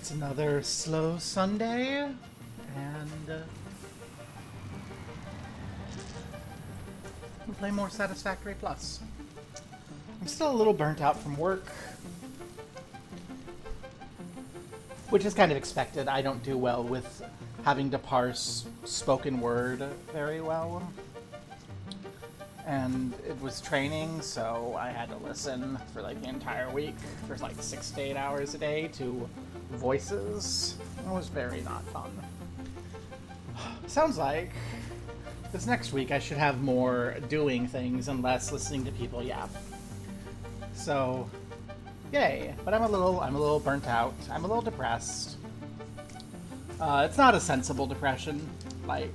It's another slow Sunday, and we'll play more Satisfactory Plus. I'm still a little burnt out from work, which is kind of expected. I don't do well with having to parse spoken word very well. And it was training, so I had to listen for like the entire week for like 6 to 8 hours a day to voices. It was very not fun. Sounds like this next week I should have more doing things and less listening to people yap. So, yay! But I'm a little burnt out. I'm a little depressed. It's not a sensible depression. Like,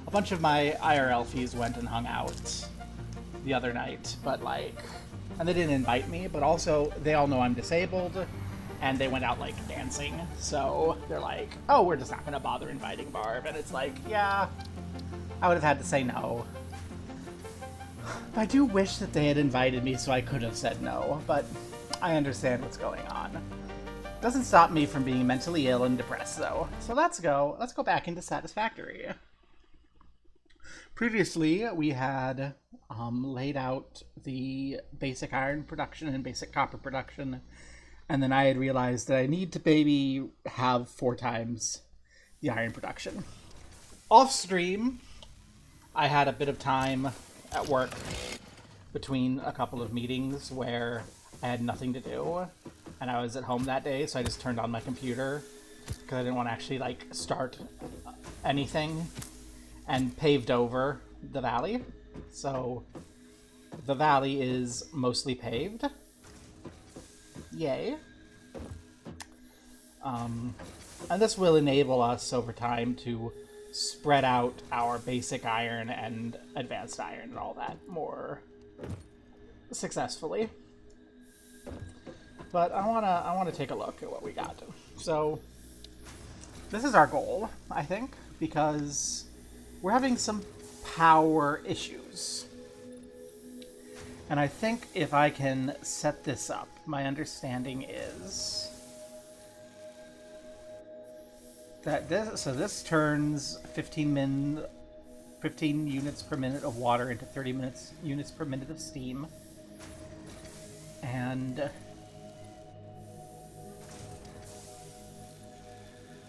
a bunch of my IRL fees went and hung out the other night, but like, and they didn't invite me, but also they all know I'm disabled, and they went out like dancing, so they're like, oh, we're just not gonna bother inviting Barb, and it's like, yeah, I would have had to say no. I do wish that they had invited me so I could have said no, but I understand what's going on. Doesn't stop me from being mentally ill and depressed though, so let's go back into Satisfactory. Previously, we had laid out the basic iron production and basic copper production, and then I had realized that I need to maybe have 4 times the iron production. Off stream, I had a bit of time at work between a couple of meetings where I had nothing to do, and I was at home that day, so I just turned on my computer because I didn't want to actually like start anything, and paved over the valley. So the valley is mostly paved. Yay. And this will enable us over time to spread out our basic iron and advanced iron and all that more successfully. But I wanna take a look at what we got. So this is our goal, I think, because we're having some power issues. And I think if I can set this up, my understanding is that this turns 15 units per minute of water into 30 units per minute of steam. And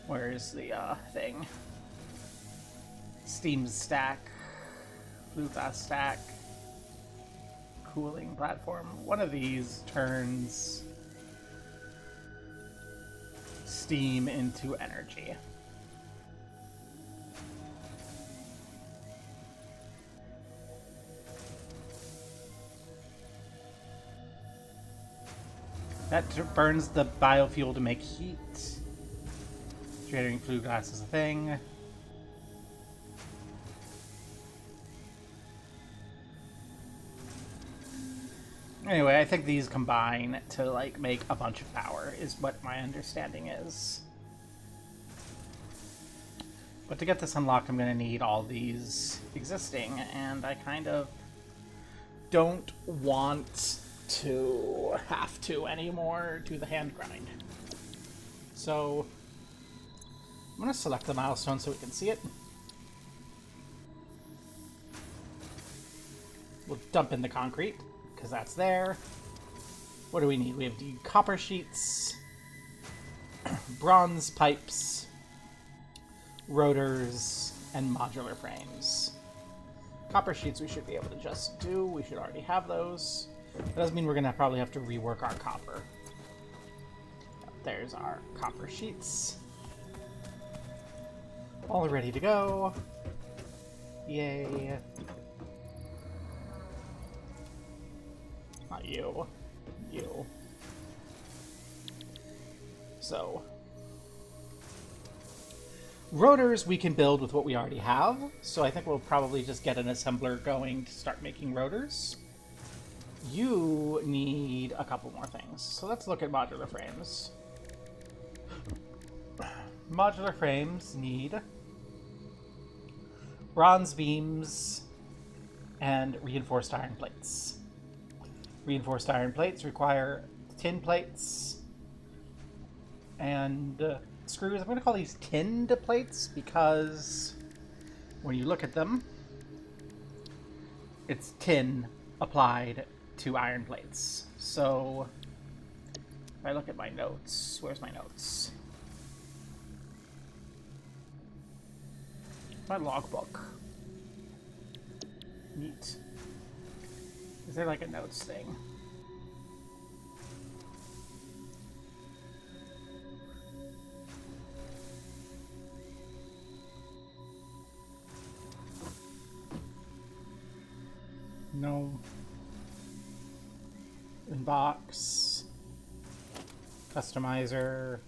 where's the thing? Steam stack, flue gas stack, cooling platform. One of these turns steam into energy. That burns the biofuel to make heat. Generating flue gas is a thing. Anyway, I think these combine to like make a bunch of power, is what my understanding is. But to get this unlocked, I'm going to need all these existing, and I kind of don't want to have to anymore do the hand grind. So I'm going to select the milestone so we can see it. We'll dump in the concrete, because that's there. What do we need? We have the copper sheets, bronze pipes, rotors, and modular frames. Copper sheets we should be able to just do. We should already have those. That doesn't mean we're going to probably have to rework our copper. There's our copper sheets. All ready to go. Yay. Not you. You. So. Rotors we can build with what we already have, so I think we'll probably just get an assembler going to start making rotors. You need a couple more things, so let's look at modular frames. Modular frames need bronze beams and reinforced iron plates. Reinforced iron plates require tin plates and screws. I'm going to call these tinned plates because when you look at them, it's tin applied to iron plates. So if I look at my notes, where's my notes? My logbook. Neat. Is there like a notes thing? No. Inbox. Customizer.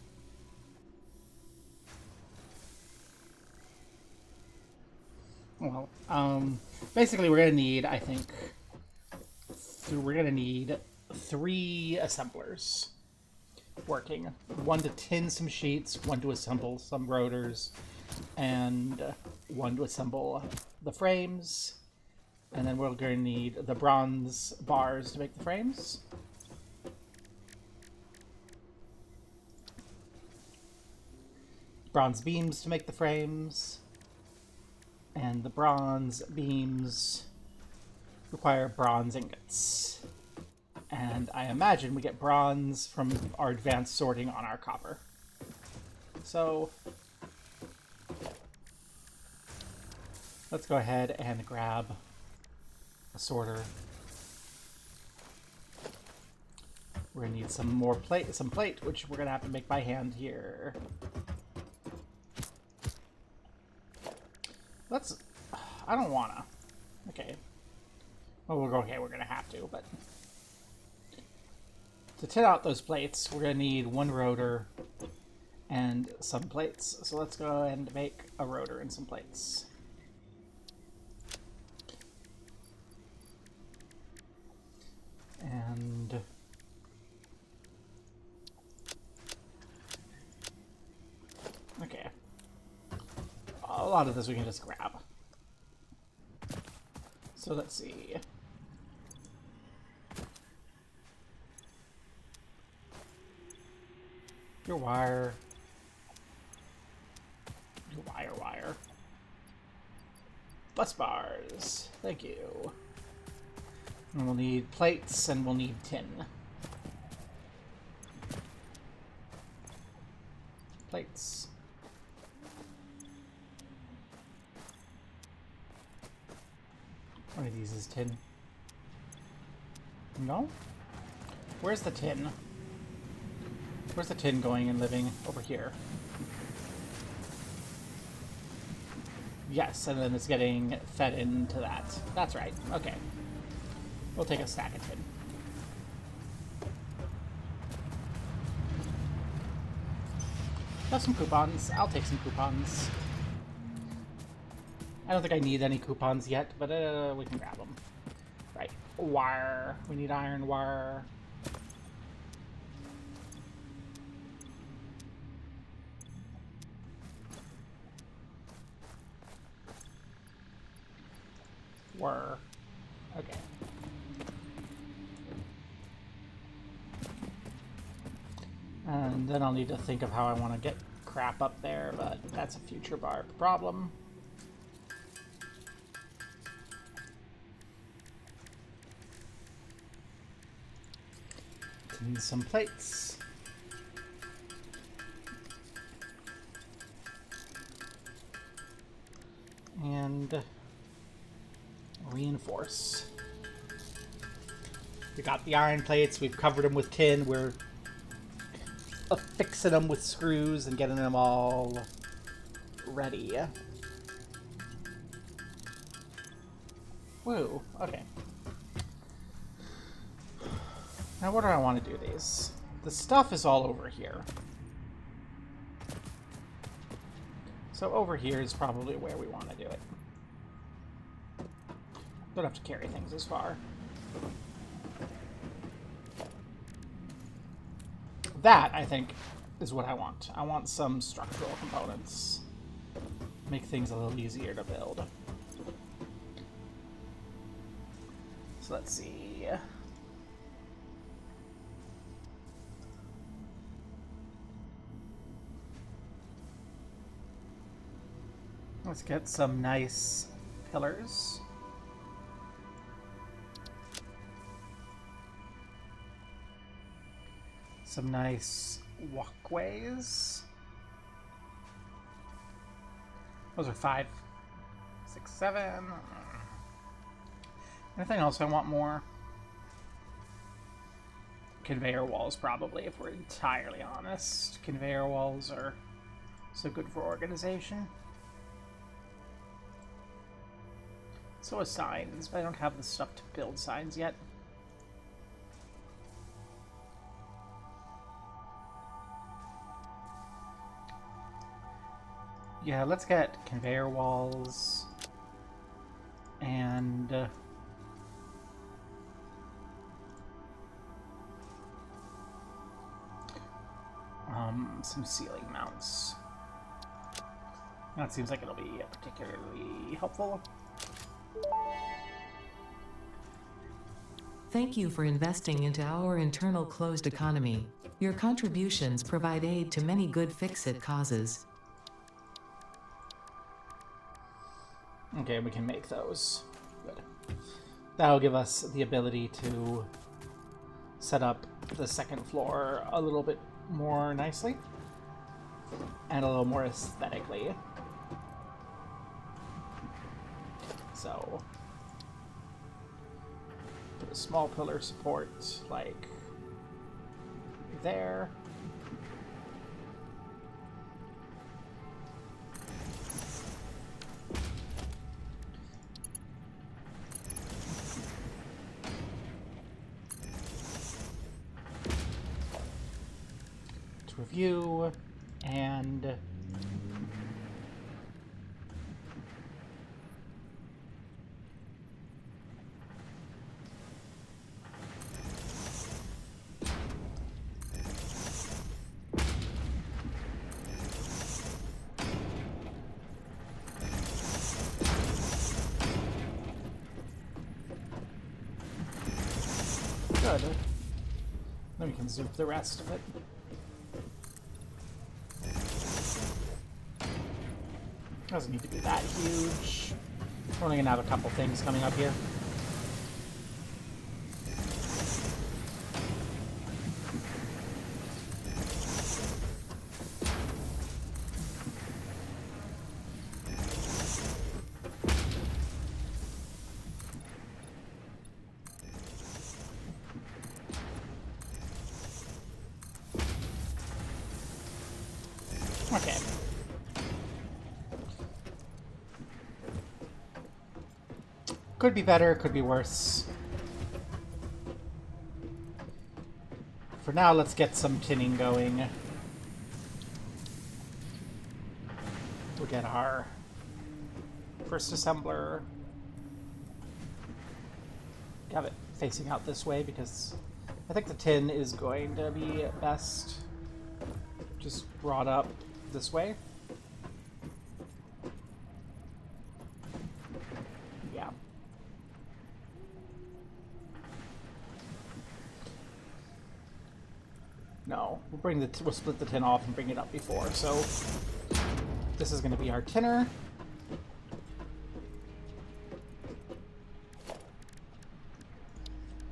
Well, basically we're gonna need, I think, we're gonna need 3 assemblers working. 1 to tin some sheets, 1 to assemble some rotors, and 1 to assemble the frames. And then we're gonna need the bronze bars to make the frames. Bronze beams to make the frames. And the bronze beams require bronze ingots. And I imagine we get bronze from our advanced sorting on our copper. So let's go ahead and grab a sorter. We're gonna need some more plate, which we're gonna have to make by hand here. Let's. I don't wanna. Okay. Well, we're gonna have to, but to tin out those plates, we're gonna need 1 rotor and some plates. So let's go ahead and make a rotor and some plates. And okay, a lot of this we can just grab. So let's see. Your wire. Your wire. Bus bars. Thank you. And we'll need plates and we'll need tin. Plates. One of these is tin. No? Where's the tin? Where's the tin going and living? Over here. Yes, and then it's getting fed into that. That's right. Okay. We'll take a stack of tin. Have some coupons. I'll take some coupons. I don't think I need any coupons yet, but we can grab them. Right. Wire. We need iron wire. Wire. Okay. And then I'll need to think of how I want to get crap up there, but that's a future bar problem. And some plates. And reinforce. We got the iron plates, we've covered them with tin, we're affixing them with screws and getting them all ready. Woo, okay. Now what do I want to do these? The stuff is all over here. So over here is probably where we want to do it. Don't have to carry things as far. That, I think, is what I want. I want some structural components. Make things a little easier to build. So let's see. Let's get some nice pillars. Some nice walkways. Those are 5, 6, 7. Anything else I want more? Conveyor walls, probably, if we're entirely honest. Conveyor walls are so good for organization. So are signs, but I don't have the stuff to build signs yet. Yeah, let's get conveyor walls and some ceiling mounts. That seems like it'll be particularly helpful. Thank you for investing into our internal closed economy. Your contributions provide aid to many good fix-it causes. Okay, we can make those. Good. That'll give us the ability to set up the second floor a little bit more nicely and a little more aesthetically. So, put a small pillar support like there. To review and good. Then we can zoop the rest of it. Doesn't need to be that huge. We're only gonna have a couple things coming up here. Okay. Could be better, could be worse. For now, let's get some tinning going. We'll get our first assembler. Have it facing out this way because I think the tin is going to be best just brought up this way. Yeah. No, we'll split the tin off and bring it up before. So this is going to be our tinner.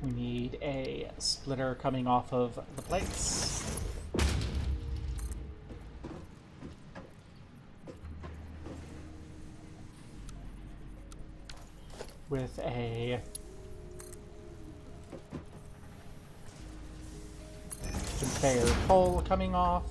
We need a splitter coming off of the plates. With a conveyor pole coming off.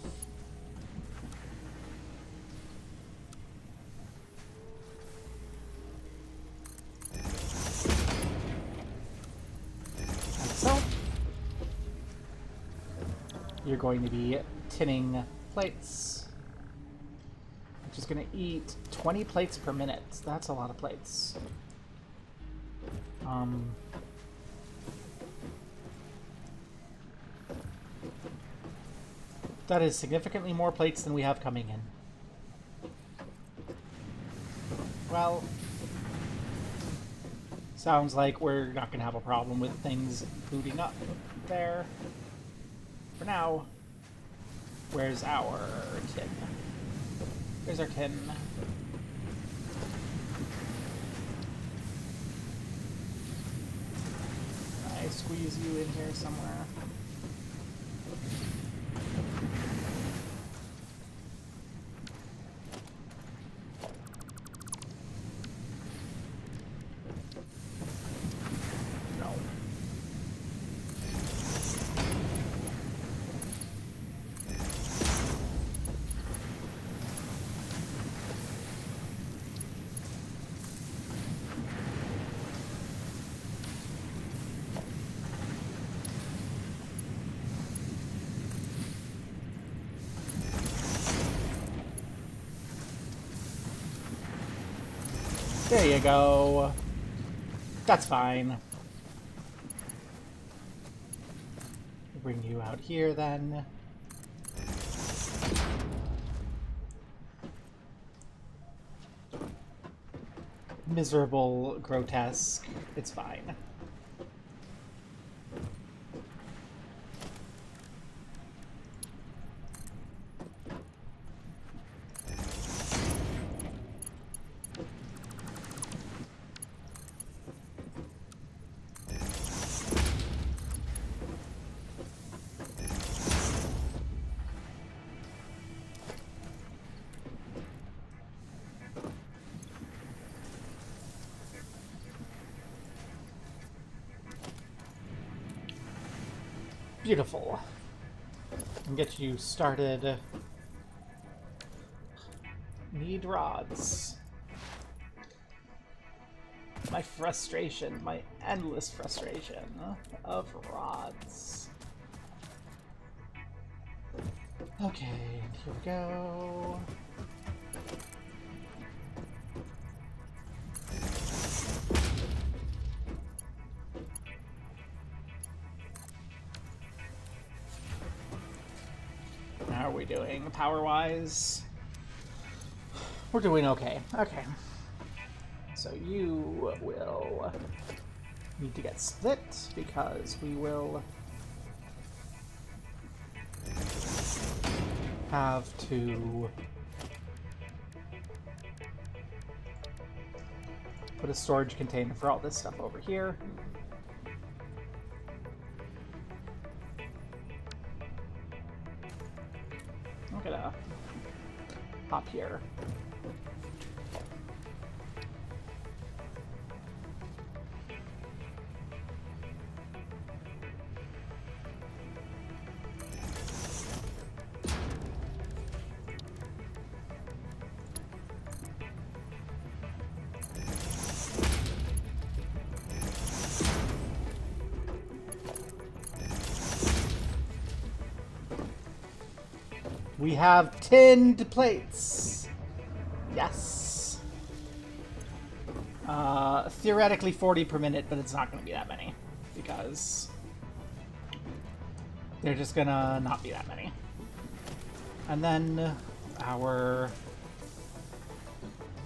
Like so. You're going to be tinning plates, which is going to eat 20 plates per minute. That's a lot of plates. That is significantly more plates than we have coming in. Well, sounds like we're not going to have a problem with things booting up there. For now, where's our tin? There's our tin. squeeze you in here somewhere. No. There you go. That's fine. Bring you out here then. Miserable, grotesque. It's fine. Beautiful. And get you started. Need rods. My frustration, my endless frustration of rods. Okay, and here we go. How are we doing power-wise? We're doing okay. Okay. So you will need to get split because we will have to put a storage container for all this stuff over here. I'm gonna hop here. We have tinned plates. Yes. Theoretically 40 per minute, but it's not going to be that many because they're just going to not be that many. And then our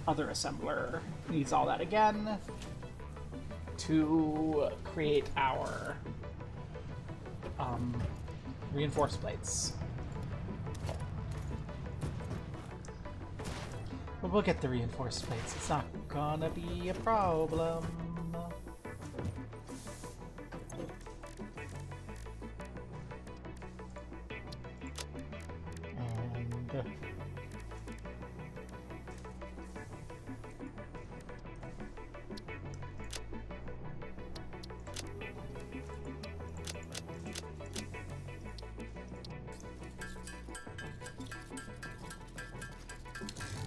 other assembler needs all that again to create our reinforced plates. But we'll get the reinforced plates. It's not gonna be a problem. And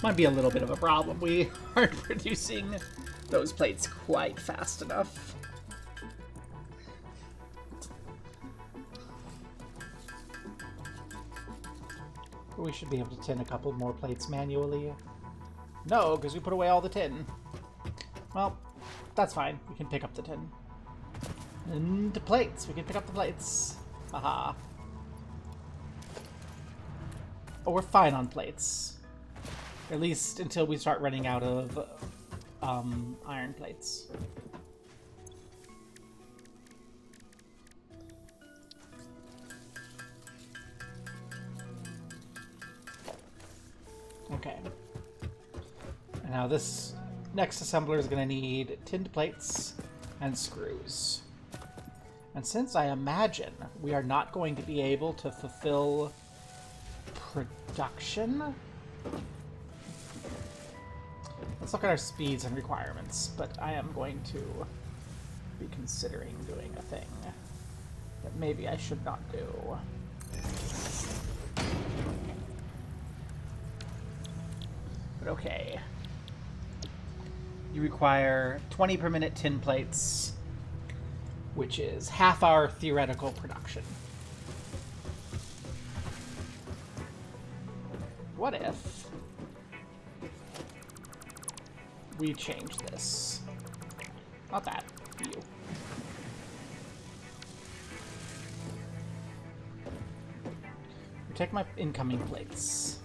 might be a little bit of a problem. We aren't producing those plates quite fast enough. We should be able to tin a couple more plates manually. No, because we put away all the tin. Well, that's fine. We can pick up the tin. And the plates. We can pick up the plates. Haha. But we're fine on plates. At least until we start running out of iron plates. Okay. And now this next assembler is going to need tinned plates and screws. And since I imagine we are not going to be able to fulfill production, let's look at our speeds and requirements. But I am going to be considering doing a thing that maybe I should not do. But okay. You require 20 per minute tin plates, which is half our theoretical production. What if we change this? Not that, you. Protect my incoming plates.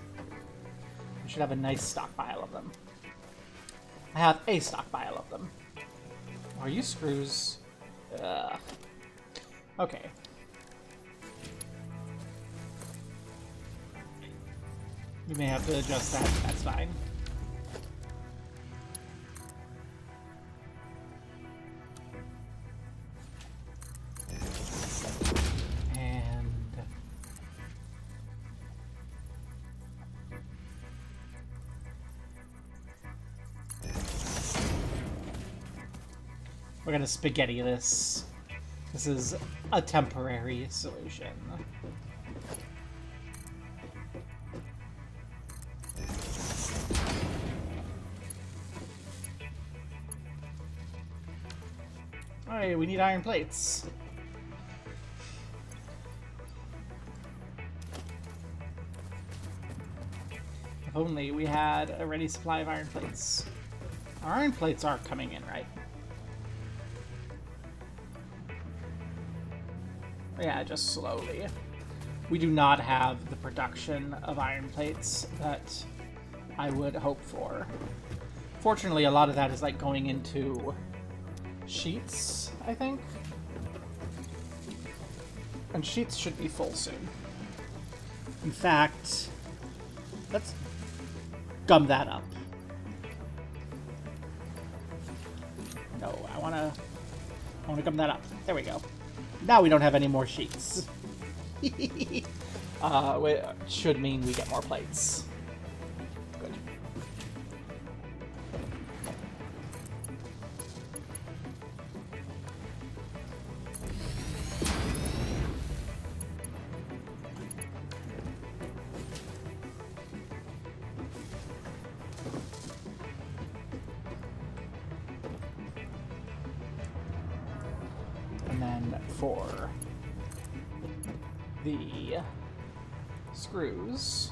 I should have a nice stockpile of them. I have a stockpile of them. Are you screws? Ugh. Okay. You may have to adjust that. That's fine. And we're gonna spaghetti this. This is a temporary solution. Alright, we need iron plates. If only we had a ready supply of iron plates. Our iron plates are coming in, right? Yeah, just slowly. We do not have the production of iron plates that I would hope for. Fortunately, a lot of that is like going into sheets, I think. And sheets should be full soon. In fact, let's gum that up. No, I wanna gum that up. There we go. Now we don't have any more sheets. Which should mean we get more plates. Good. And then for the screws,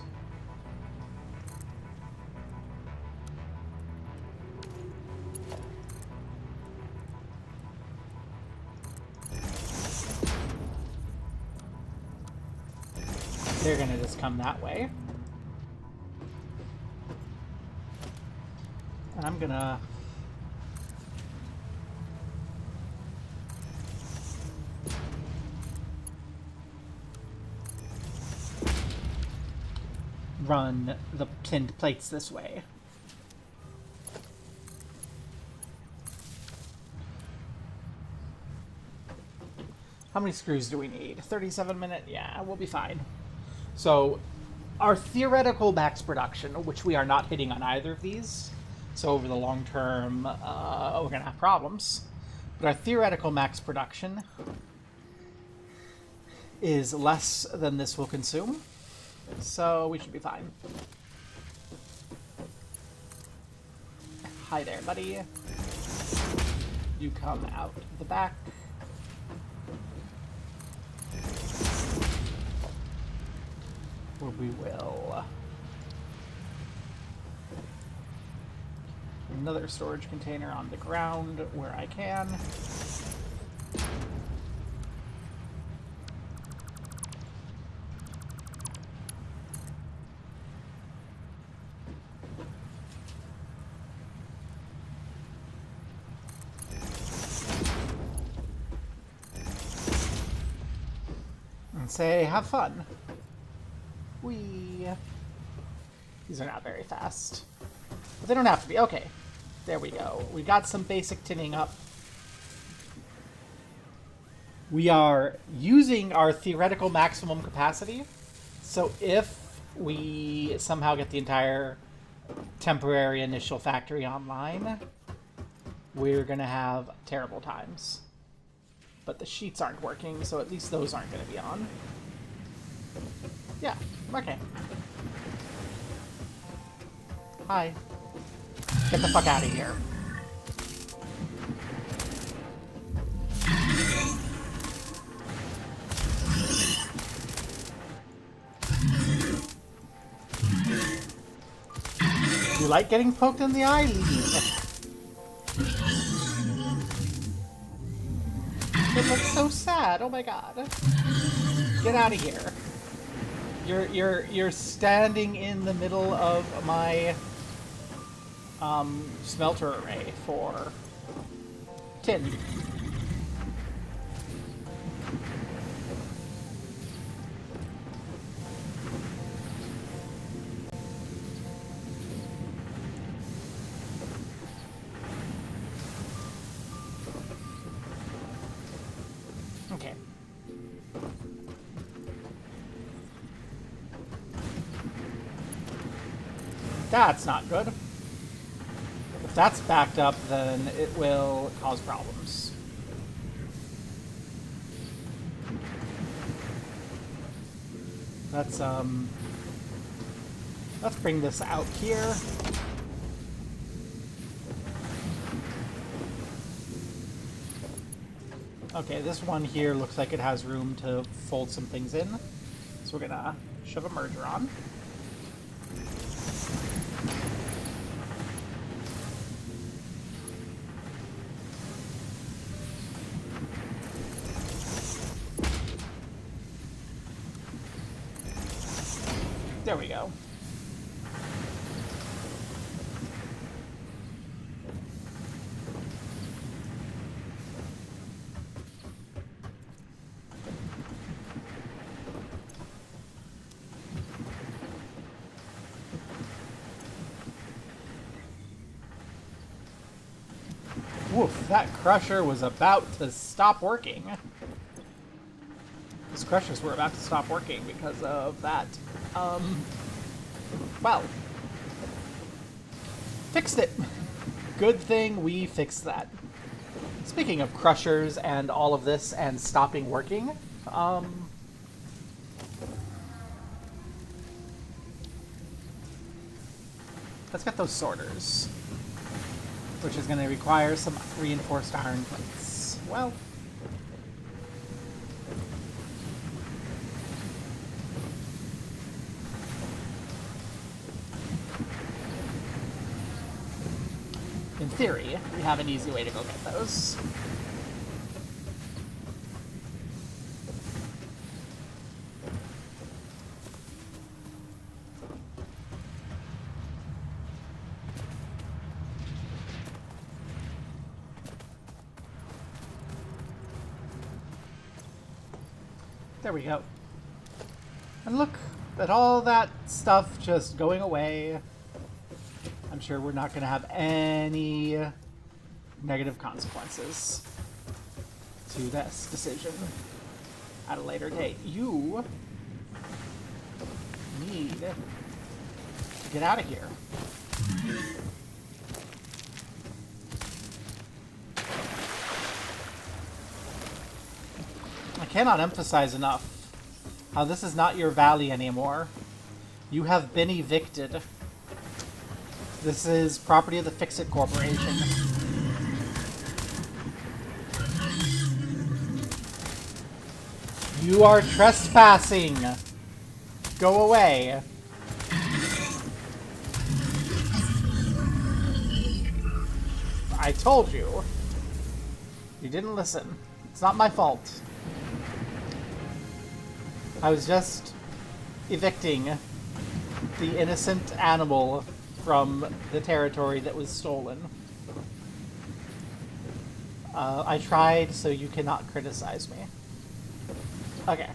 they're gonna just come that way. And I'm gonna run the tinned plates this way. How many screws do we need? 37 minute? Yeah, we'll be fine. So, our theoretical max production, which we are not hitting on either of these, so over the long term, we're going to have problems. But our theoretical max production is less than this will consume. So we should be fine. Hi there, buddy. You come out the back. Where we will... Another storage container on the ground where I can. And say, have fun. These are not very fast. But they don't have to be. Okay. There we go. We got some basic tinning up. We are using our theoretical maximum capacity. So if we somehow get the entire temporary initial factory online, we're going to have terrible times. But the sheets aren't working, so at least those aren't going to be on. Yeah, okay. Hi. Get the fuck out of here. You like getting poked in the eye? Leave. It looks so sad. Oh my god. Get out of here. You're standing in the middle of my smelter array for tin. Okay. That's not good. If that's backed up, then it will cause problems. Let's bring this out here. Okay, this one here looks like it has room to fold some things in. So we're gonna shove a merger on. There we go. Woof, that crusher was about to stop working. These crushers were about to stop working because of that. Well, fixed it. Good thing we fixed that. Speaking of crushers and all of this and stopping working, let's get those sorters, which is going to require some reinforced iron plates. Well, in theory, we have an easy way to go get those. There we go. And look at all that stuff just going away. I'm sure we're not going to have any negative consequences to this decision at a later date. You need to get out of here. I cannot emphasize enough how this is not your valley anymore. You have been evicted. This is property of the Fix-It Corporation. You are trespassing. Go away. I told you. You didn't listen. It's not my fault. I was just evicting the innocent animal from the territory that was stolen. I tried, so you cannot criticize me. Okay.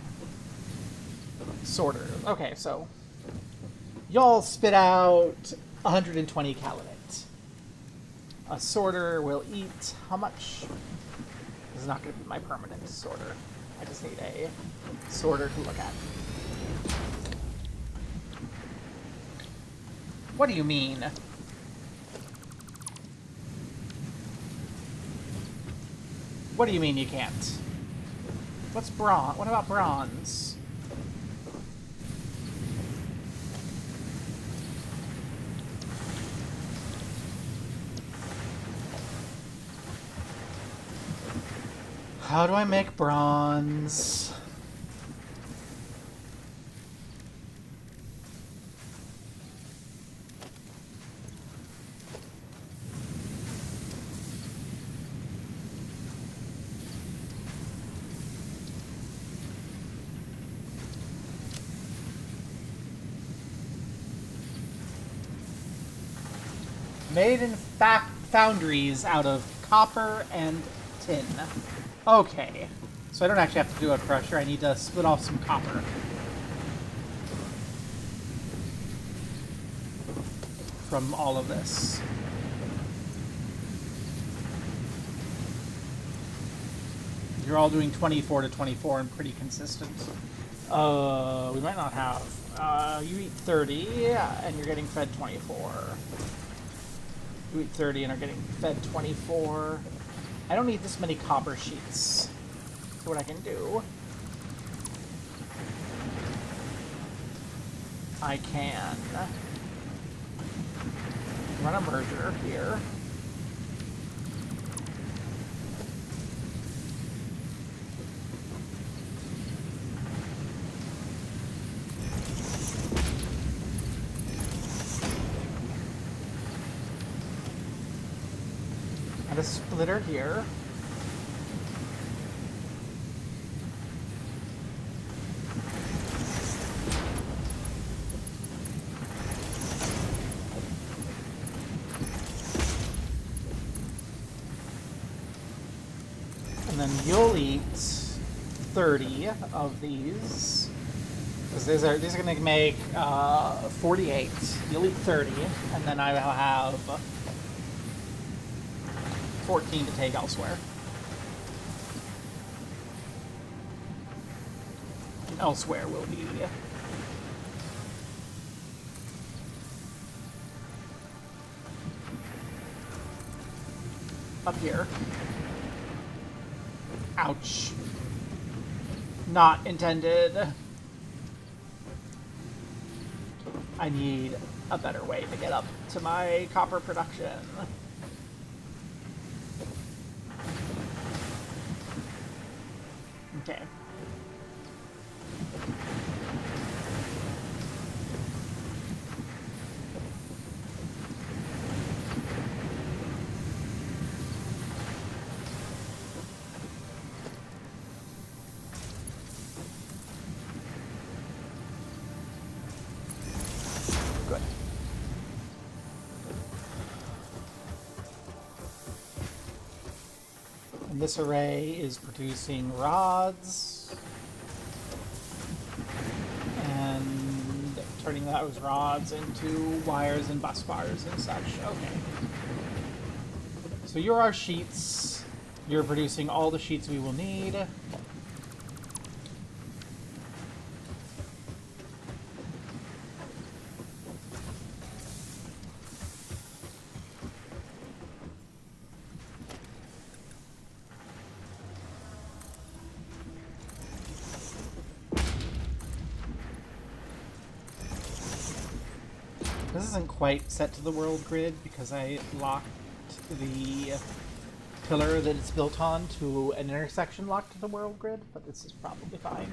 Sorter. Okay, so y'all spit out 120 calamite. A sorter will eat how much? This is not going to be my permanent sorter. I just need a sorter to look at. What do you mean? What do you mean you can't? What's bronze? What about bronze? How do I make bronze? Made in foundries out of copper and tin. Okay. So I don't actually have to do a crusher. I need to split off some copper. From all of this. You're all doing 24 to 24 and pretty consistent. We might not have. You eat 30, and you're getting fed 24. You eat 30 and are getting fed 24. I don't need this many copper sheets. So what I can do... I can... run a merger here. A splitter here. And then you'll eat 30 of these. Because these are going to make 48. You'll eat 30, and then I will have 14 to take elsewhere. And elsewhere will be up here. Ouch. Not intended. I need a better way to get up to my copper production. Okay. Good. And this array is producing rods and turning those rods into wires and bus bars and such. Okay. So you're our sheets. You're producing all the sheets we will need. This isn't quite set to the world grid because I locked the pillar that it's built on to an intersection locked to the world grid, but this is probably fine.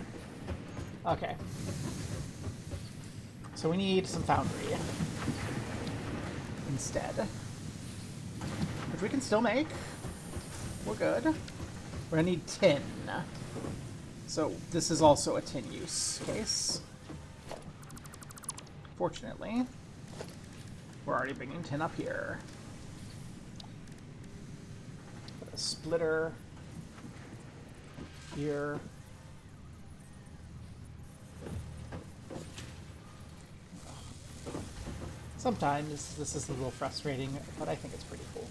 Okay. So we need some foundry instead. Which we can still make. We're good. We're gonna need tin. So this is also a tin use case. Fortunately. We're already bringing tin up here. Put a splitter here. Sometimes this is a little frustrating, but I think it's pretty cool.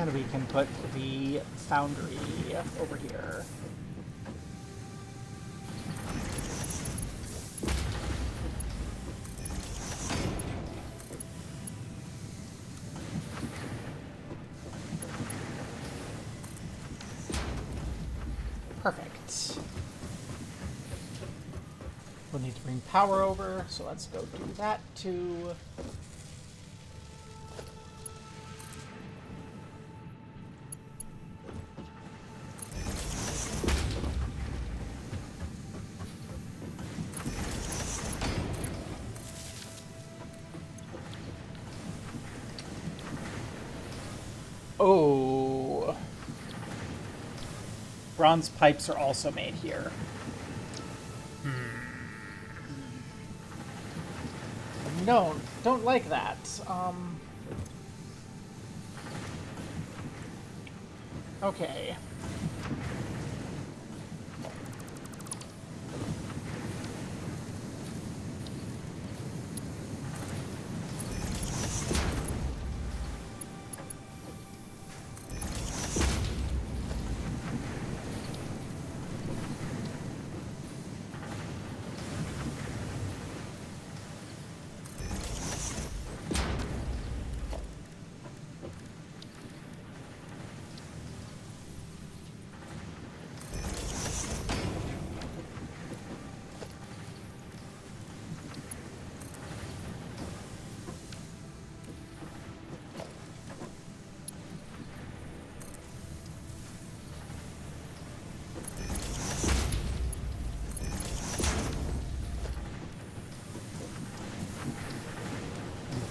And we can put the foundry over here. Perfect. We'll need to bring power over, so let's go do that too. Oh. Bronze pipes are also made here. No, don't like that. Okay.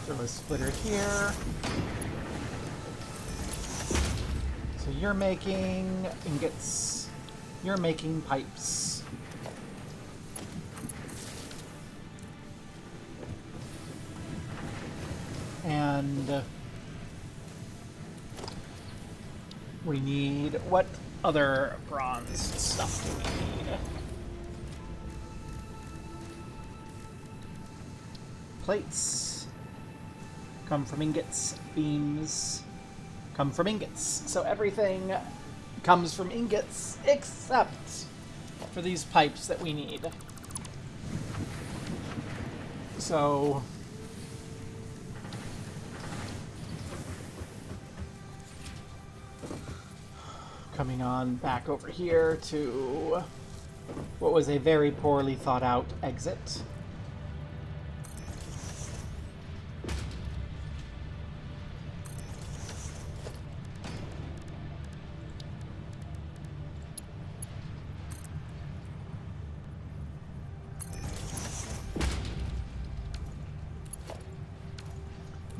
Throw a splitter here. So you're making ingots. You're making pipes. And we need... What other bronze stuff do we need? Plates. Come from ingots. Beams. Come from ingots. So everything comes from ingots except for these pipes that we need. So... coming on back over here to what was a very poorly thought out exit.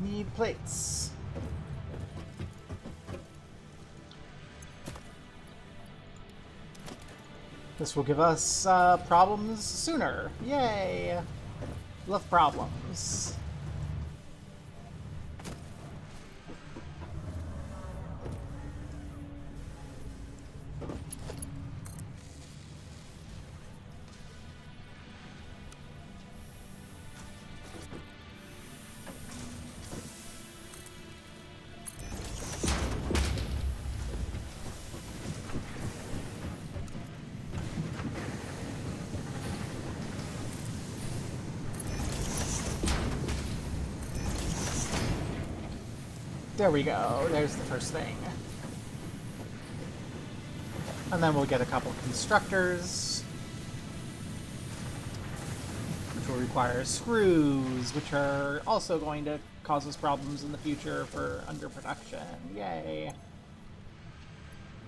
Need plates. This will give us problems sooner. Yay! Love problems. There we go. There's the first thing. And then we'll get a couple constructors, which will require screws, which are also going to cause us problems in the future for underproduction. Yay!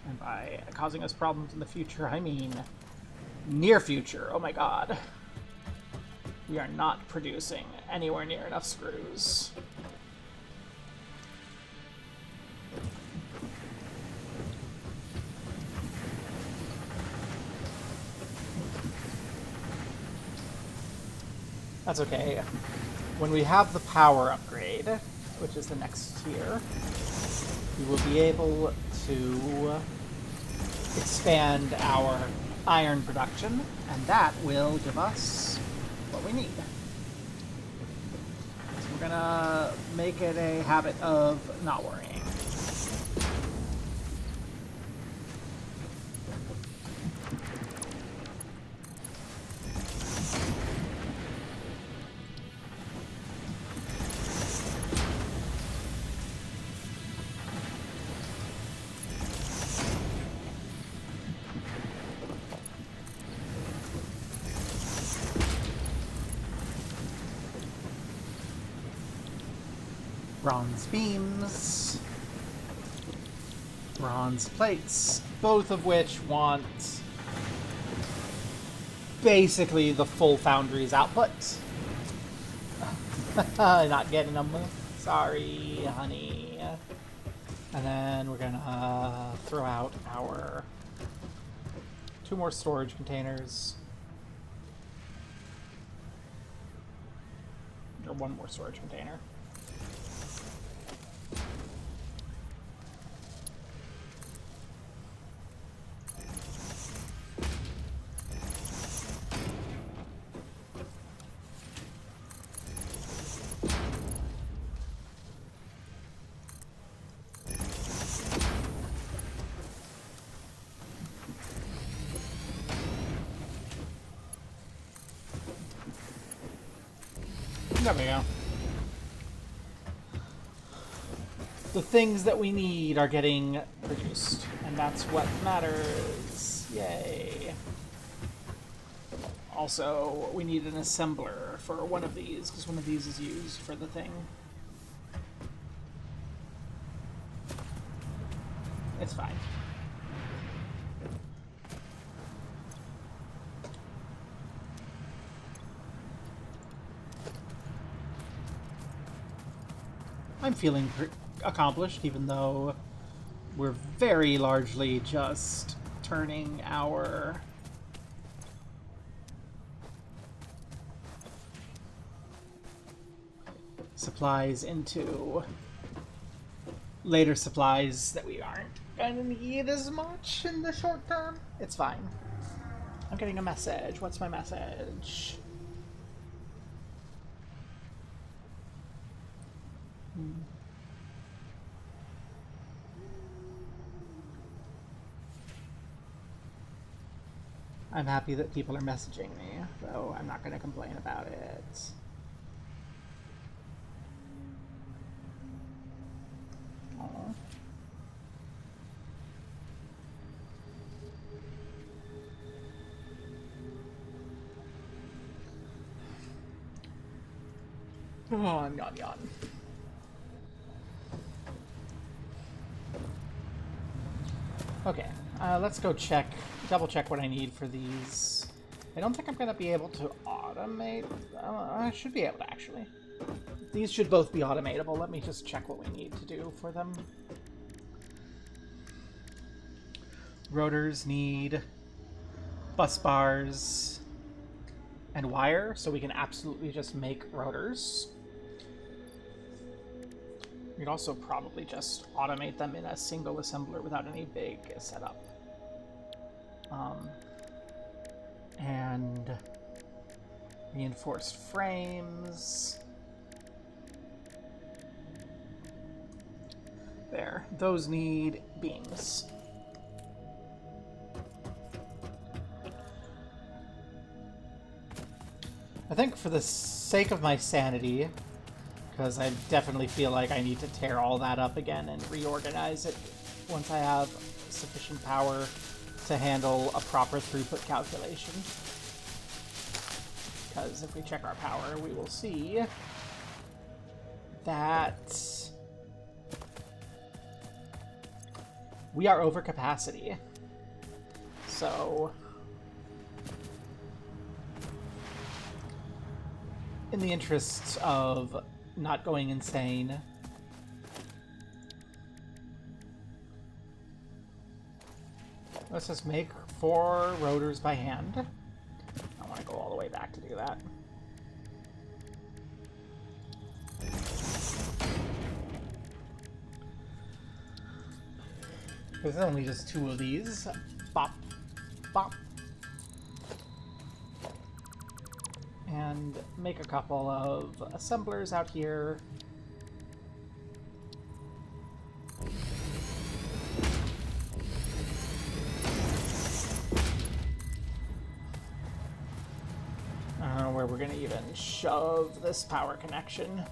And by causing us problems in the future, I mean near future. Oh my god. We are not producing anywhere near enough screws. That's okay. When we have the power upgrade, which is the next tier, we will be able to expand our iron production, and that will give us what we need. So we're gonna make it a habit of not worrying. Bronze beams. Bronze plates. Both of which want basically the full foundry's output. Not getting them. Sorry, honey. And then we're gonna throw out our 2 more storage containers. Or 1 more storage container. There we go. The things that we need are getting produced, and that's what matters. Yay. Also, we need an assembler for one of these, because one of these is used for the thing. It's fine. I'm feeling accomplished, even though we're very largely just turning our supplies into later supplies that we aren't going to need as much in the short term. It's fine. I'm getting a message. What's my message? I'm happy that people are messaging me, though I'm not going to complain about it. Aww. Oh, yawn. Okay, let's go double check what I need for these. I don't think I'm going to be able to automate. I should be able to, actually. These should both be automatable. Let me just check what we need to do for them. Rotors need bus bars and wire, so we can absolutely just make rotors. We'd also probably just automate them in a single assembler without any big setup. And reinforced frames. There. Those need beams. I think for the sake of my sanity, because I definitely feel like I need to tear all that up again and reorganize it once I have sufficient power to handle a proper throughput calculation. Because if we check our power, we will see that we are over capacity. So in the interests of not going insane, let's just make 4 rotors by hand. I want to go all the way back to do that. There's only just 2 of these. Bop, bop. And make a couple of assemblers out here. I don't know where we're going to even shove this power connection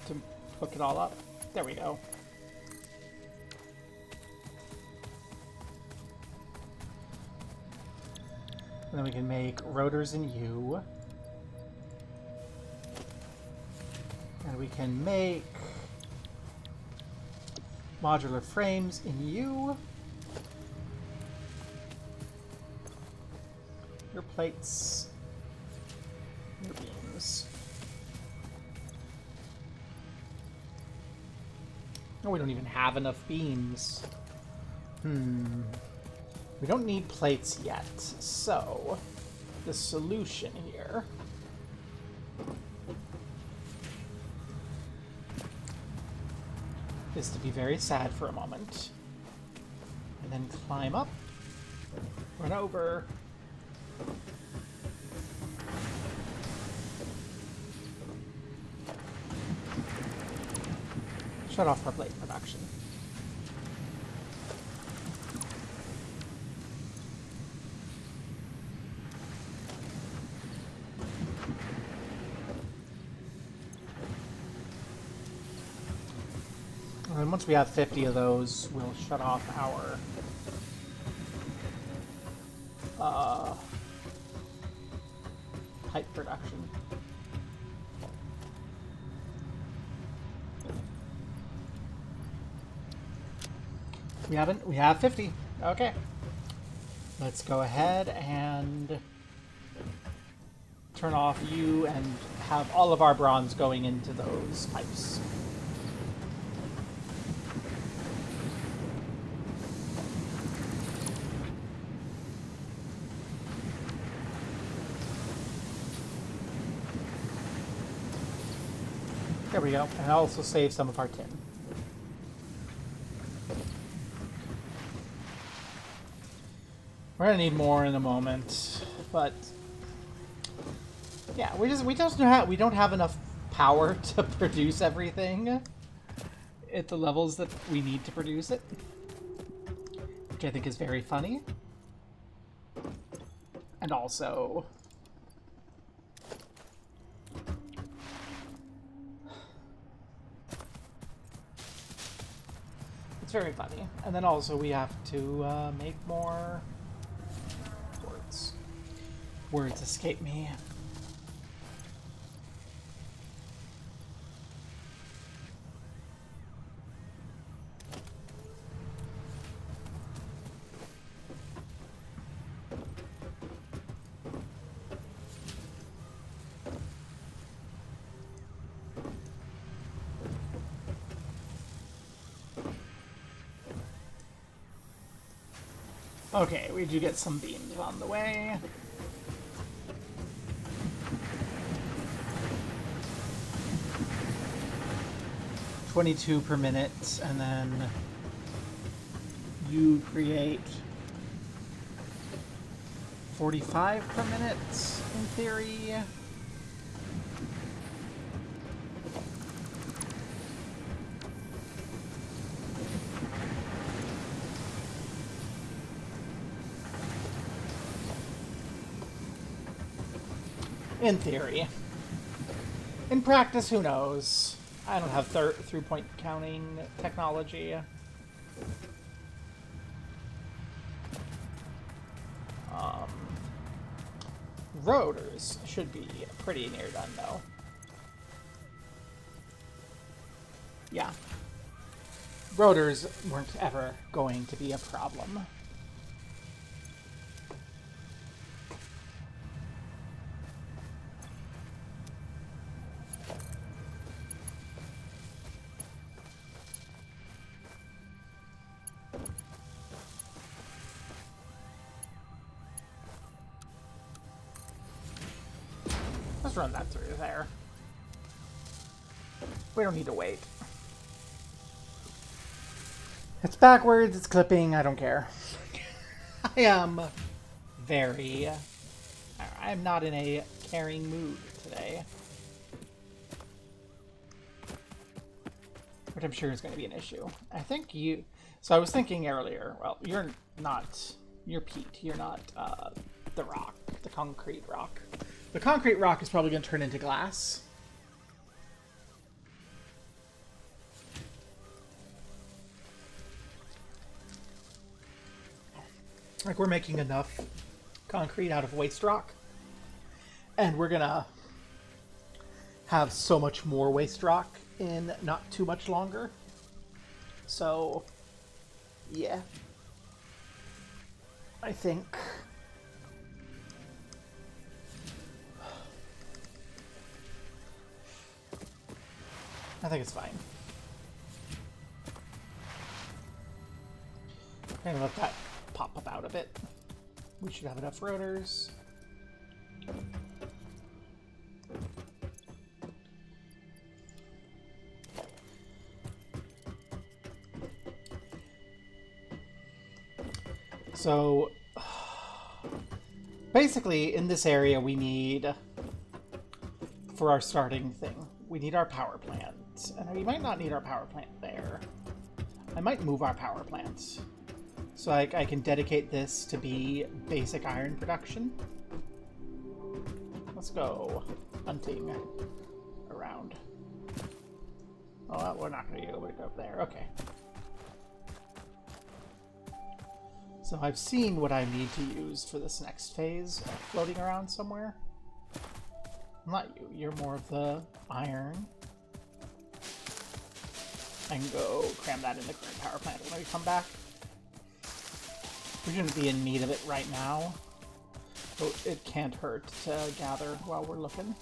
to hook it all up. There we go. And then we can make rotors in U. And we can make modular frames in you. Your plates. Your beams. Oh, we don't even have enough beams. We don't need plates yet, so the solution here is to be very sad for a moment, and then climb up, run over, shut off our plate production. And once we have 50 of those, we'll shut off our pipe production. We have 50. Okay. Let's go ahead and turn off you and have all of our bronze going into those pipes. There we go. And also save some of our tin. We're gonna need more in a moment, but yeah, we don't have enough power to produce everything at the levels that we need to produce it, which I think is very funny. And also, it's very funny. And then also we have to make more words. Words escape me. Okay, we do get some beams on the way. $22 per minute, and then you create 45 per minute, in theory. In theory. In practice, who knows? I don't have through-point counting technology. Rotors should be pretty near done, though. Yeah. Rotors weren't ever going to be a problem. Let's run that through there. We don't need to wait. It's backwards, it's clipping, I don't care. I am very... I'm not in a caring mood today. Which I'm sure is going to be an issue. I think you... So I was thinking earlier, well, you're not... You're peat. You're not the rock. The concrete rock. The concrete rock is probably going to turn into glass. Like, we're making enough concrete out of waste rock. And we're gonna have so much more waste rock in not too much longer. So, yeah. I think... it's fine. I'm gonna let that pop up out a bit. We should have enough rotors. So, basically, in this area, we need, for our starting thing, we need our power plant. And we might not need our power plant there. I might move our power plant. So I can dedicate this to be basic iron production. Let's go hunting around. Oh, well, we're not going to be able to go up there. Okay. So I've seen what I need to use for this next phase, floating around somewhere. Not you. You're more of the iron. I can go cram that in the current power plant when we come back. We shouldn't be in need of it right now, but it can't hurt to gather while we're looking.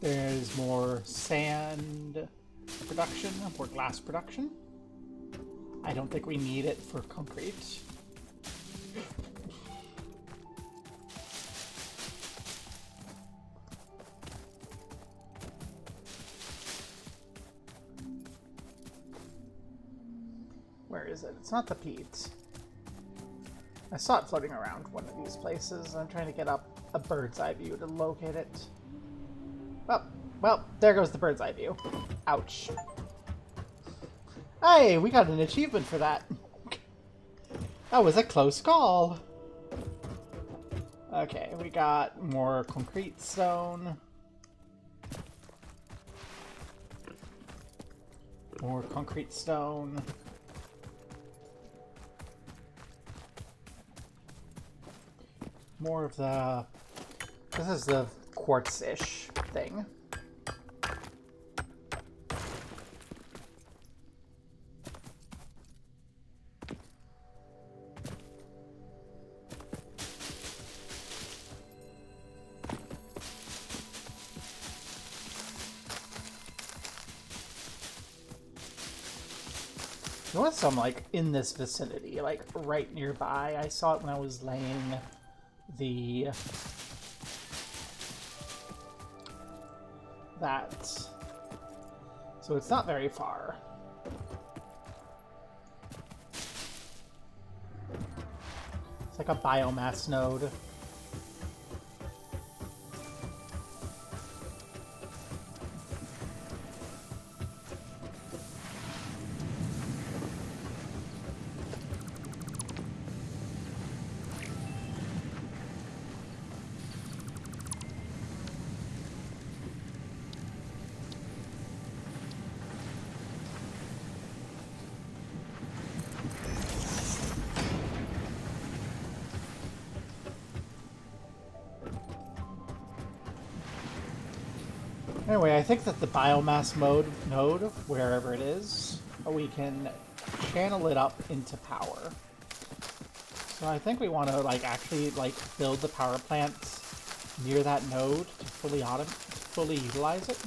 There's more sand production, more glass production. I don't think we need it for concrete. Where is it? It's not the peat. I saw it floating around one of these places. I'm trying to get up a bird's eye view to locate it. Oh, well, there goes the bird's eye view. Ouch. Hey, we got an achievement for that. That was a close call. Okay, we got more concrete stone. More concrete stone. More of the... This is the quartz-ish thing. There was some, like, in this vicinity, like, right nearby. I saw it when I was laying the... that. So it's not very far. It's like a biomass node. Anyway, I think that the biomass node, wherever it is, we can channel it up into power. So I think we want to actually build the power plant near that node to fully utilize it.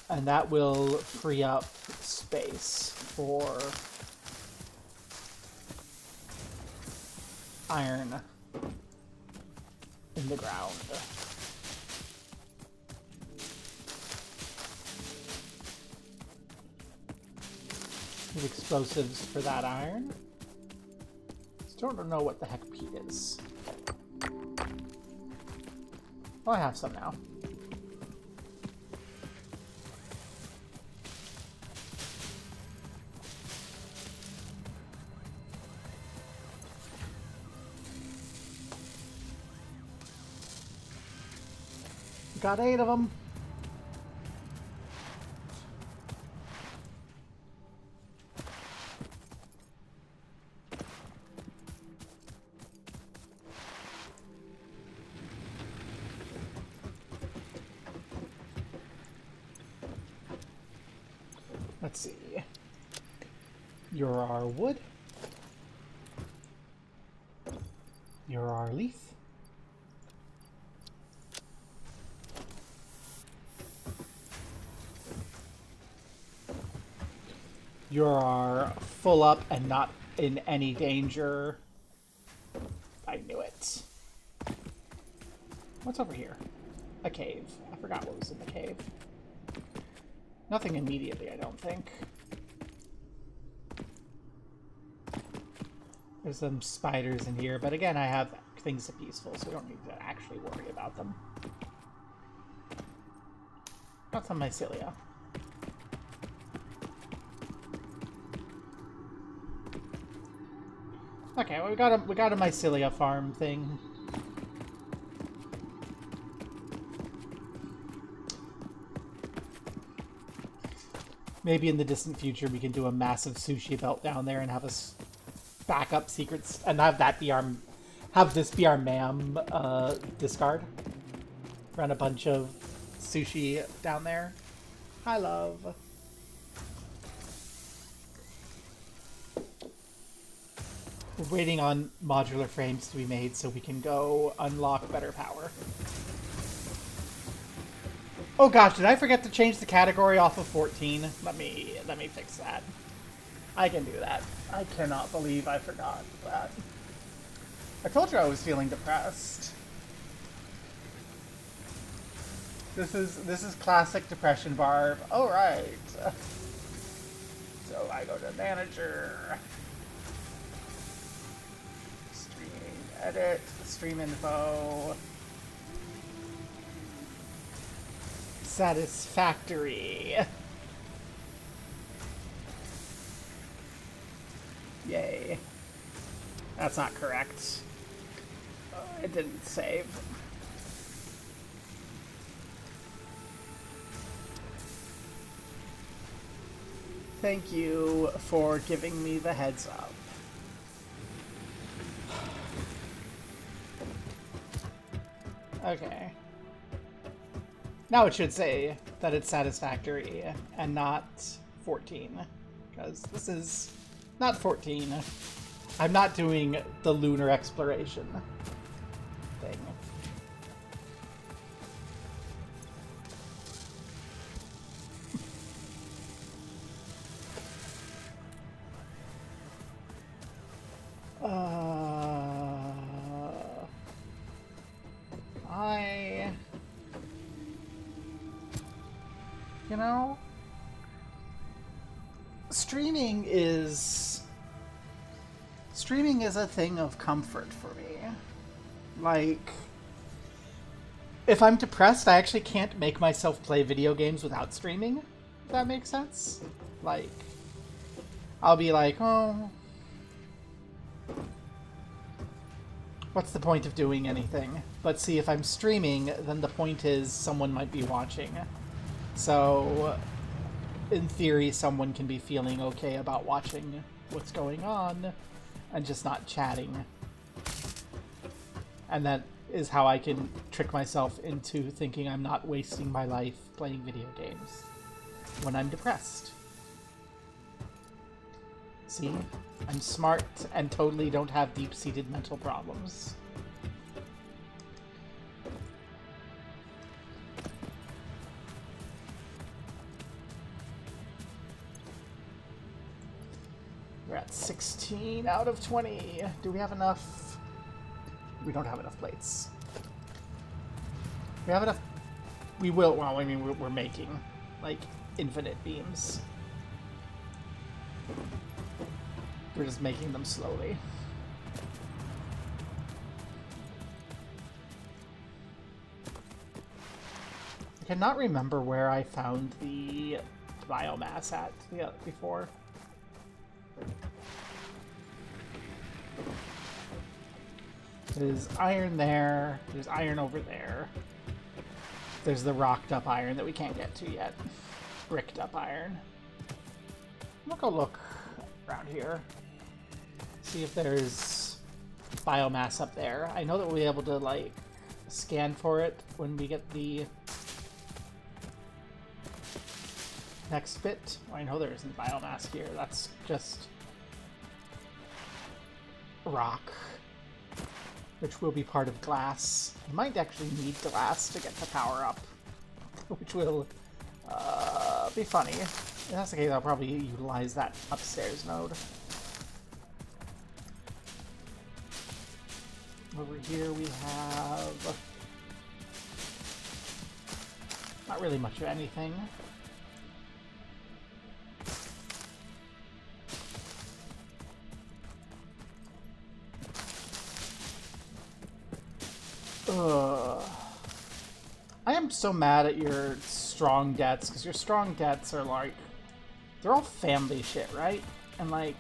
And that will free up space for iron in the ground. Need explosives for that iron. Still don't know what the heck peat is. Oh, I have some now. Got 8 of them. Let's see. You're our wood. You're our leaf. You're our full up and not in any danger. I knew it. What's over here? A cave. I forgot what was in the cave. Nothing immediately, I don't think. There's some spiders in here, but again, I have things to peaceful, so I don't need to actually worry about them. Got some mycelia. Okay, well, we got a mycelia farm thing. Maybe in the distant future we can do a massive sushi belt down there and have us backup secrets and have that be our this be our ma'am discard. Run a bunch of sushi down there. Hi, love. We're waiting on modular frames to be made so we can go unlock better power. Oh gosh, did I forget to change the category off of 14? Let me fix that. I can do that. I cannot believe I forgot that. I told you I was feeling depressed. This is classic depression, Barb. Oh right. So I go to manager. Stream edit, stream info. Satisfactory. Yay. That's not correct. It didn't save. Thank you for giving me the heads up. Okay. Now it should say that it's satisfactory and not 14, because this is not 14. I'm not doing the lunar exploration thing. You know, streaming is a thing of comfort for me. Like, if I'm depressed, I actually can't make myself play video games without streaming, if that makes sense. Like, I'll be like, oh, what's the point of doing anything? But see, if I'm streaming, then the point is someone might be watching. So, in theory, someone can be feeling okay about watching what's going on and just not chatting. And that is how I can trick myself into thinking I'm not wasting my life playing video games when I'm depressed. See? I'm smart and totally don't have deep-seated mental problems. We're at 16 out of 20. Do we have enough? We don't have enough plates. We have enough. We will. Well, I mean, we're making like infinite beams. We're just making them slowly. I cannot remember where I found the biomass at before. There's iron there. There's iron over there. There's the rocked up iron that we can't get to yet. Bricked up iron. I'm gonna go look around here. See if there's biomass up there. I know that we'll be able to, like, scan for it when we get the Next bit. Oh, I know there isn't biomass here. That's just rock, which will be part of glass. I might actually need glass to get the power up, which will be funny. If that's the case, I'll probably utilize that upstairs node. Over here we have not really much of anything. I am so mad at your strong debts, because your strong debts are like, they're all family shit, right? And like,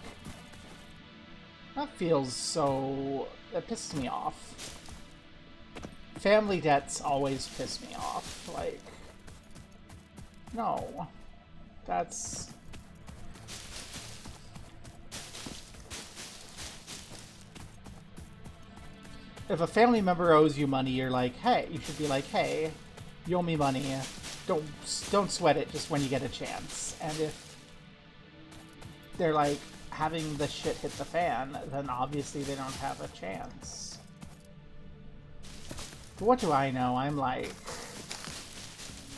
that feels so, that pisses me off. Family debts always piss me off. Like, no. That's... If a family member owes you money, you're like, hey, you should be like, hey, you owe me money. Don't sweat it just when you get a chance. And if they're like having the shit hit the fan, then obviously they don't have a chance. But what do I know? I'm like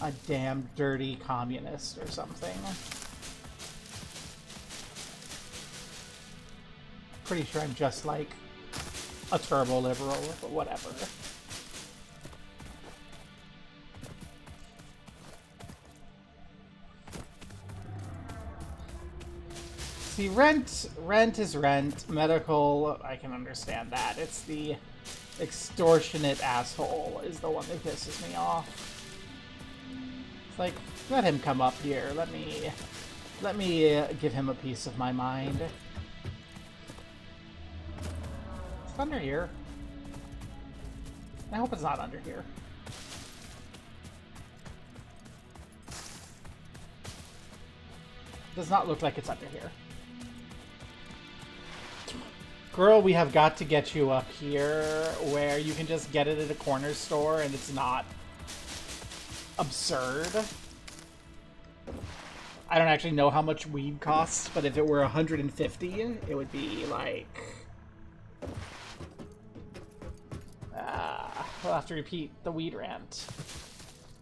a damn dirty communist or something. Pretty sure I'm just like a turbo liberal, but whatever. See, rent is rent. Medical, I can understand that. It's the extortionate asshole is the one that pisses me off. It's like, let him come up here. Let me give him a piece of my mind. It's under here. I hope it's not under here. Does not look like it's under here. Girl, we have got to get you up here where you can just get it at a corner store and it's not absurd. I don't actually know how much weed costs, but if it were 150, it would be like... we'll have to repeat the weed rant.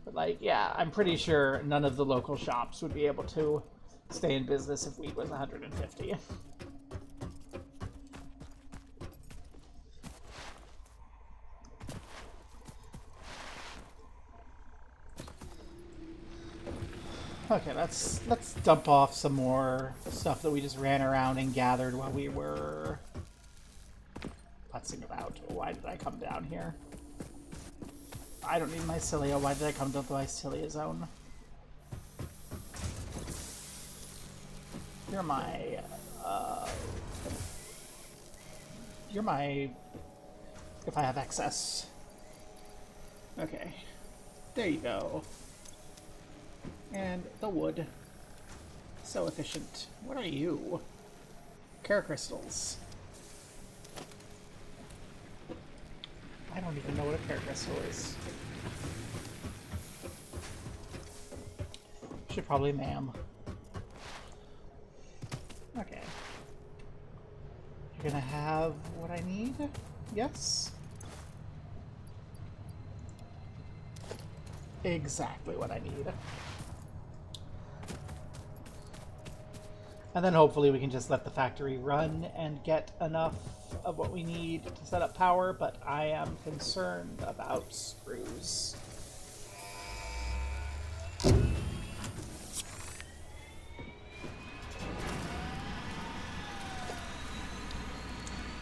But like, yeah, I'm pretty sure none of the local shops would be able to stay in business if weed was 150. Okay, let's dump off some more stuff that we just ran around and gathered while we were putzing about. Why did I come down here? I don't need mycelia. Why did I come to the mycelia zone? You're my... You're my... If I have excess. Okay. There you go. And the wood. So efficient. What are you? Care crystals. I don't even know what a care crystal is. Should probably ma'am. Okay. You're gonna have what I need? Yes? Exactly what I need. And then hopefully we can just let the factory run and get enough of what we need to set up power, but I am concerned about screws.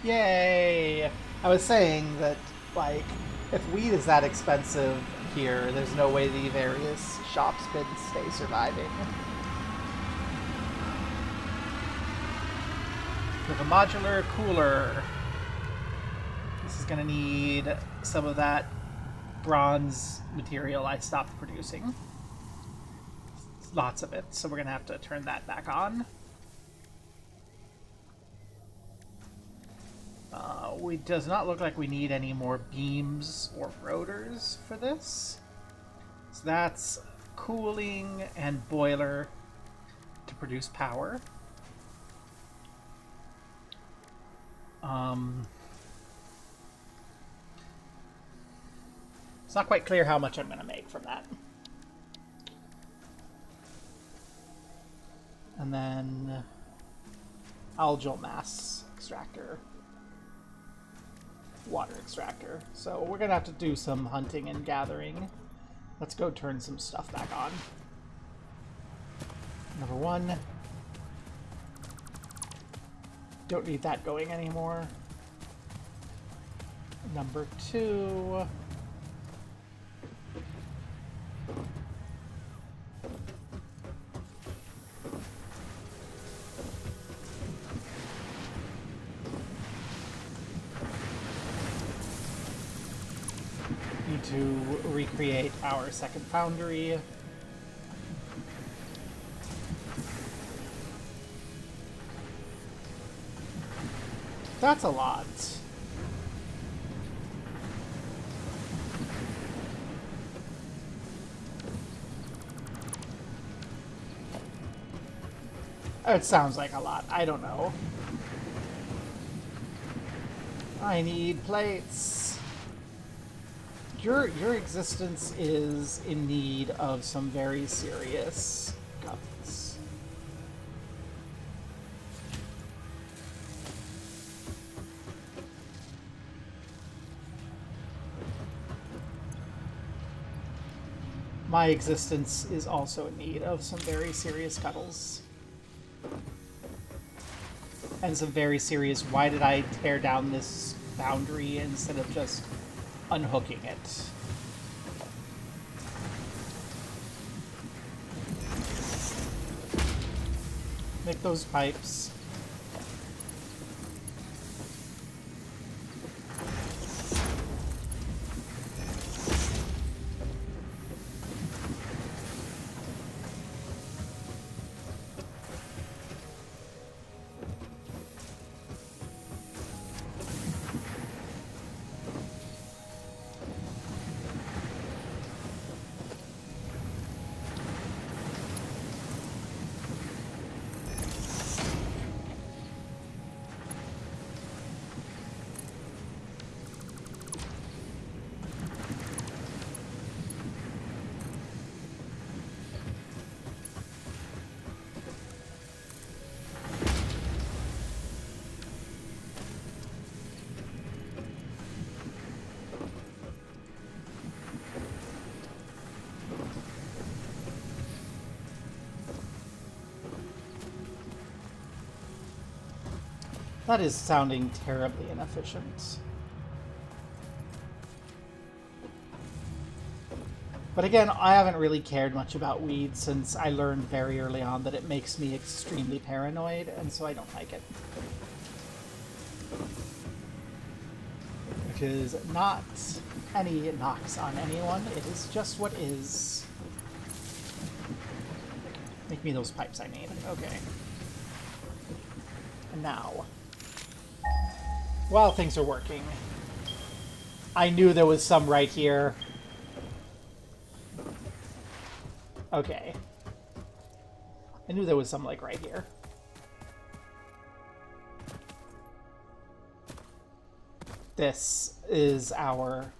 Yay! I was saying that, like, if weed is that expensive here, there's no way the various shops could stay surviving. We have a modular cooler. This is going to need some of that bronze material I stopped producing. Lots of it, so we're going to have to turn that back on. It does not look like we need any more beams or rotors for this. So that's cooling and boiler. to produce power. It's not quite clear how much I'm going to make from that. And then algal mass extractor. Water extractor. So we're going to have to do some hunting and gathering. Let's go turn some stuff back on. Number 1. Don't need that going anymore. Number 2. Need to recreate our second foundry. That's a lot. It sounds like a lot. I don't know. I need plates. Your existence is in need of some very serious cuts. My existence is also in need of some very serious cuddles. And some very serious, why did I tear down this boundary instead of just unhooking it? Make those pipes. That is sounding terribly inefficient. But again, I haven't really cared much about weeds since I learned very early on that it makes me extremely paranoid, and so I don't like it. Which is not any knocks on anyone, it is just what is. Make me those pipes I need. Okay. And now, while things are working, I knew there was some right here. Okay. I knew there was some, like, right here. This is our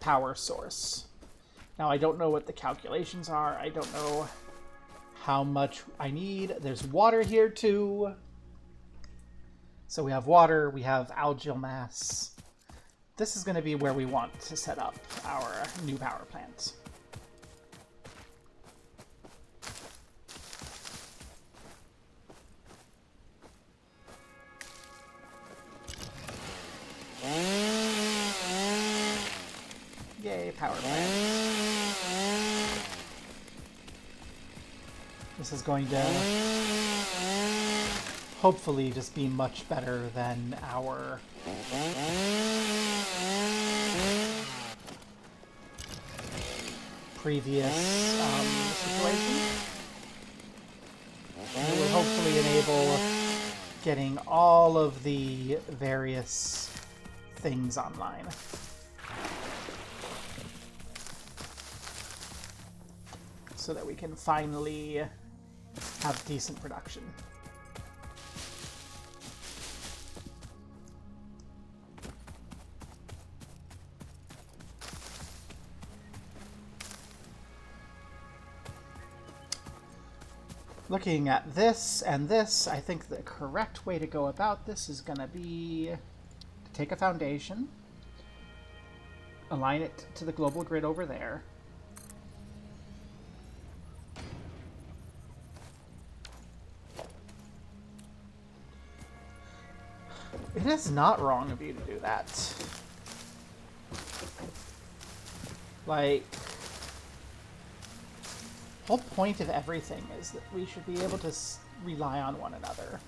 power source. Now, I don't know what the calculations are. I don't know how much I need. There's water here, too. So we have water, we have algal mass. This is going to be where we want to set up our new power plant. Yay, power plant. This is going to hopefully just be much better than our previous situation. It will hopefully enable getting all of the various things online. So that we can finally have decent production. Looking at this and this, I think the correct way to go about this is going to be to take a foundation, align it to the global grid over there. It is not wrong of you to do that. Like, the whole point of everything is that we should be able to rely on one another.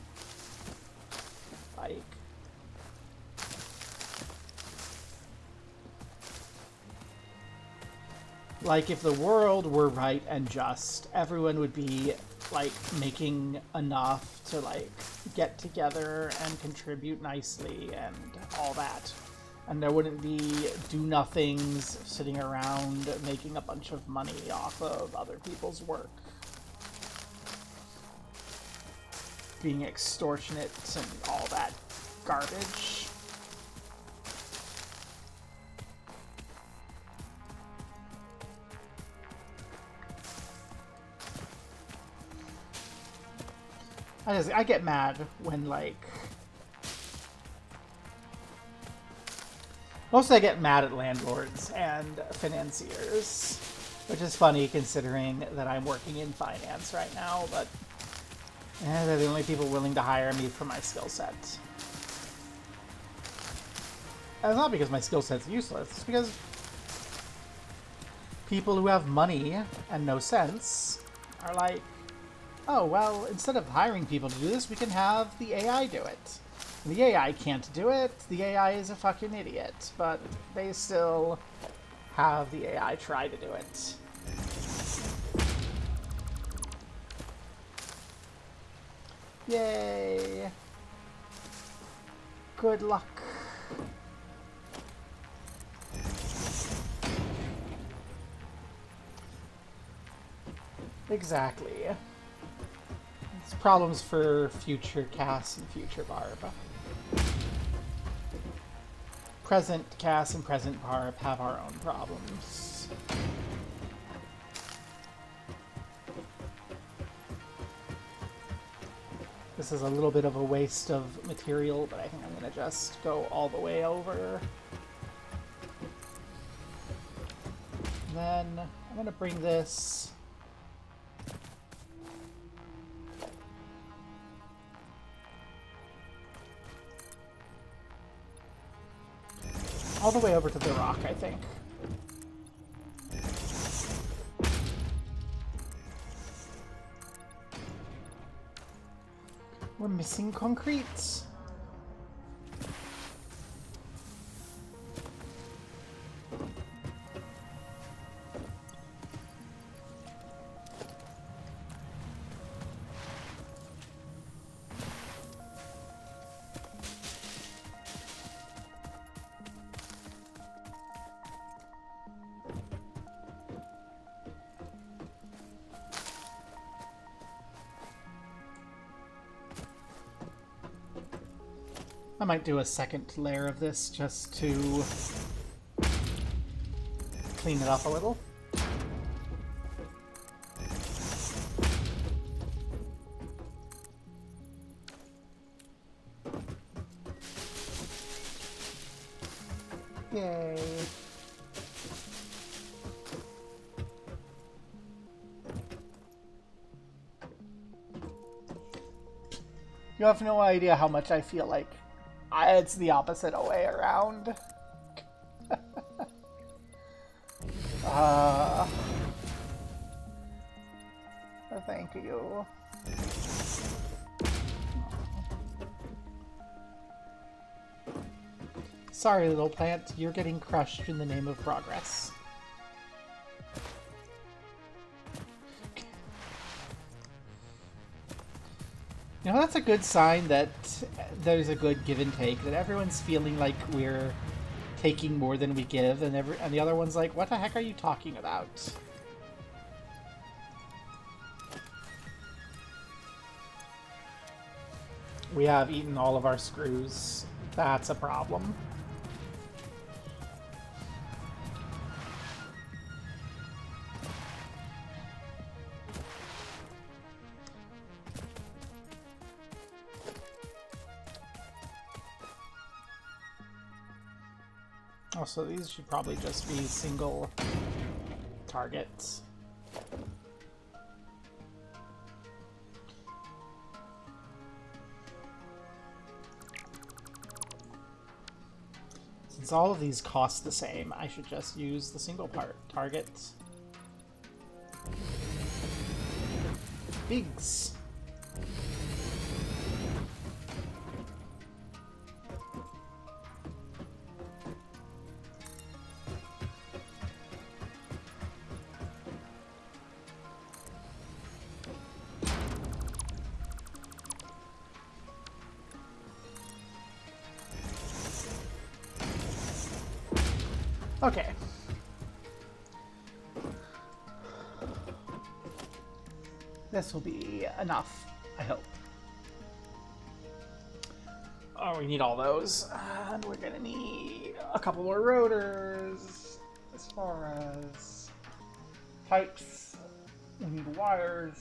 Like, if the world were right and just, everyone would be, like, making enough to, like, get together and contribute nicely and all that. And there wouldn't be do-nothings sitting around making a bunch of money off of other people's work. Being extortionate and all that garbage. I get mad when, like... Mostly I get mad at landlords and financiers, which is funny considering that I'm working in finance right now, but they're the only people willing to hire me for my skill set. And it's not because my skill set's useless, it's because people who have money and no sense are like, oh, well, instead of hiring people to do this, we can have the AI do it. The AI can't do it. The AI is a fucking idiot, but they still have the AI try to do it. Yay. Good luck. Exactly. It's problems for future Cass and future Barb. Present Cass and present Barb have our own problems. This is a little bit of a waste of material, but I think I'm going to just go all the way over. And then I'm going to bring this all the way over to the rock, I think. We're missing concrete. I might do a second layer of this just to clean it up a little. Yay. You have no idea how much I feel like it's the opposite way around. Thank you. Sorry, little plant, you're getting crushed in the name of progress. You know, that's a good sign that there's a good give and take, that everyone's feeling like we're taking more than we give, and the other one's like, what the heck are you talking about? We have eaten all of our screws. That's a problem. Also, these should probably just be single targets. Since all of these cost the same, I should just use the single part targets. Pigs. Okay. This will be enough, I hope. Oh, we need all those. And we're gonna need a couple more rotors. As far as pipes, we need wires.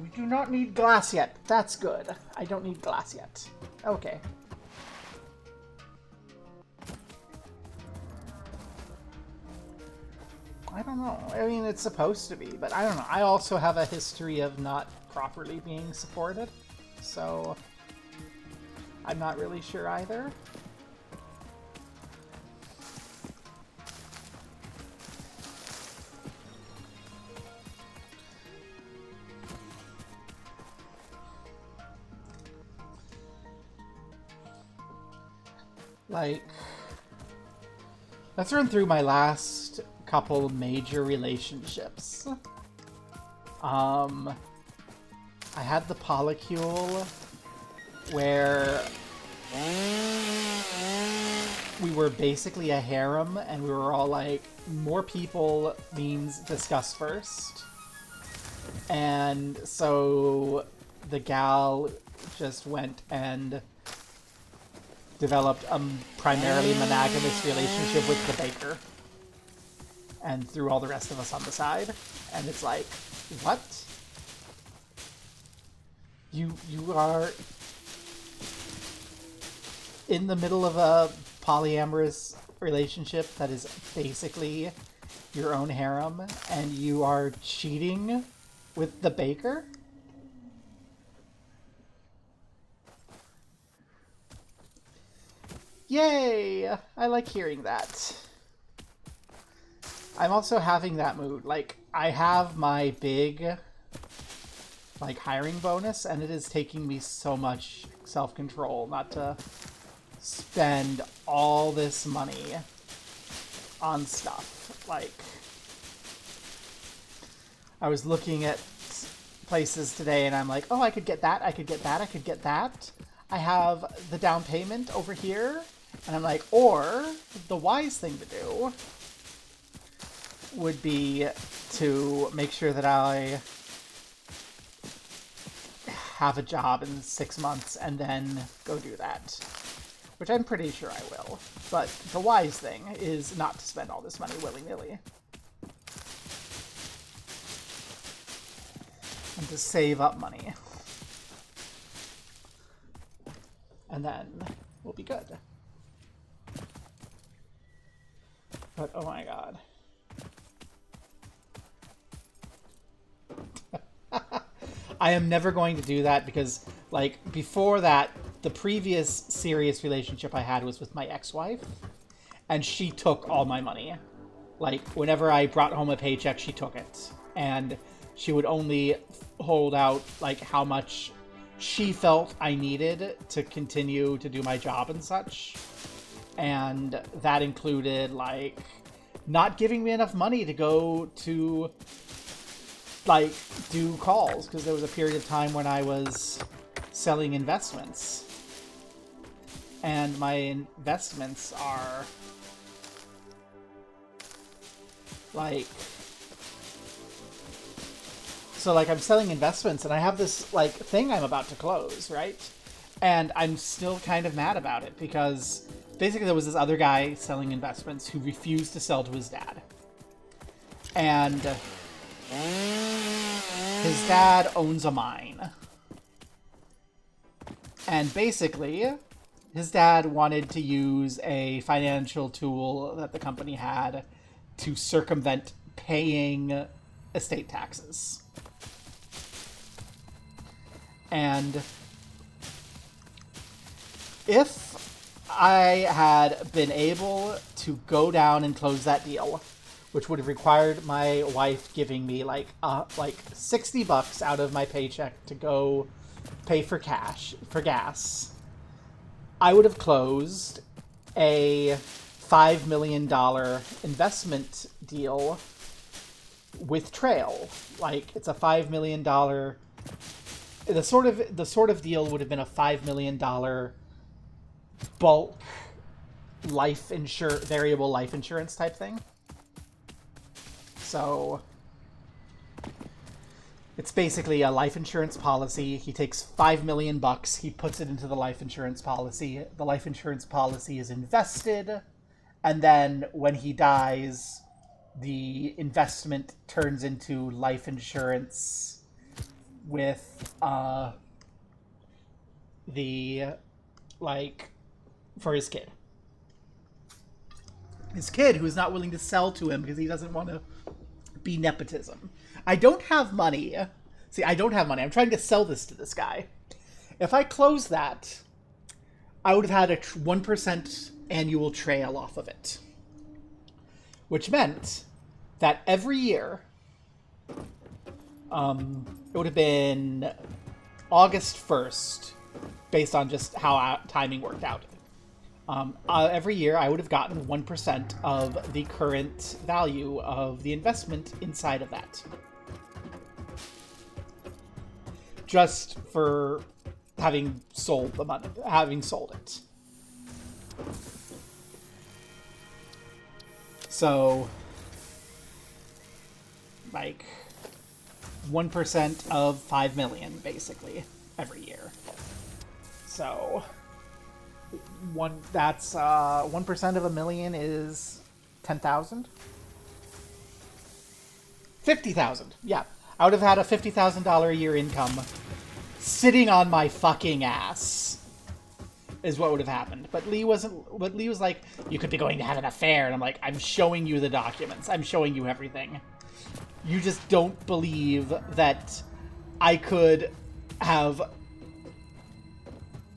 We do not need glass yet. That's good. I don't need glass yet. Okay. I don't know. I mean, it's supposed to be, but I don't know. I also have a history of not properly being supported, so I'm not really sure either. Like, let's run through my last couple major relationships. I had the polycule where we were basically a harem and we were all like, more people means discuss first. And so the gal just went and developed a primarily monogamous relationship with the baker. And threw all the rest of us on the side. And it's like, what? You are in the middle of a polyamorous relationship that is basically your own harem, and you are cheating with the baker? Yay! I like hearing that. I'm also having that mood. Like, I have my big, like, hiring bonus, and it is taking me so much self-control not to spend all this money on stuff. Like, I was looking at places today, and I'm like, oh, I could get that, I could get that, I could get that. I have the down payment over here, and I'm like, or the wise thing to do would be to make sure that I have a job in 6 months and then go do that. Which I'm pretty sure I will. But the wise thing is not to spend all this money willy-nilly. And to save up money. And then we'll be good. But oh my god. I am never going to do that because, like, before that, the previous serious relationship I had was with my ex-wife, and she took all my money. Like, whenever I brought home a paycheck, she took it. And she would only hold out, like, how much she felt I needed to continue to do my job and such. And that included, like, not giving me enough money to go to, like, do calls, because there was a period of time when I was selling investments. And my investments are, like, So, like, I'm selling investments, and I have this, like, thing I'm about to close, right? And I'm still kind of mad about it, because basically there was this other guy selling investments who refused to sell to his dad. And his dad owns a mine. And basically, his dad wanted to use a financial tool that the company had to circumvent paying estate taxes. And if I had been able to go down and close that deal, which would have required my wife giving me like $60 out of my paycheck to go pay for gas, I would have closed a $5 million investment deal with Trail. Like, it's a $5 million. The sort of deal would have been a $5 million bulk variable life insurance type thing. So it's basically a life insurance policy. He takes $5 million, he puts it into the life insurance policy. The life insurance policy is invested, and then when he dies, the investment turns into life insurance with for his kid. His kid, who's not willing to sell to him because he doesn't want to be nepotism. I don't have money. See, I don't have money. I'm trying to sell this to this guy. If I close that, I would have had a 1% annual trail off of it. Which meant that every year, it would have been August 1st, based on just how timing worked out. Every year, I would have gotten 1% of the current value of the investment inside of that. Just for having sold the money, having sold it. So, like, 1% of 5 million, basically, every year. So, 1% of a million is 10,000? 50,000, yeah. I would have had a $50,000 a year income sitting on my fucking ass, is what would have happened. But Lee was like, you could be going to have an affair. And I'm like, I'm showing you the documents. I'm showing you everything. You just don't believe that I could have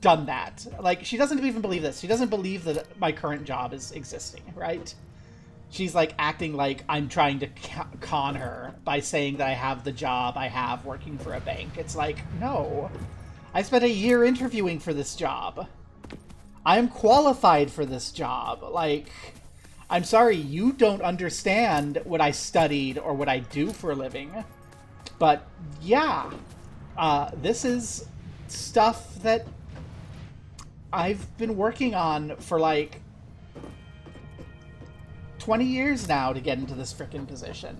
done that. Like, she doesn't even believe this. She doesn't believe that my current job is existing, right? She's like acting like I'm trying to con her by saying that I have the job I have working for a bank. It's like, no. I spent a year interviewing for this job. I am qualified for this job. Like, I'm sorry, you don't understand what I studied or what I do for a living. But yeah, this is stuff that I've been working on for like 20 years now to get into this frickin' position.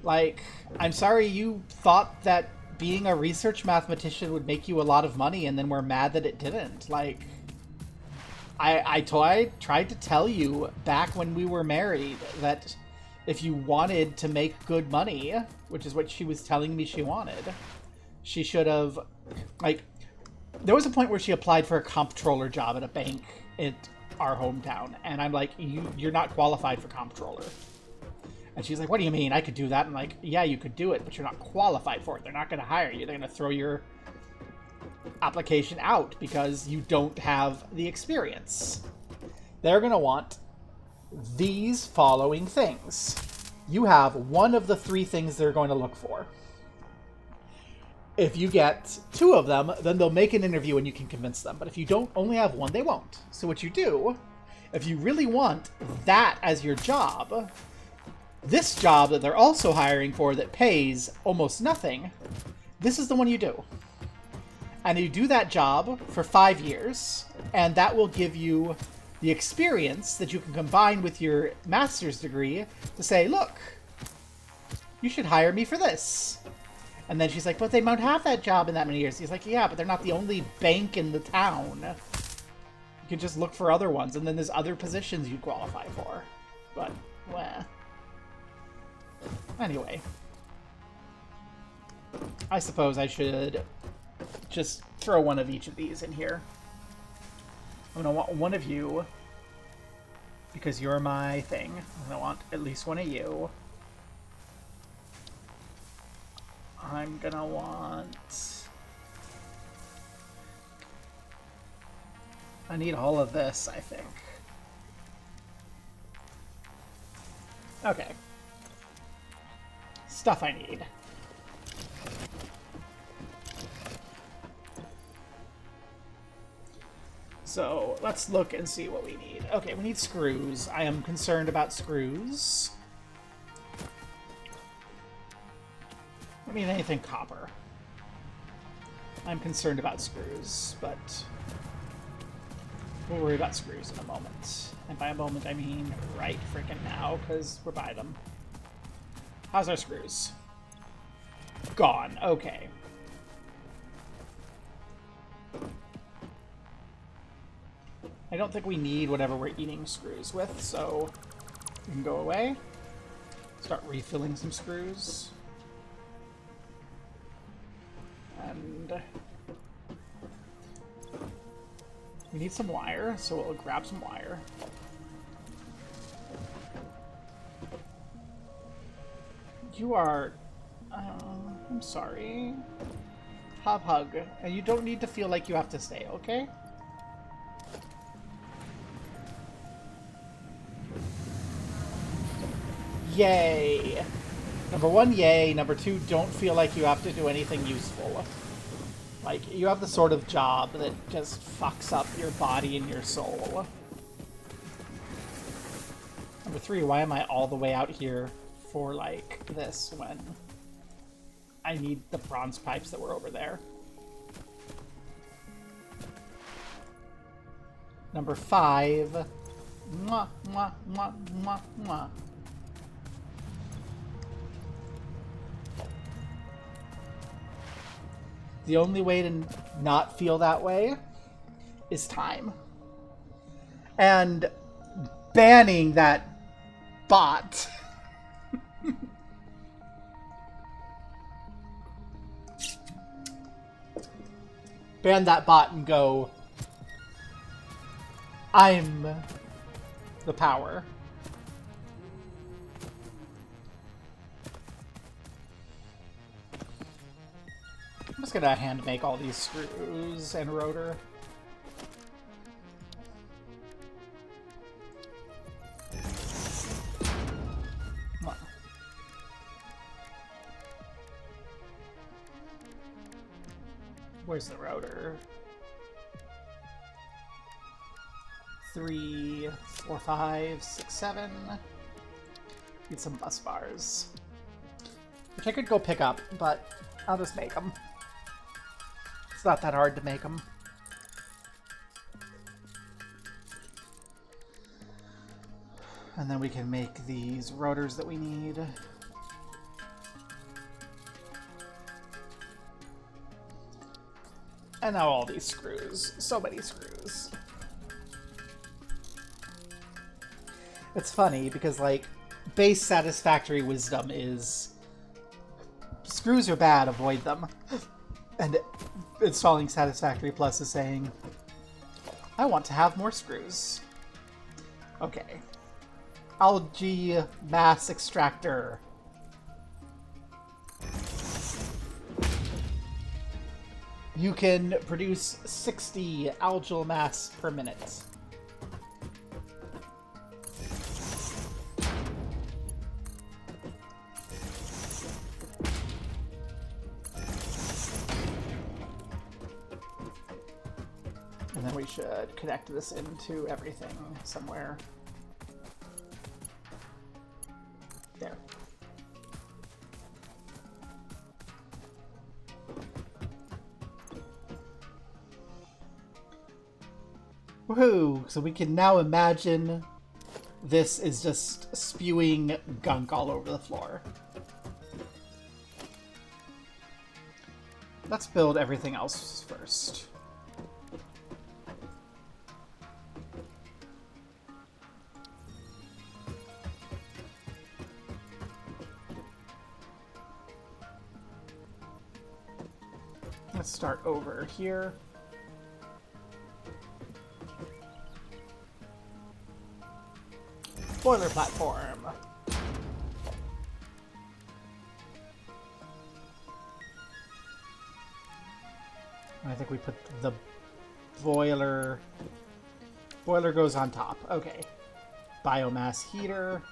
Like, I'm sorry you thought that being a research mathematician would make you a lot of money and then we're mad that it didn't. Like, I tried to tell you back when we were married that if you wanted to make good money, which is what she was telling me she wanted, she should have, like, there was a point where she applied for a comptroller job at a bank in our hometown, and I'm like, you're not qualified for comptroller. And she's like, what do you mean? I could do that. I'm like, yeah, you could do it, but you're not qualified for it. They're not going to hire you. They're going to throw your application out because you don't have the experience. They're going to want these following things. You have one of the 3 things they're going to look for. If you get 2 of them, then they'll make an interview and you can convince them. But if you don't only have 1, they won't. So what you do, if you really want that as your job, this job that they're also hiring for that pays almost nothing, this is the one you do. And you do that job for 5 years, and that will give you the experience that you can combine with your master's degree to say, look, you should hire me for this. And then she's like, but they won't have that job in that many years. He's like, yeah, but they're not the only bank in the town. You can just look for other ones, and then there's other positions you qualify for. But, well. Anyway. I suppose I should just throw one of each of these in here. I'm going to want one of you, because you're my thing. I'm going to want at least one of you. I'm going to want... I need all of this, I think. Okay. Stuff I need. So, let's look and see what we need. Okay, we need screws. I am concerned about screws. I mean, anything copper. I'm concerned about screws, but we'll worry about screws in a moment. And by a moment, I mean right freaking now, because we're by them. How's our screws? Gone. Okay. I don't think we need whatever we're eating screws with, so we can go away. Start refilling some screws. And we need some wire, so we'll grab some wire. You are... I'm sorry. Hug. And you don't need to feel like you have to stay, okay? Yay! Number one, yay. Number two, don't feel like you have to do anything useful. Like, you have the sort of job that just fucks up your body and your soul. Number three, why am I all the way out here for, like, this when I need the bronze pipes that were over there? Number five, mwah, mwah, mwah, mwah, mwah. The only way to not feel that way is time. And banning that bot. Ban that bot and go, I'm the power. I'm just gonna hand make all these screws and rotor. Come on. Where's the rotor? 3, 4, 5, 6, 7. Need some bus bars. Which I could go pick up, but I'll just make them. It's not that hard to make them. And then we can make these rotors that we need. And now all these screws. So many screws. It's funny because, like, base satisfactory wisdom is screws are bad, avoid them. And installing Satisfactory Plus is saying, I want to have more screws. Okay. Algae mass extractor. You can produce 60 algal mass per minute. And then we should connect this into everything somewhere. There. Woohoo! So we can now imagine this is just spewing gunk all over the floor. Let's build everything else first. Let's start over here. Boiler platform. I think we put the boiler... Boiler goes on top. Okay. Biomass heater.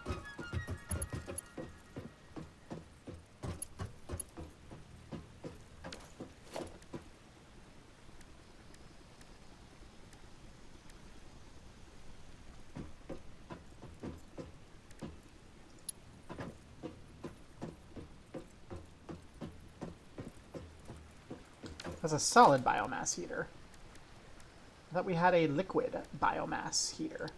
That's a solid biomass heater. I thought we had a liquid biomass heater.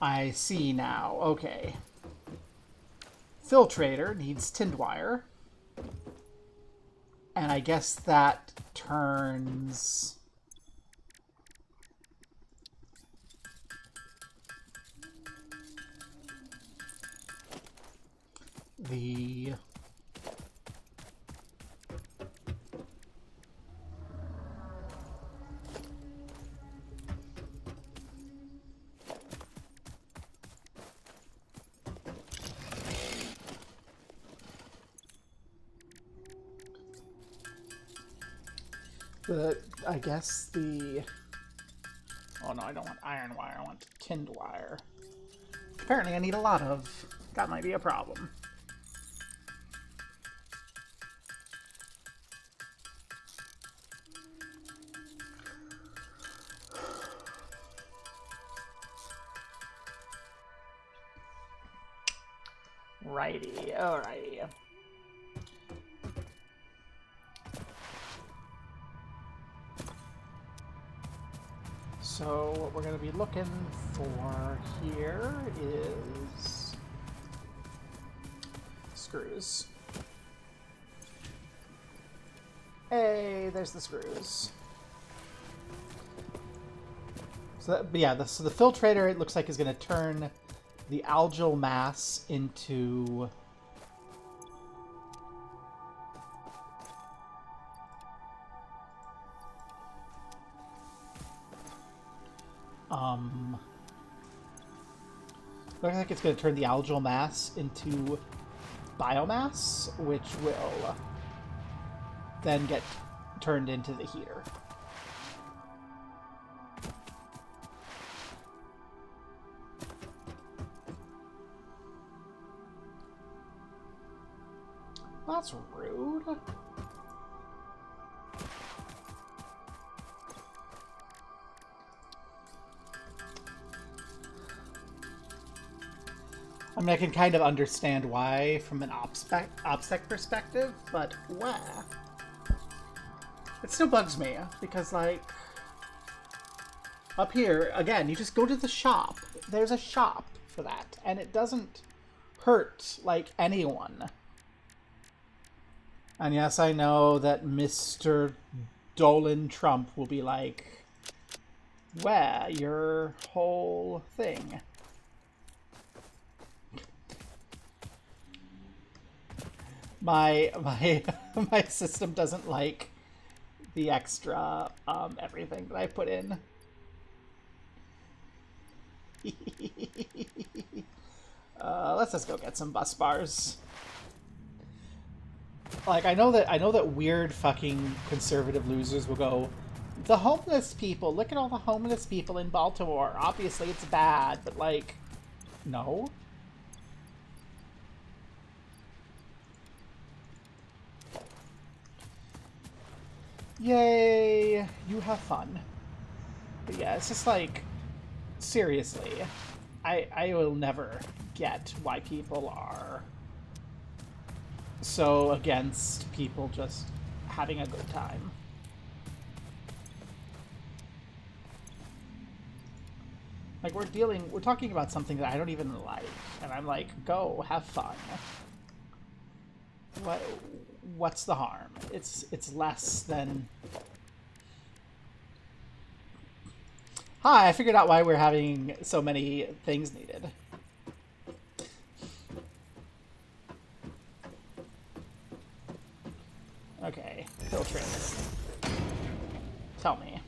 I see now. Okay. Filtrator needs tinned wire. And I guess that turns... the... I guess the... Oh no, I don't want iron wire, I want tinned wire. Apparently I need a lot of. That might be a problem. Righty, alrighty. So what we're going to be looking for here is screws. Hey, there's the screws. So that, yeah, so the filtrator, it looks like, is going to turn the algal mass into looks like it's going to turn the algal mass into biomass, which will then get turned into the heater. That's rude. I mean, I can kind of understand why from an OPSEC perspective, but where? It still bugs me, because, like, up here, again, you just go to the shop. There's a shop for that, and it doesn't hurt, like, anyone. And yes, I know that Mr. Dolan Trump will be like, where? Your whole thing. My my system doesn't like the extra everything that I put in. Let's just go get some bus bars. Like, I know that weird fucking conservative losers will go, the homeless people, look at all the homeless people in Baltimore. Obviously it's bad, but like, no. Yay, you have fun. But yeah, it's just like, seriously. I will never get why people are so against people just having a good time. Like, we're talking about something that I don't even like, and I'm like, go, have fun. What's the harm? It's less than... Hi, I figured out why we're having so many things needed. Okay, filtrator. Tell me.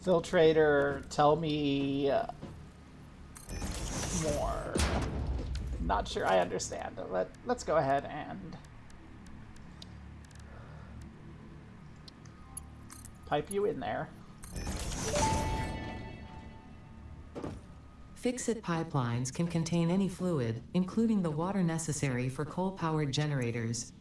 Filtrator, tell me more. Not sure I understand. Let's go ahead and pipe you in there. Fix-it pipelines can contain any fluid, including the water necessary for coal-powered generators.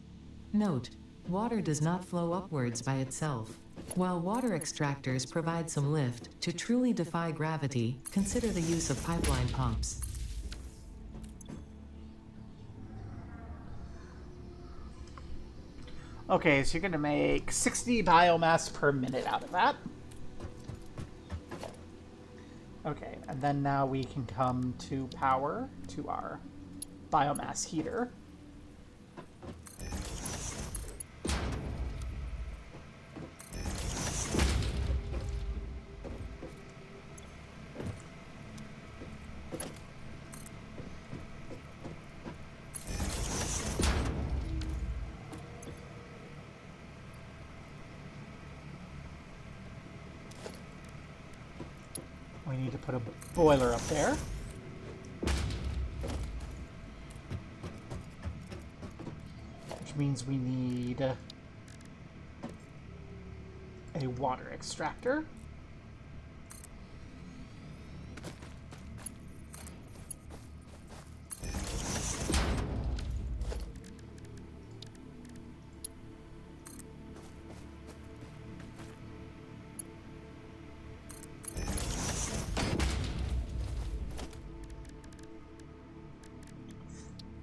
Note: water does not flow upwards by itself. While water extractors provide some lift, to truly defy gravity, consider the use of pipeline pumps. Okay, so you're gonna make 60 biomass per minute out of that. Okay, and then now we can come to power to our biomass heater. We need to put a boiler up there. Which means we need a water extractor.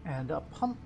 And a pump.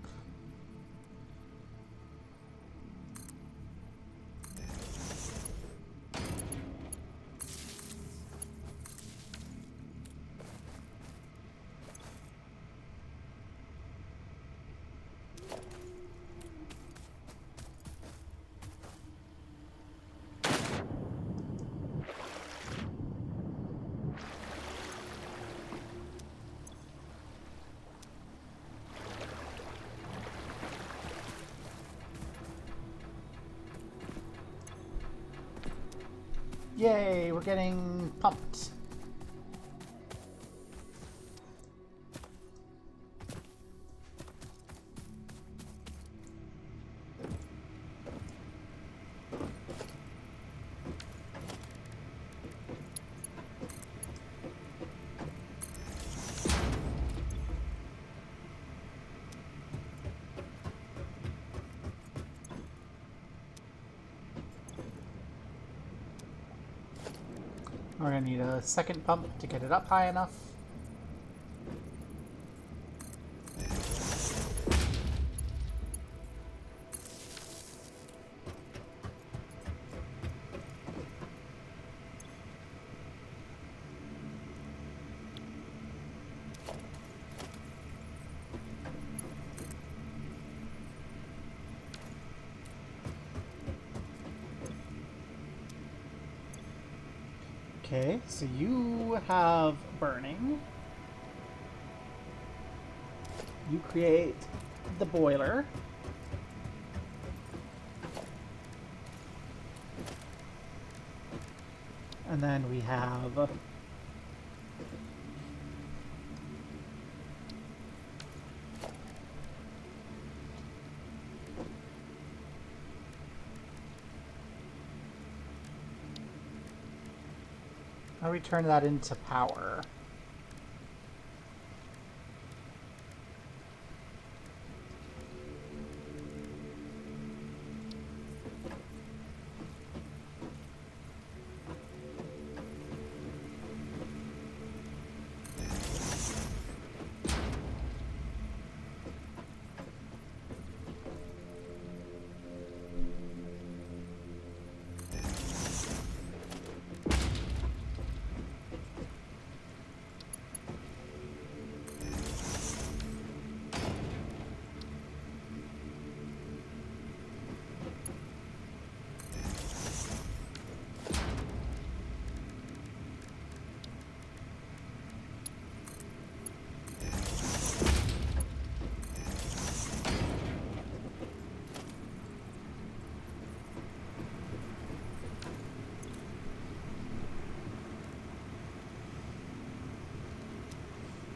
Yay, we're getting pumped. We're gonna need a second pump to get it up high enough. Okay, so you have burning. You create the boiler. And then we have how do we turn that into power?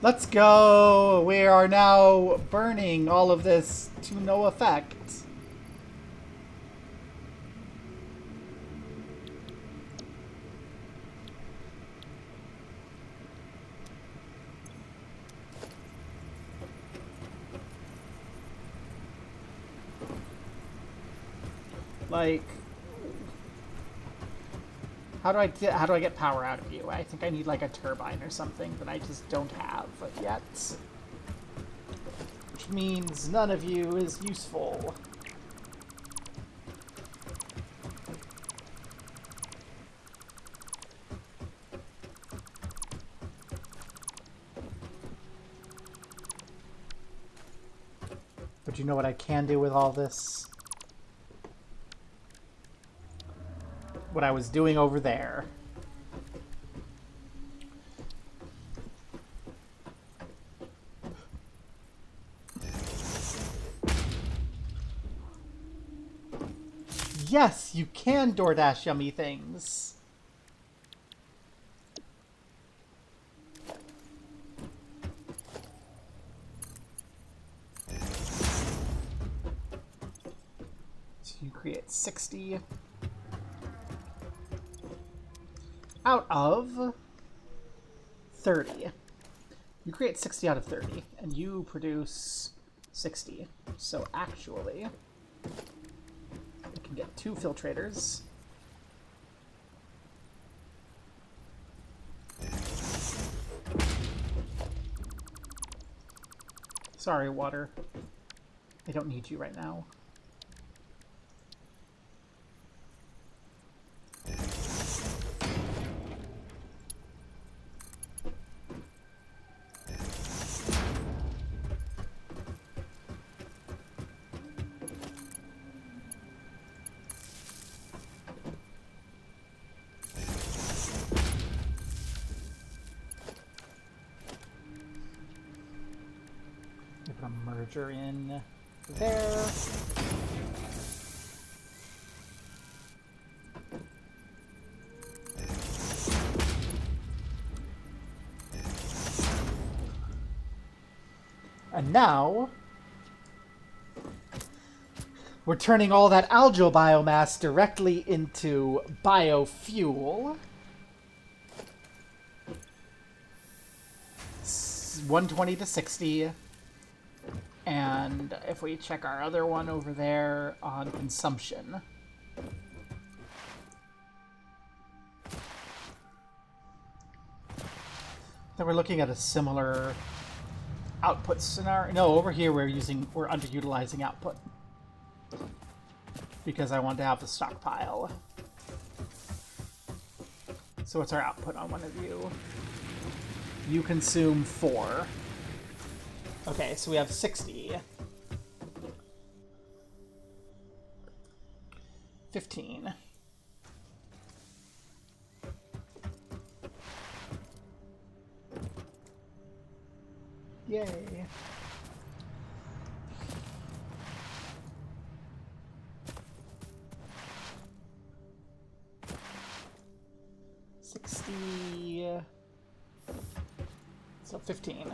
Let's go! We are now burning all of this to no effect. Like, how do I get power out of you? I think I need like a turbine or something that I just don't have yet. Which means none of you is useful. But you know what I can do with all this? What I was doing over there. Yes, you can DoorDash yummy things. So you create 60 out of 30. You create 60 out of 30, and you produce 60. So actually, we can get 2 filtrators. Sorry, water. I don't need you right now. Put a merger in there. And now we're turning all that algal biomass directly into biofuel. 120 to 60. And if we check our other one over there on consumption, then we're looking at a similar output scenario. No, over here we're underutilizing output because I want to have the stockpile. So what's our output on one of you? You consume 4. Okay, so we have 60. 15. Yay. So 15.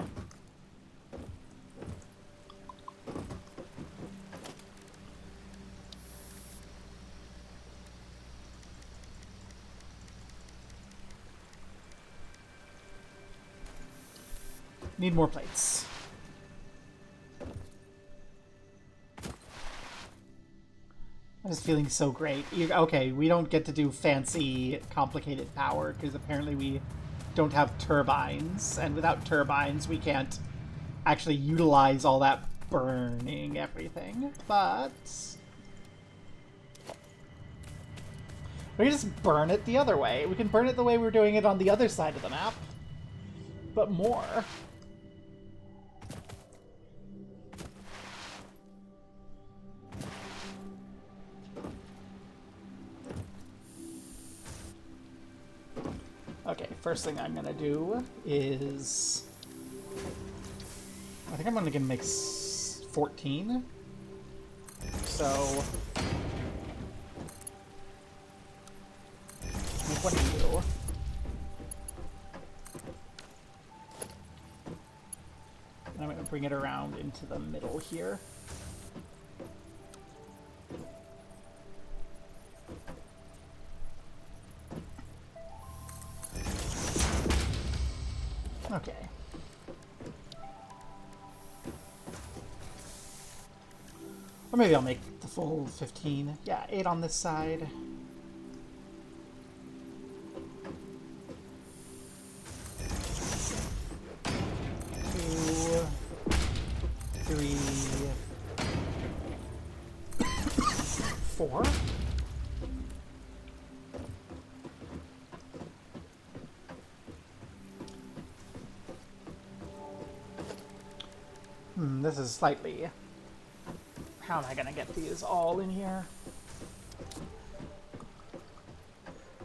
Need more plates. I'm just feeling so great. Okay, we don't get to do fancy, complicated power because apparently we don't have turbines, and without turbines we can't actually utilize all that burning everything, but we can just burn it the other way. We can burn it the way we're doing it on the other side of the map, but more. Okay, first thing I'm gonna do is I think I'm gonna make 14. So make one of you. And I'm going to bring it around into the middle here. Okay. Or maybe I'll make the full 15. Yeah, 8 on this side. 2, 3, 4. This is slightly... How am I gonna get these all in here?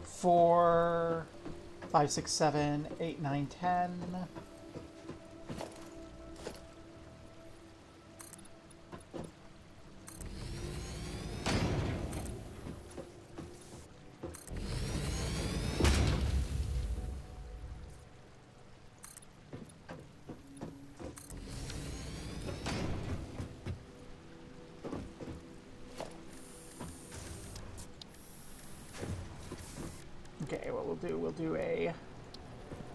4, 5, 6, 7, 8, 9, 10. Okay, what we'll do a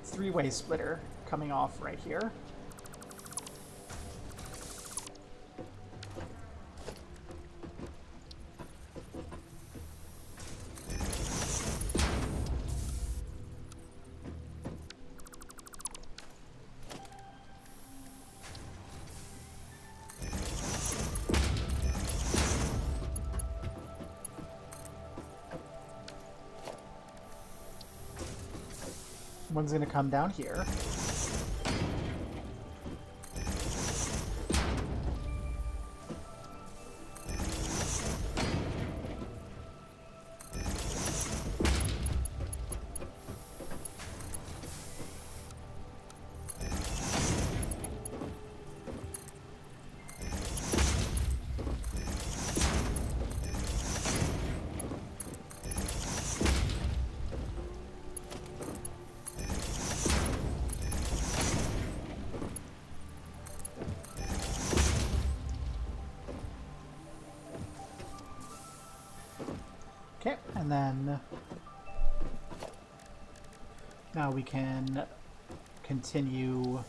3-way splitter coming off right here. One's going to come down here. Okay, and then now we can continue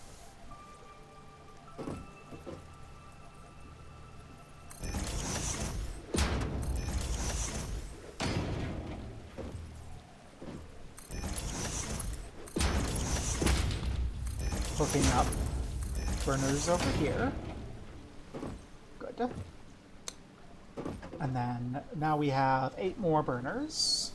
hooking up burners over here. Good. And then now we have 8 more burners.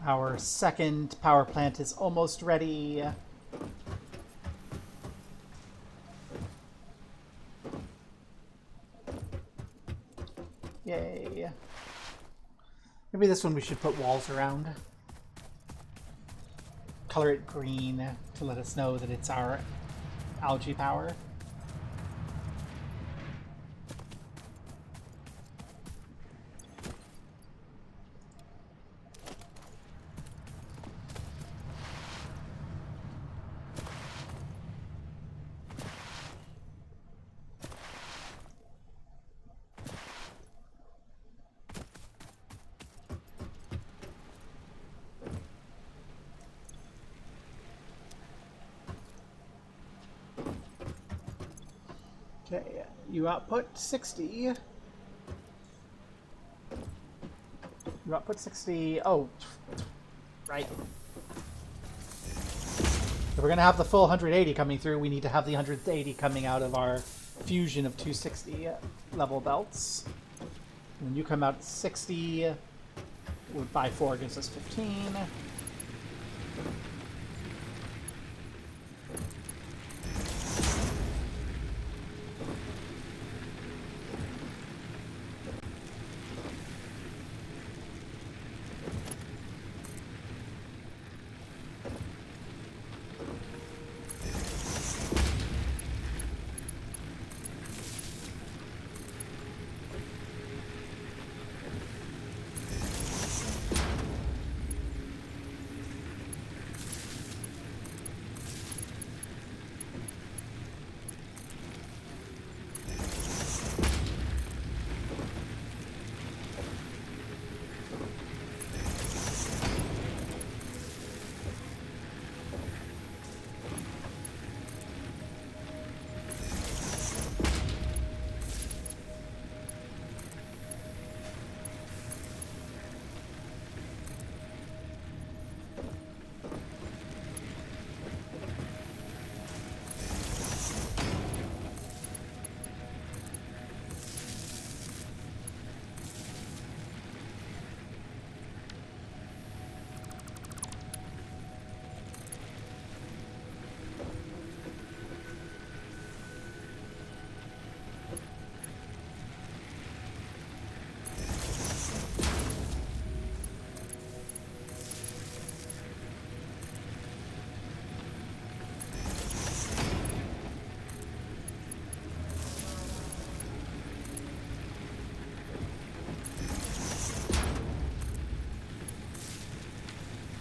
Our second power plant is almost ready. Yay. Maybe this one we should put walls around. Color it green to let us know that it's our algae power. Okay, you output 60. You output 60. Oh, right. If we're going to have the full 180 coming through, we need to have the 180 coming out of our fusion of 260 level belts. When you come out at 60, by 4 gives us 15.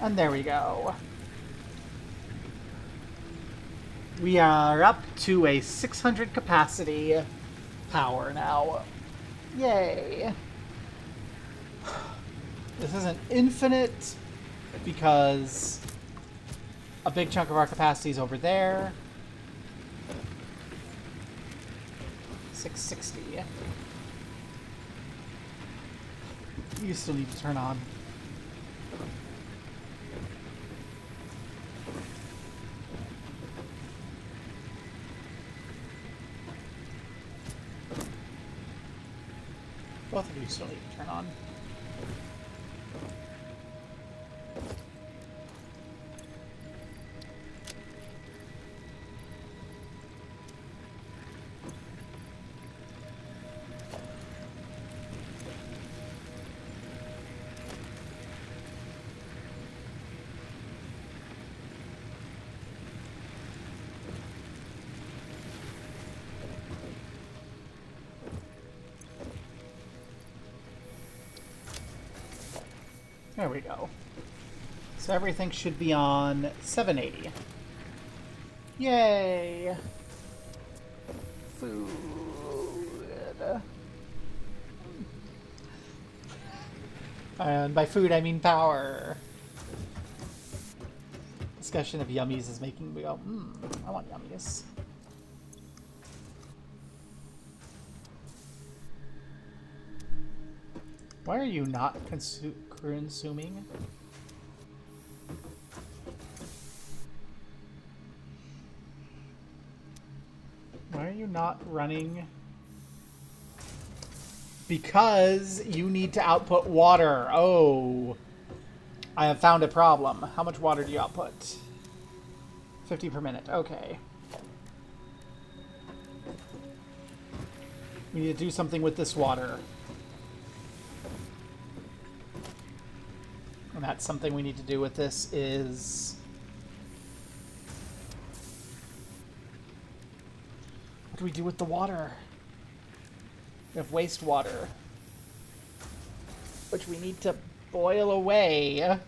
And there we go. We are up to a 600 capacity power now. Yay. This isn't infinite because a big chunk of our capacity is over there. 660. You still need to turn on. Both of you still need to turn on. There we go. So everything should be on 780. Yay! Food. And by food, I mean power. Discussion of yummies is making me go, I want yummies. Why are you not consuming? Why are you not running? Because you need to output water. Oh. I have found a problem. How much water do you output? 50 per minute. Okay. We need to do something with this water. And that's something we need to do with this is... What do we do with the water? We have wastewater, which we need to boil away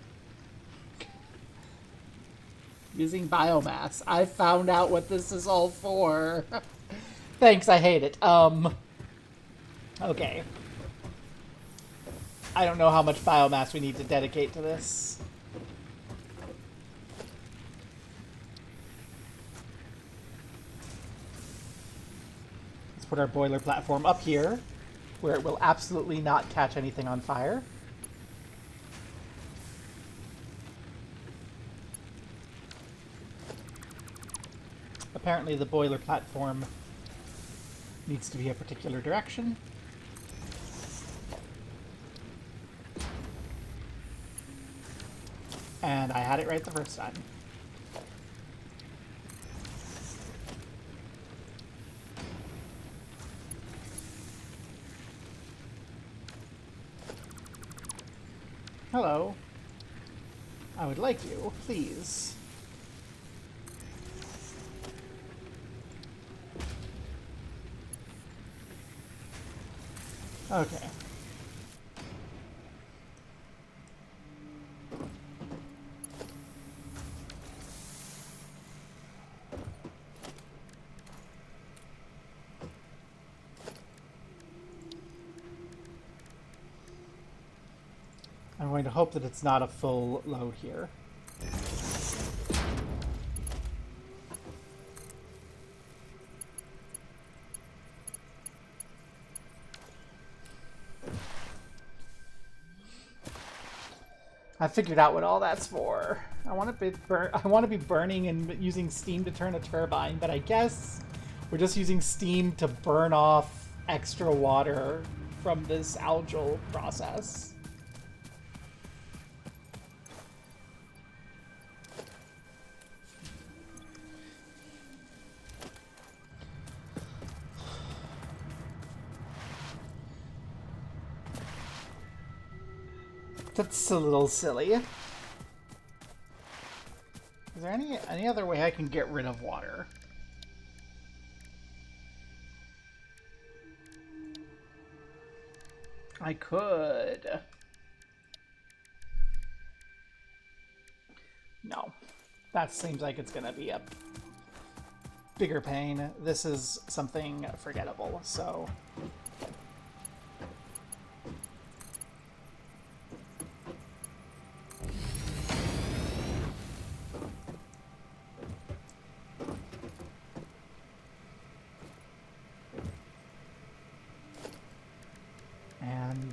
using biomass. I found out what this is all for. Thanks, I hate it. Okay. I don't know how much biomass we need to dedicate to this. put our boiler platform up here, where it will absolutely not catch anything on fire. Apparently the boiler platform needs to be a particular direction. And I had it right the first time. Hello. I would like you, please. Okay. I'm going to hope that it's not a full load here. I figured out what all that's for. I want to be burning and using steam to turn a turbine, but I guess we're just using steam to burn off extra water from this algal process. That's a little silly. Is there any other way I can get rid of water? I could. No. That seems like it's gonna be a bigger pain. This is something forgettable, so... And...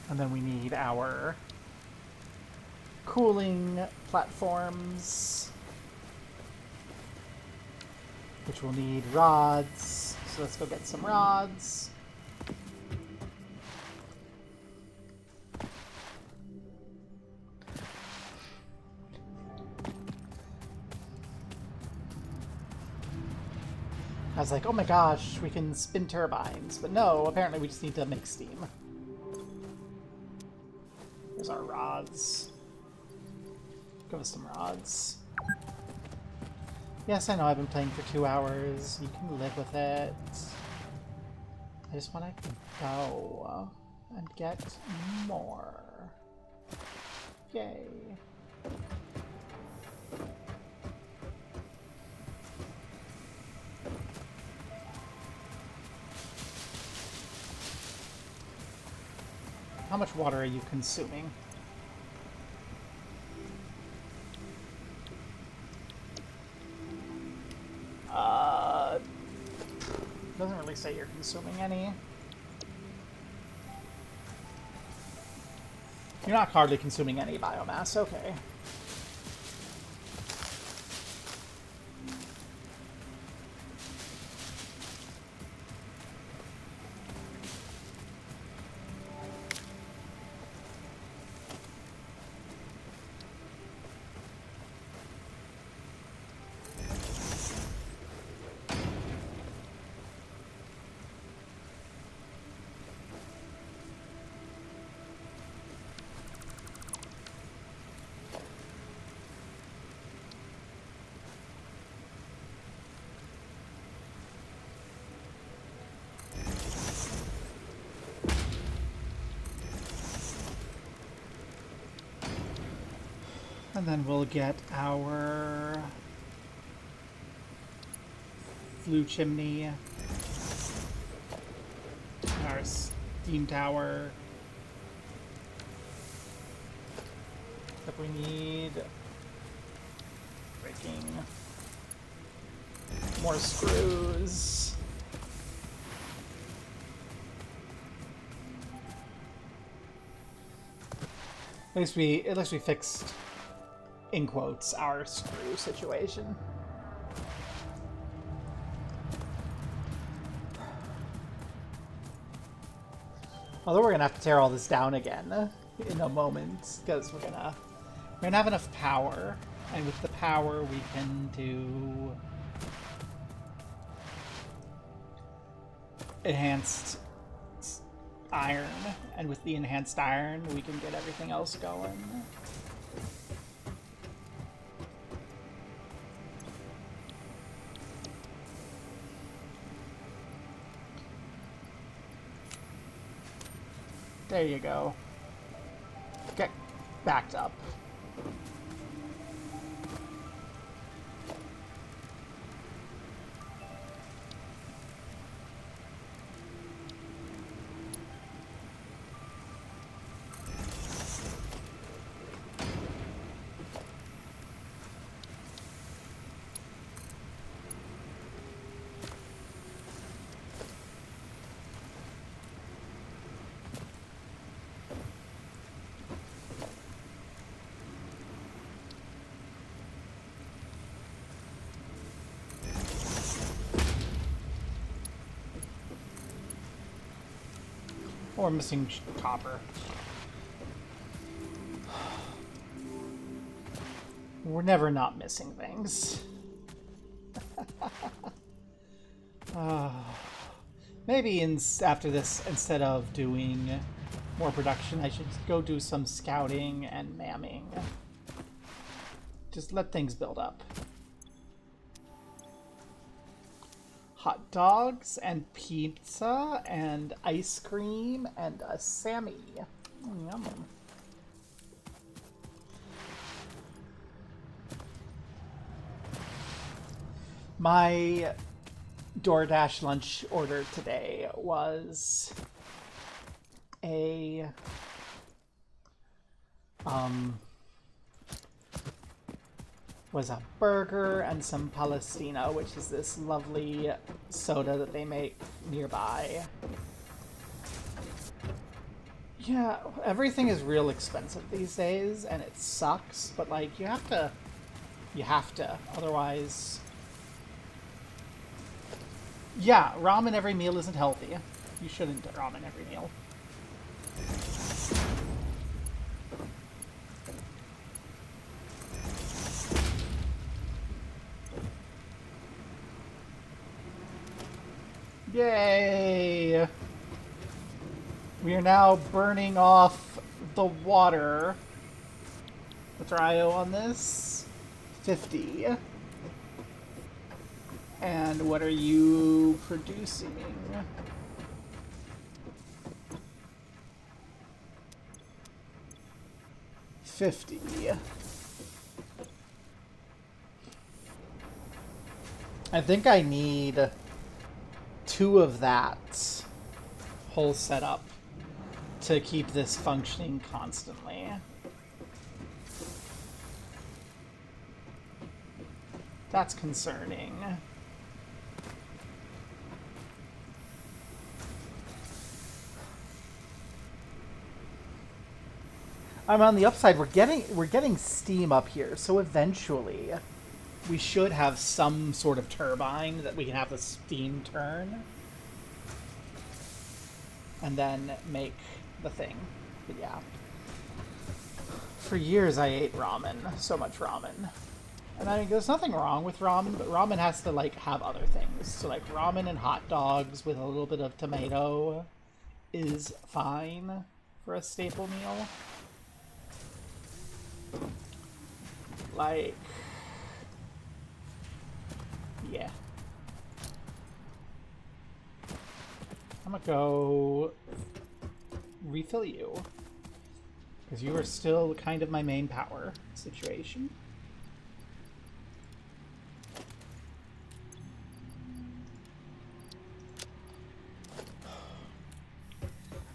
And then we need our cooling platforms, which will need rods. So let's go get some rods. I was like, oh my gosh, we can spin turbines. But no, apparently we just need to make steam. There's our rods. Give us some rods. Yes, I know I've been playing for 2 hours. You can live with it. I just want to go and get more. Yay. How much water are you consuming? Doesn't really say you're consuming any. You're not hardly consuming any biomass, okay. And then we'll get our flue chimney, our steam tower. But we need freaking more screws. At least we fixed, in quotes, our screw situation. Although we're gonna have to tear all this down again in a moment, because we're gonna have enough power, and with the power we can do enhanced iron, and with the enhanced iron we can get everything else going. There you go. Get backed up. Or missing copper. We're never not missing things. Maybe after this, instead of doing more production, I should go do some scouting and mamming. Just let things build up. Hot dogs and pizza and ice cream and a Sammy. Yum. My DoorDash lunch order today was a burger and some Palestina, which is this lovely soda that they make nearby. Yeah, everything is real expensive these days, and it sucks, but like you have to, otherwise. Yeah, ramen every meal isn't healthy. You shouldn't ramen every meal. Yay! We are now burning off the water. What's our IO on this? 50. And what are you producing? $50. I think I need 2 of that whole setup to keep this functioning constantly. That's concerning. I'm on the upside. We're getting steam up here, so eventually we should have some sort of turbine that we can have the steam turn and then make the thing. But yeah. For years I ate ramen. So much ramen. And I mean, there's nothing wrong with ramen, but ramen has to, like, have other things. So, like, ramen and hot dogs with a little bit of tomato is fine for a staple meal. Like, yeah. I'm gonna go refill you. Because you are still kind of my main power situation.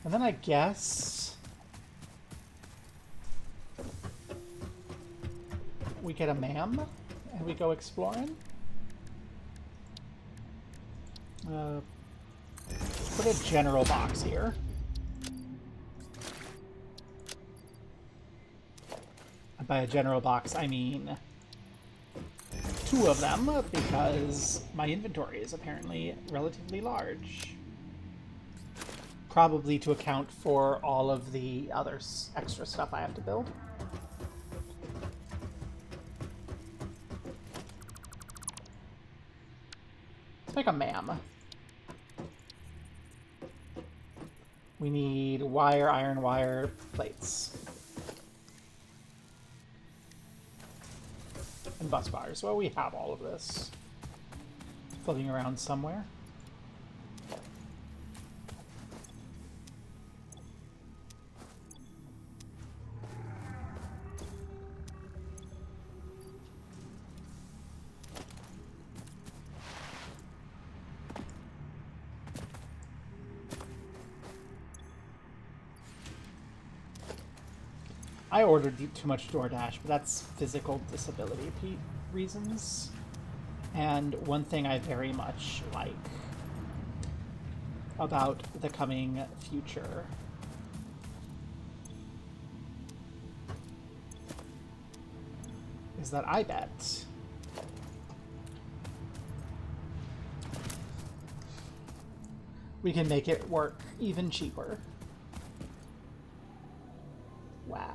And then I guess we get a ma'am and we go exploring. Put a general box here. And by a general box, I mean 2 of them, because my inventory is apparently relatively large. Probably to account for all of the other extra stuff I have to build. Let's make a ma'am. We need wire, iron wire, plates. And bus bars. Well, we have all of this floating around somewhere. I ordered too much DoorDash, but that's physical disability reasons. And one thing I very much like about the coming future is that I bet we can make it work even cheaper. Wow.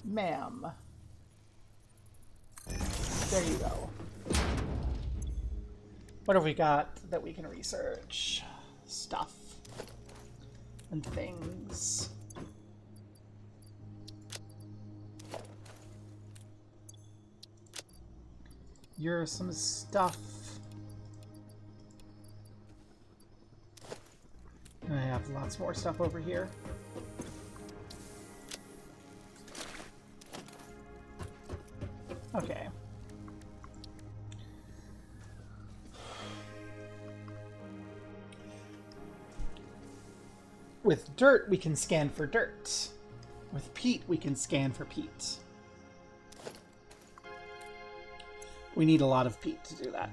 Ma'am. There you go. What have we got that we can research? Stuff. And things. You're some stuff. And I have lots more stuff over here. Okay. With dirt, we can scan for dirt. With peat, we can scan for peat. We need a lot of peat to do that.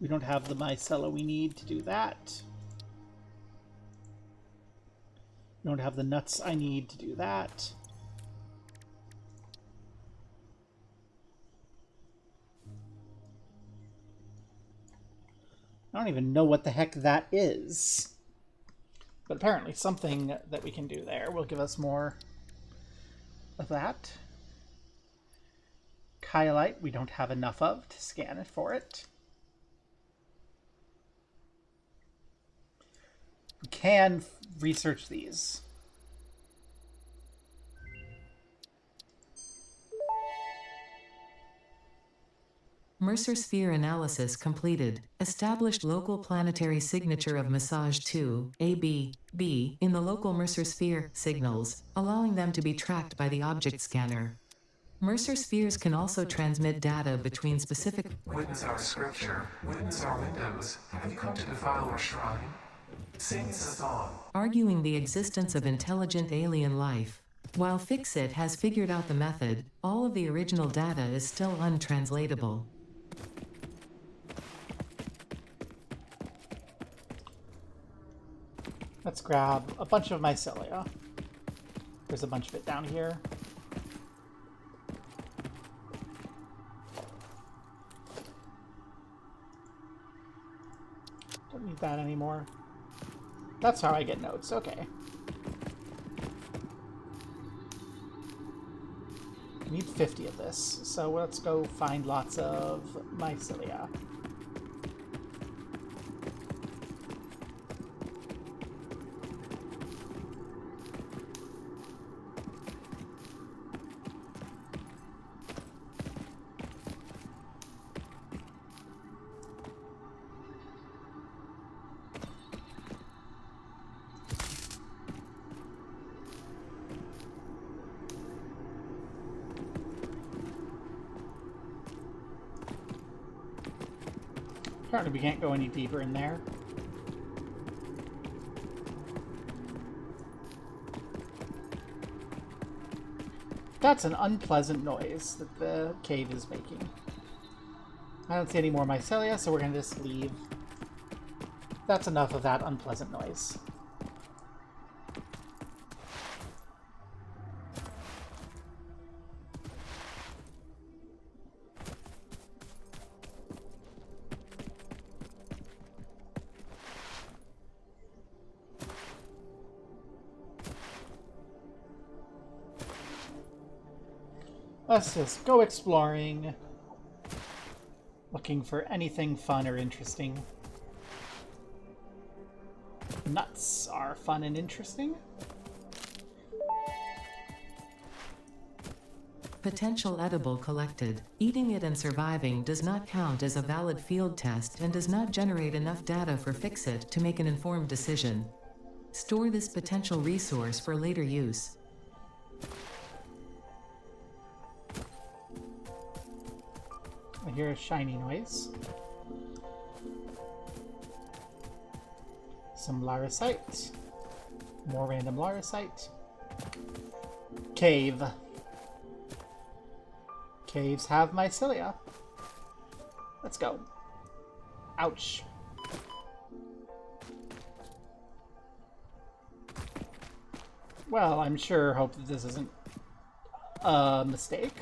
We don't have the micellar we need to do that. We don't have the nuts I need to do that. I don't even know what the heck that is. But apparently something that we can do there will give us more of that. Kylite we don't have enough of to scan it for it. We can research these. Mercer sphere analysis completed. Established local planetary signature of massage 2, AB, B, in the local Mercer sphere signals, allowing them to be tracked by the object scanner. Mercer spheres can also transmit data between specific. Witness our scripture, witness our windows. Have you come to defile our shrine? Sing us a song. Arguing the existence of intelligent alien life. While Fixit has figured out the method, all of the original data is still untranslatable. Let's grab a bunch of mycelia. There's a bunch of it down here. Don't need that anymore. That's how I get notes. Okay. I need 50 of this, so let's go find lots of mycelia. Apparently we can't go any deeper in there. That's an unpleasant noise that the cave is making. I don't see any more mycelia, so we're going to just leave. That's enough of that unpleasant noise. Let's just go exploring, looking for anything fun or interesting. Nuts are fun and interesting. Potential edible collected. Eating it and surviving does not count as a valid field test and does not generate enough data for Fixit to make an informed decision. Store this potential resource for later use. I hear a shiny noise. Some larisite. More random larisite. Cave. Caves have mycelia. Let's go. Ouch. Well, I'm sure hope that this isn't a mistake.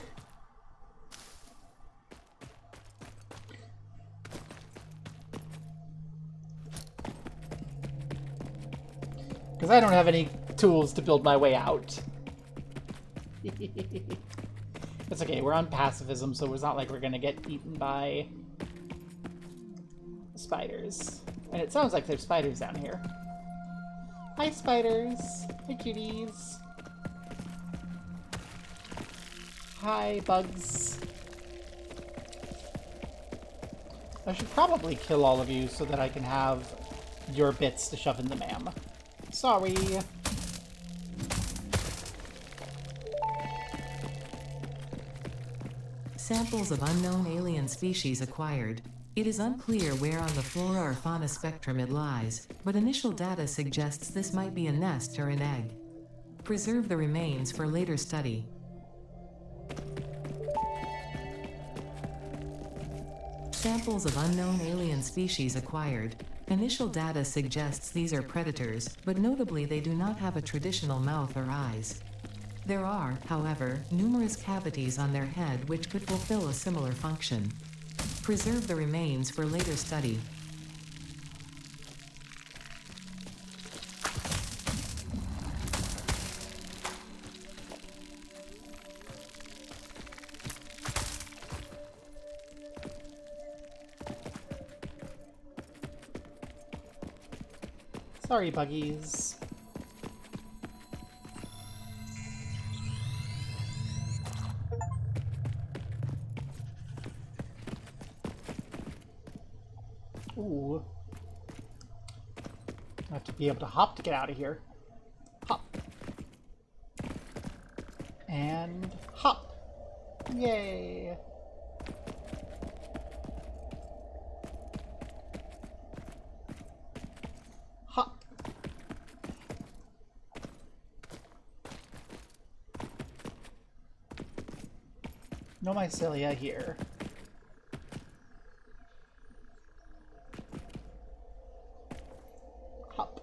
Because I don't have any tools to build my way out. It's okay, we're on pacifism, so it's not like we're gonna get eaten by spiders. And it sounds like there's spiders down here. Hi, spiders. Hi, cuties. Hi, bugs. I should probably kill all of you so that I can have your bits to shove in the ma'am. Sorry. Samples of unknown alien species acquired. It is unclear where on the flora or fauna spectrum it lies, but initial data suggests this might be a nest or an egg. Preserve the remains for later study. Samples of unknown alien species acquired. Initial data suggests these are predators, but notably they do not have a traditional mouth or eyes. There are, however, numerous cavities on their head which could fulfill a similar function. Preserve the remains for later study. Sorry, buggies. Ooh. I have to be able to hop to get out of here. Hop. And hop. Yay. Hop. No mycelia here. Hop.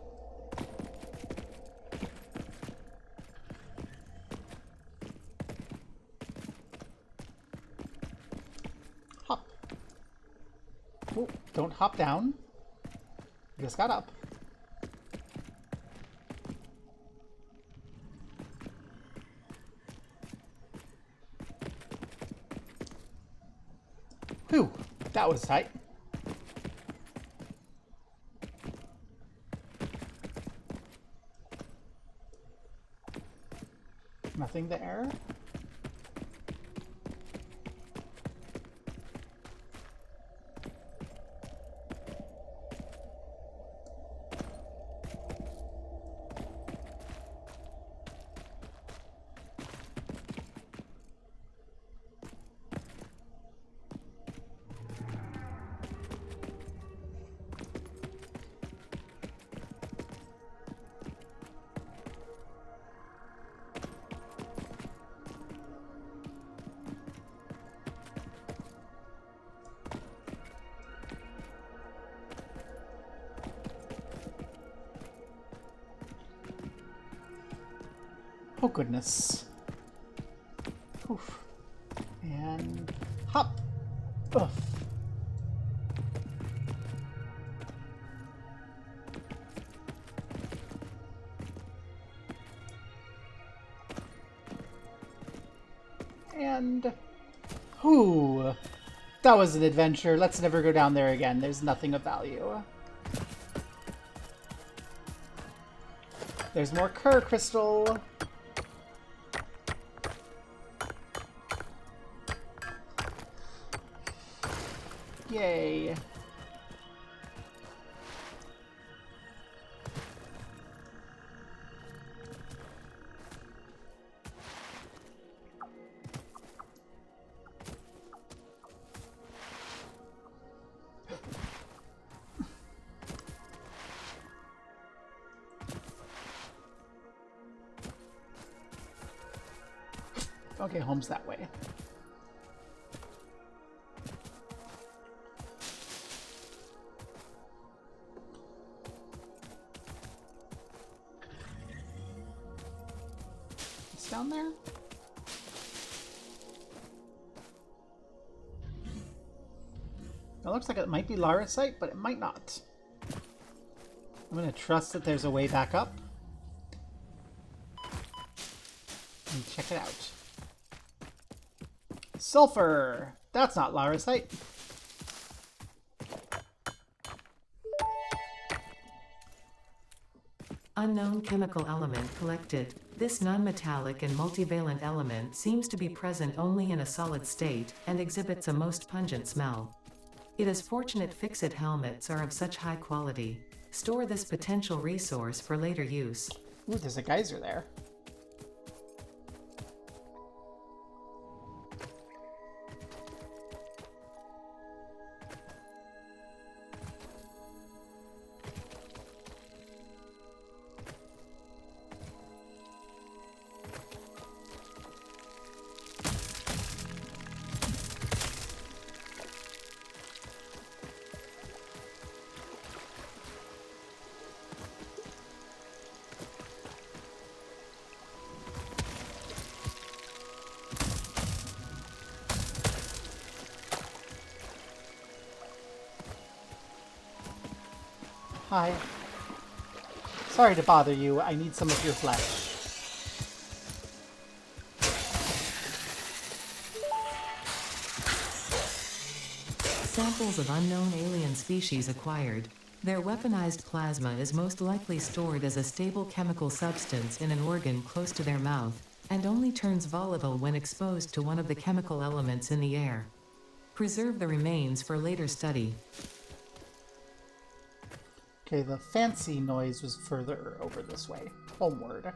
Hop. Oh, don't hop down. Just got up. Whew, that was tight. Nothing there. Oh, goodness. Oof. And hop. Ugh. And... Whew. That was an adventure. Let's never go down there again. There's nothing of value. There's more Kerr crystal. Yay. Okay, home's that way. It's down there? It looks like it might be Laricite, but it might not. I'm gonna trust that there's a way back up. And check it out. Sulfur! That's not Laricite. Unknown chemical element collected. This non-metallic and multivalent element seems to be present only in a solid state, and exhibits a most pungent smell. It is fortunate fixit helmets are of such high quality. Store this potential resource for later use. Ooh, there's a geyser there. Hi. Sorry to bother you. I need some of your flesh. Samples of unknown alien species acquired. Their weaponized plasma is most likely stored as a stable chemical substance in an organ close to their mouth, and only turns volatile when exposed to one of the chemical elements in the air. Preserve the remains for later study. Okay, the fancy noise was further over this way. Homeward.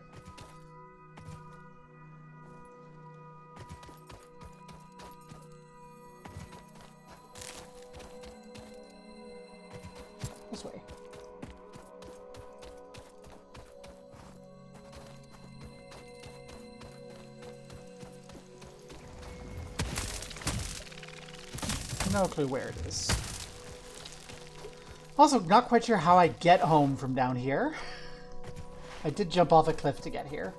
This way. No clue where it is. Also, not quite sure how I get home from down here. I did jump off a cliff to get here.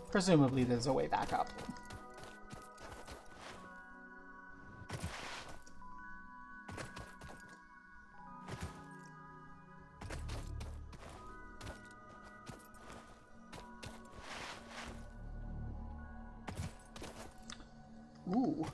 Presumably there's a way back up. Ooh.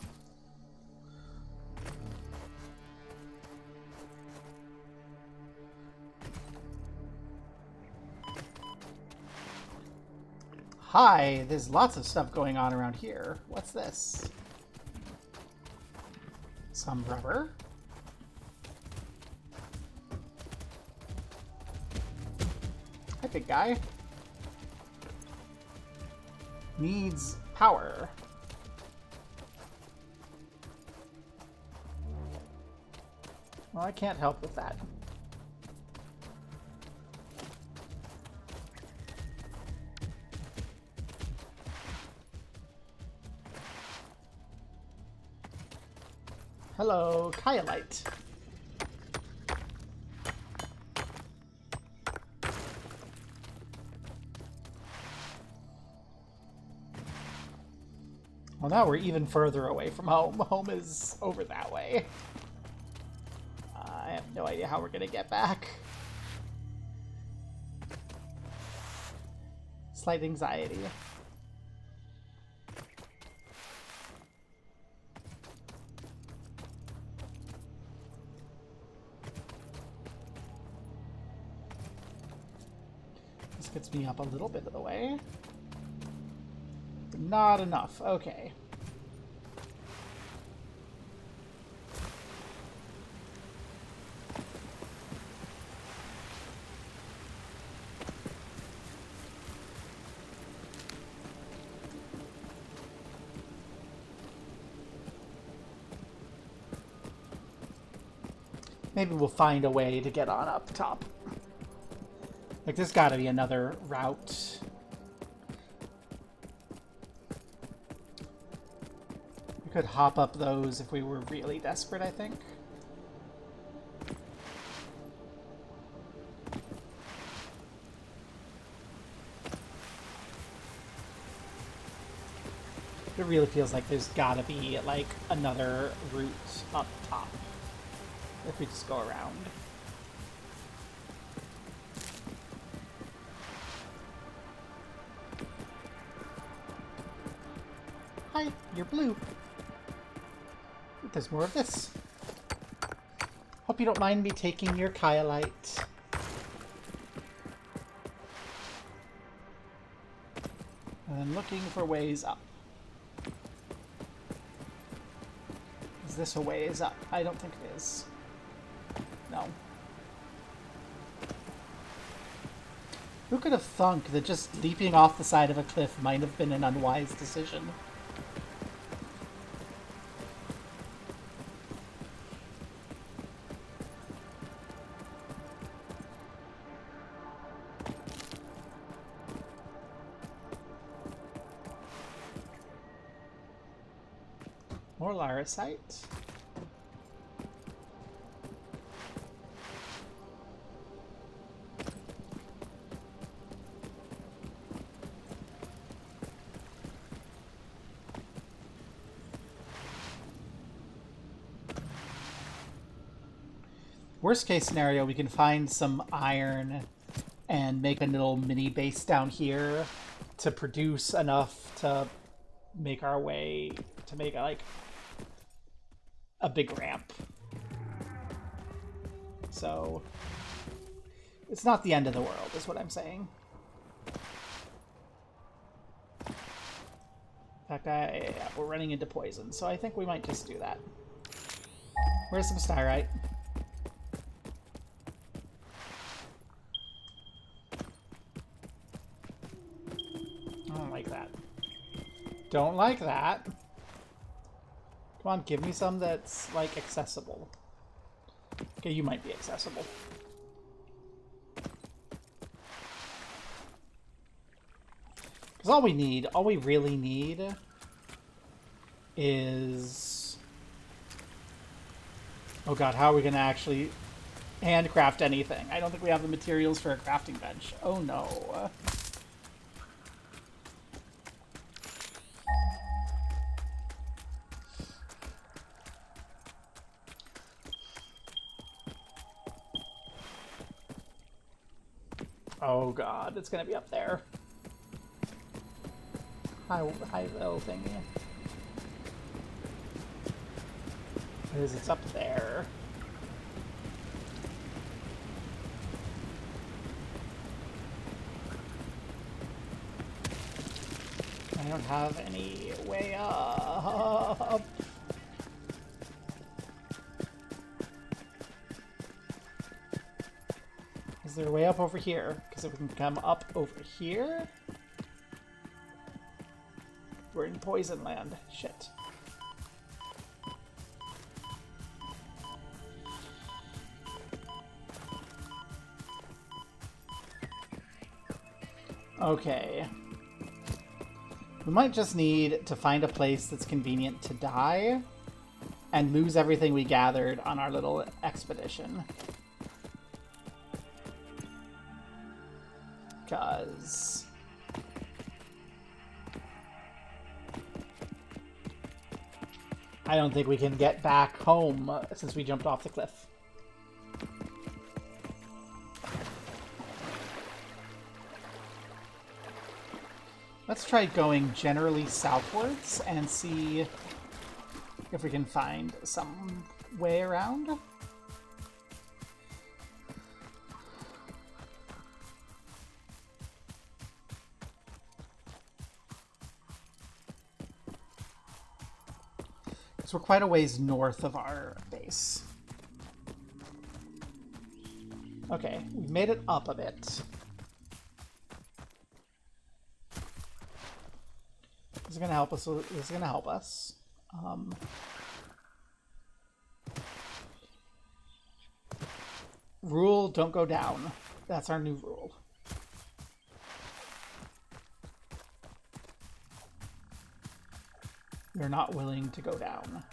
Hi, there's lots of stuff going on around here. What's this? Some rubber. Hi, big guy. Needs power. Well, I can't help with that. Hello, Kyolite. Well, now we're even further away from home. Home is over that way. I have no idea how we're gonna get back. Slight anxiety. This gets me up a little bit of the way. But not enough. Okay. Maybe we'll find a way to get on up top. Like, there's gotta be another route. We could hop up those if we were really desperate, I think. It really feels like there's gotta be, like, another route up top. If we just go around. Hi, you're blue. There's more of this. Hope you don't mind me taking your Kyolite. And then looking for ways up. Is this a ways up? I don't think it is. No. Who could have thunk that just leaping off the side of a cliff might have been an unwise decision? More Larasite. Worst case scenario, we can find some iron and make a little mini base down here to produce enough to make our way to make like a big ramp. So it's not the end of the world, is what I'm saying. In fact, we're running into poison, so I think we might just do that. Where's some styrite? I don't like that. Don't like that. Come on, give me some that's, like, accessible. Okay, you might be accessible. Because all we really need is... Oh god, how are we going to actually handcraft anything? I don't think we have the materials for a crafting bench. Oh no. Oh god, it's gonna be up there. High low thingy. It is, it's up there. I don't have any way up. Is there a way up over here? Because if we can come up over here... We're in poison land. Shit. Okay. We might just need to find a place that's convenient to die and lose everything we gathered on our little expedition. Because I don't think we can get back home since we jumped off the cliff. Let's try going generally southwards and see if we can find some way around. So we're quite a ways north of our base. Okay, we've made it up a bit. This is gonna help us. This is gonna help us. Rule: don't go down. That's our new rule. We're not willing to go down.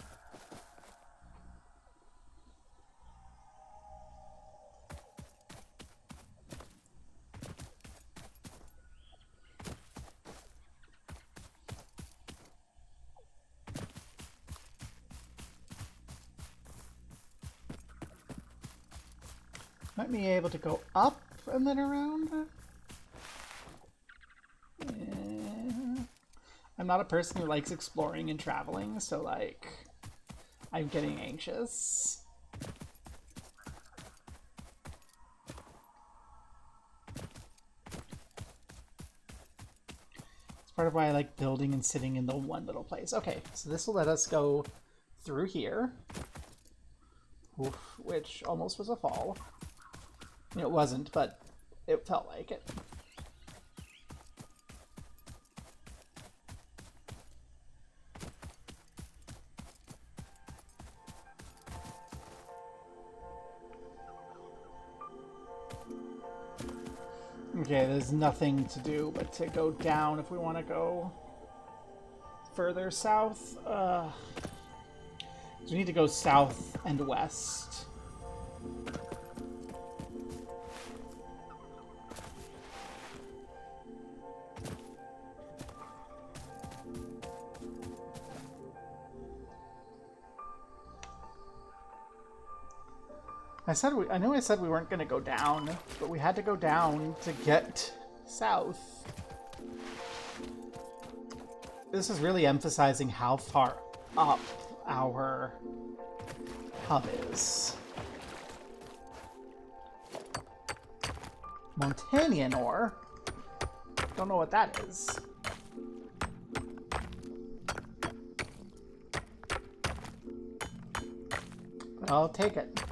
Might be able to go up and then around. I'm not a person who likes exploring and traveling, so like, I'm getting anxious. It's part of why I like building and sitting in the one little place. Okay, so this will let us go through here. Oof, which almost was a fall. I mean, it wasn't, but it felt like it. Okay, there's nothing to do but to go down if we want to go further south. So we need to go south and west. I know I said we weren't going to go down, but we had to go down to get south. This is really emphasizing how far up our hub is. Montanian ore? Don't know what that is. I'll take it.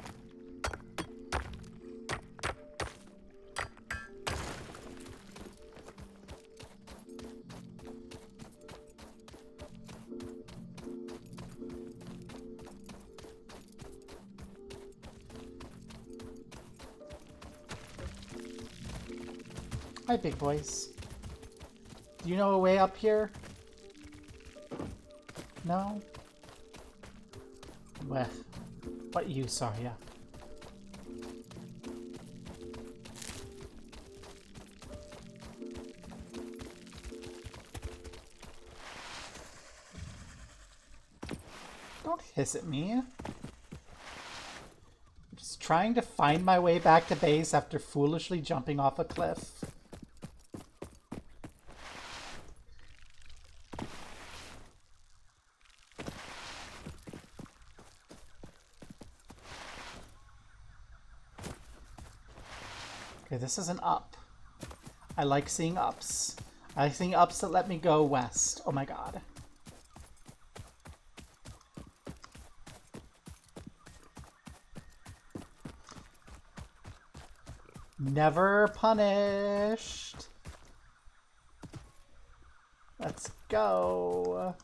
Hi, big boys. Do you know a way up here? No? Well, what use are ya? Don't hiss at me. I'm just trying to find my way back to base after foolishly jumping off a cliff. Okay, this is an up. I like seeing ups. I like seeing ups that let me go west. Oh my god. Never punished. Let's go.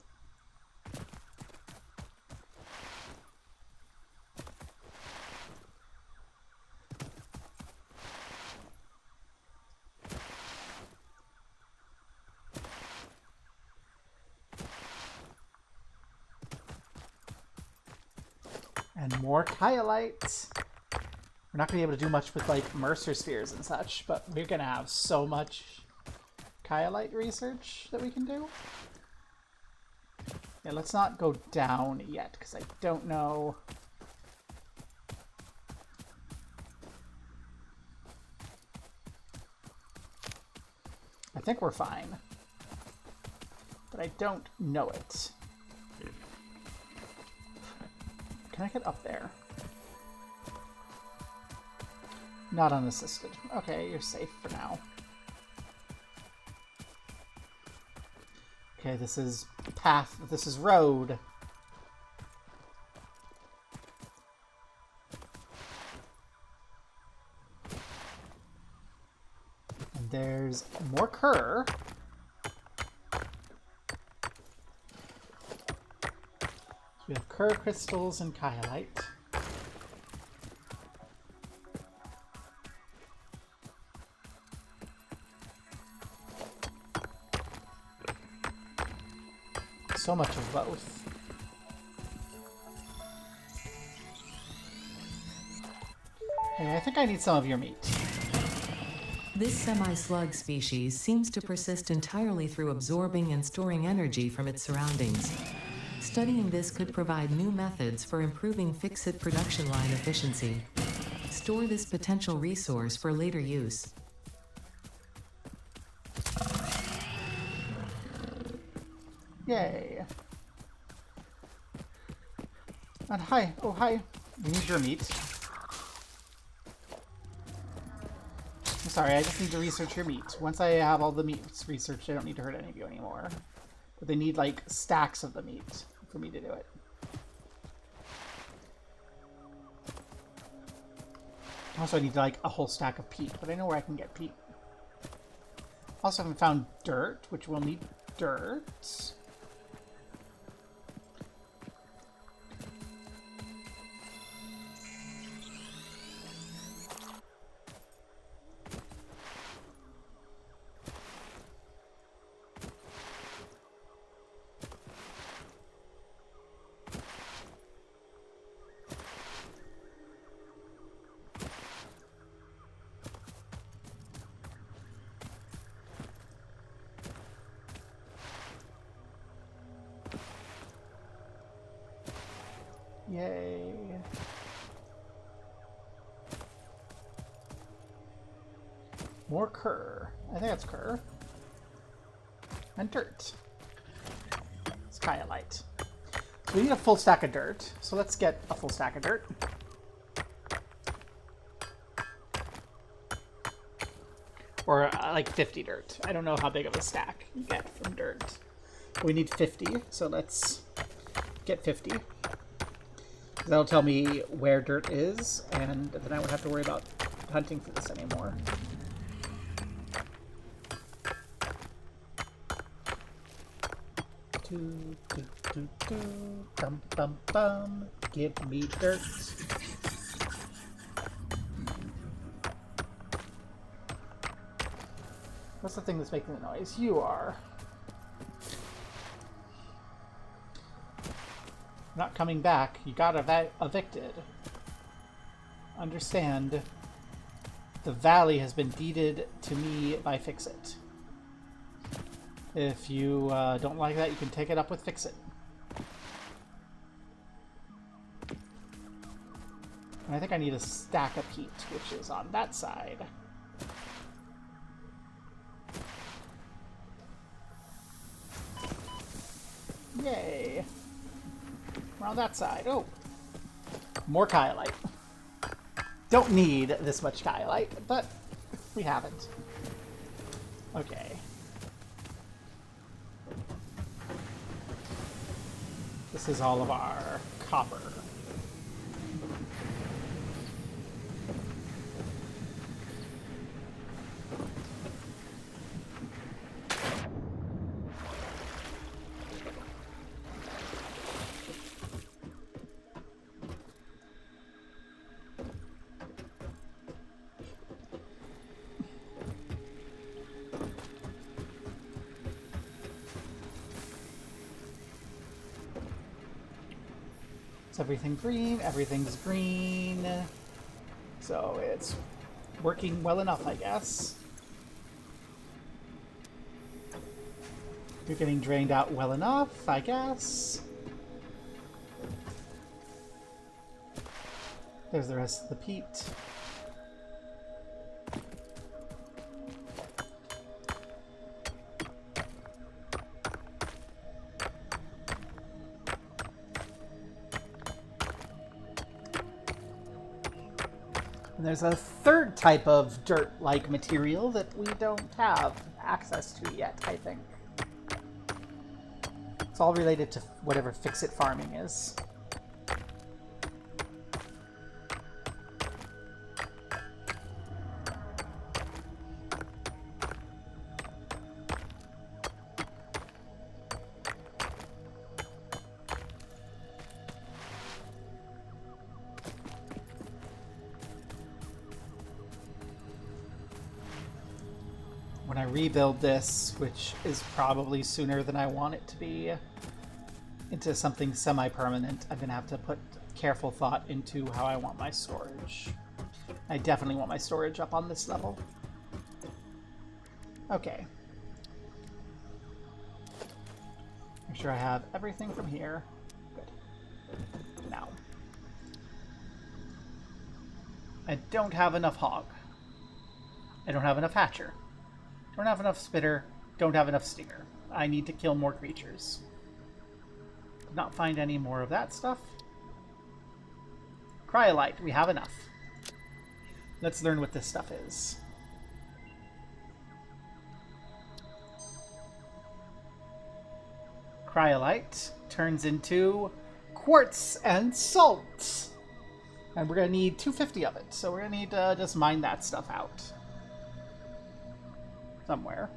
And more Kyolite. We're not going to be able to do much with, like, Mercer spheres and such, but we're going to have so much Kyolite research that we can do. Yeah, let's not go down yet, because I don't know. I think we're fine. But I don't know it. Can I get up there? Not unassisted. Okay, you're safe for now. Okay, this is path. This is road. And there's more cur. So we have cur crystals and kyanite. So much of both. Hey, I think I need some of your meat. This semi-slug species seems to persist entirely through absorbing and storing energy from its surroundings. Studying this could provide new methods for improving fix-it production line efficiency. Store this potential resource for later use. Yay. And hi. Oh, hi. We need your meat. I'm sorry, I just need to research your meat. Once I have all the meats researched, I don't need to hurt any of you anymore. But they need, like, stacks of the meat for me to do it. Also, I need, like, a whole stack of peat, but I know where I can get peat. Also, haven't found dirt, which we'll need dirt. Yay. More cur. I think that's cur. And dirt. It's kyanite. So we need a full stack of dirt. So let's get a full stack of dirt. Or like 50 dirt. I don't know how big of a stack you get from dirt. We need 50, so let's get 50. That'll tell me where dirt is, and then I won't have to worry about hunting for this anymore. Bum, bum, bum. Give me dirt. What's the thing that's making the noise? You are. Not coming back. You got evicted. Understand. The valley has been deeded to me by Fix-It. If you don't like that, you can take it up with Fix-It. And I think I need a stack of peat, which is on that side. Yay! We're on that side. Oh! More kyanite. Don't need this much kyanite, but we haven't. Okay. This is all of our copper. Is everything green? Everything's green. So it's working well enough, I guess. You're getting drained out well enough, I guess. There's the rest of the peat. And there's a third type of dirt-like material that we don't have access to yet, I think. It's all related to whatever fix-it farming is. When I rebuild this, which is probably sooner than I want it to be, into something semi-permanent, I'm going to have to put careful thought into how I want my storage. I definitely want my storage up on this level. Okay. Make sure I have everything from here. Good. Now. I don't have enough hog. I don't have enough hatcher. Don't have enough spitter. Don't have enough stinger. I need to kill more creatures. Did not find any more of that stuff. Cryolite. We have enough. Let's learn what this stuff is. Cryolite turns into quartz and salt. And we're going to need 250 of it. So we're going to need to just mine that stuff out. Somewhere.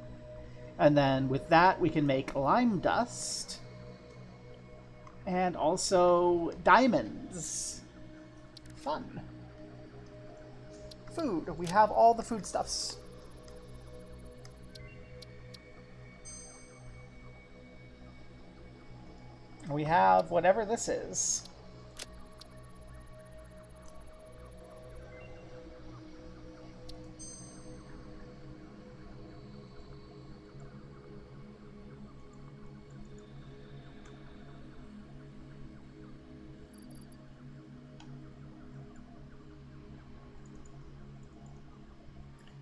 And then with that, we can make lime dust. And also diamonds. Fun. Food. We have all the foodstuffs. We have whatever this is.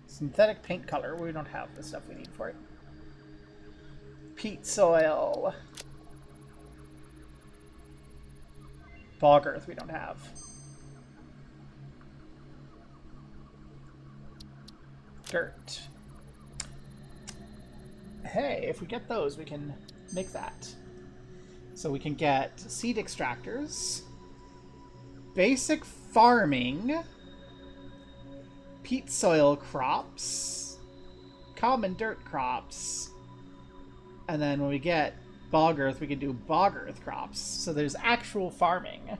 Synthetic paint color. We don't have the stuff we need for it. Peat soil. Bog earth we don't have. Dirt. Hey, if we get those, we can make that. So we can get seed extractors, basic farming, peat soil crops, common dirt crops, and then when we get bog earth, we can do bog earth crops. So there's actual farming.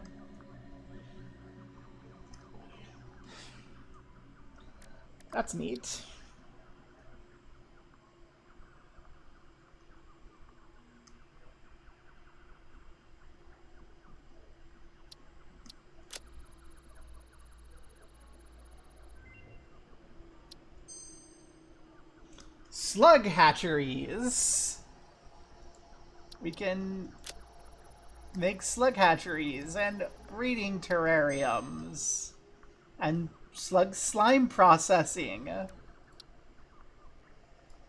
That's neat. Slug hatcheries. We can make slug hatcheries and breeding terrariums and slug slime processing.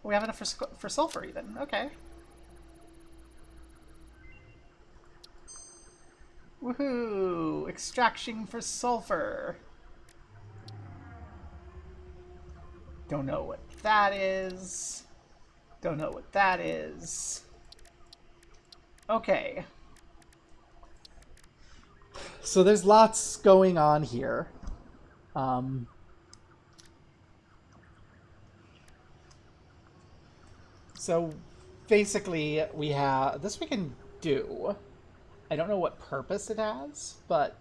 We have enough for sulfur even. Okay. Woohoo! Extraction for sulfur. Don't know what that is. Don't know what that is. Okay. So there's lots going on here. So basically we have this we can do. I don't know what purpose it has, but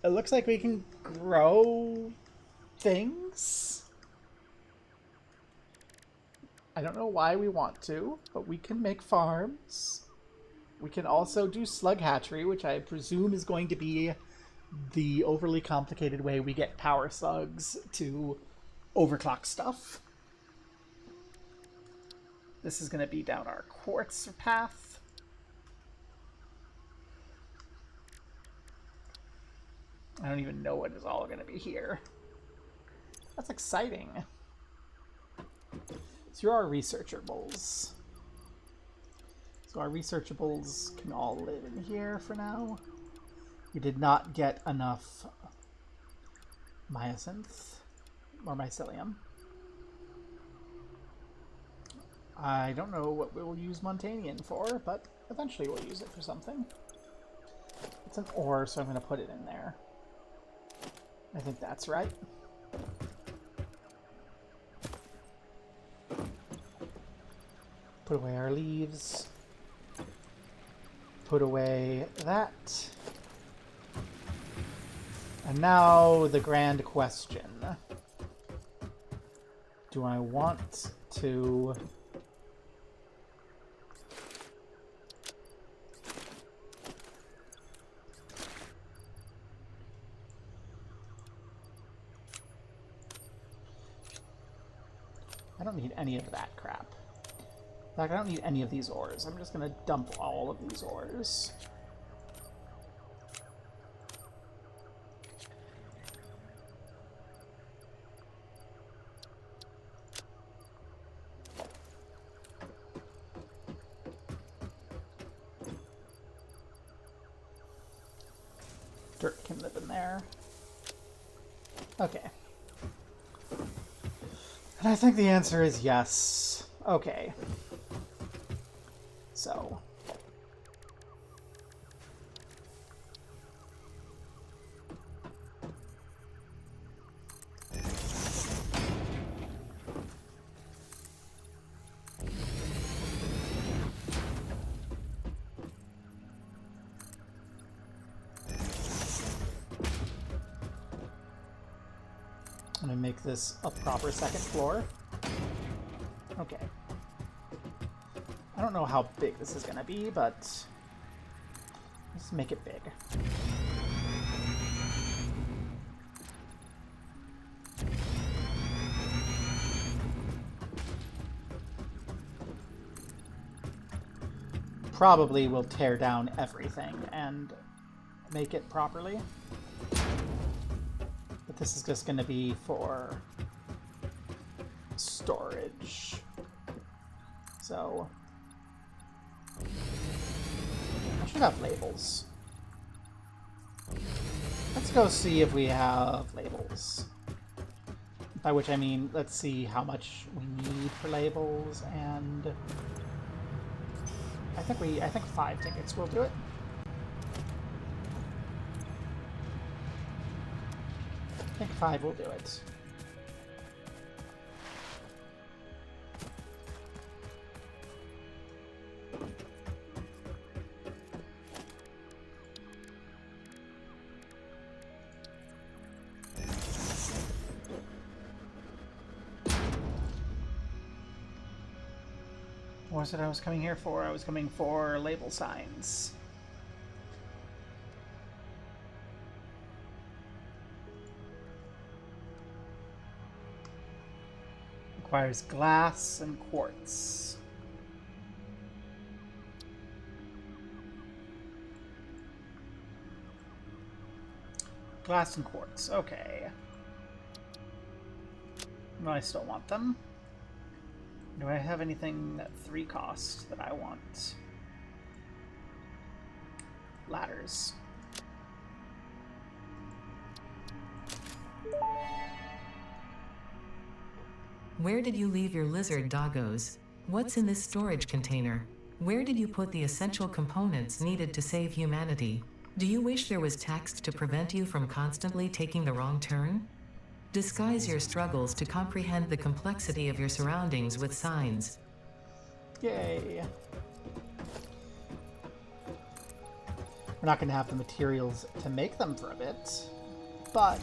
it looks like we can grow things. I don't know why we want to, but we can make farms. We can also do slug hatchery, which I presume is going to be the overly complicated way we get power slugs to overclock stuff. This is going to be down our quartz path. I don't even know what is all going to be here. That's exciting. So you're our researchables. So our researchables can all live in here for now. We did not get enough hyacinth or mycelium. I don't know what we'll use Montanian for, but eventually we'll use it for something. It's an ore, so I'm going to put it in there. I think that's right. Put away our leaves. Put away that. And now the grand question. Do I want to... I don't need any of that crap. In fact, I don't need any of these ores. I'm just going to dump all of these ores. Dirt can live in there. Okay. And I think the answer is yes. Okay. So. I'm gonna make this a proper second floor. Okay. I don't know how big this is gonna be, but let's make it big. Probably will tear down everything and make it properly. But this is just gonna be for storage. So I should have labels. Let's go see if we have labels. By which I mean, let's see how much we need for labels, and I think 5 tickets will do it. I think 5 will do it. What was it I was coming here for? I was coming for label signs. Requires glass and quartz. Glass and quartz, okay. No, I still want them. Do I have anything at 3 cost that I want? Ladders. Where did you leave your lizard doggos? What's in this storage container? Where did you put the essential components needed to save humanity? Do you wish there was text to prevent you from constantly taking the wrong turn? Disguise your struggles to comprehend the complexity of your surroundings with signs. Yay. We're not going to have the materials to make them for a bit, but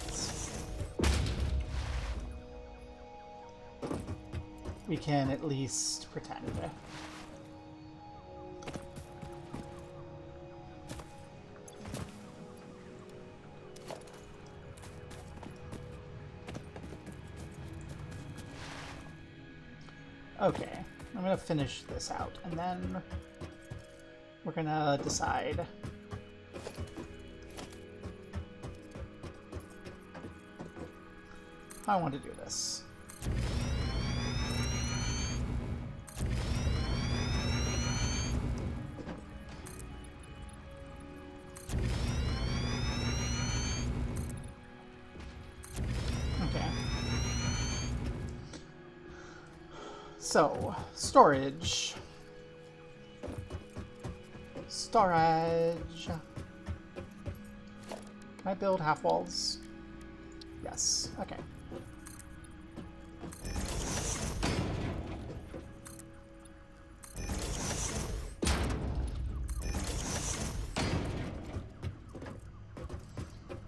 we can at least pretend. Okay, I'm gonna finish this out, and then we're gonna decide. How I want to do this. Okay. So, storage. Storage. Can I build half walls? Yes. Okay.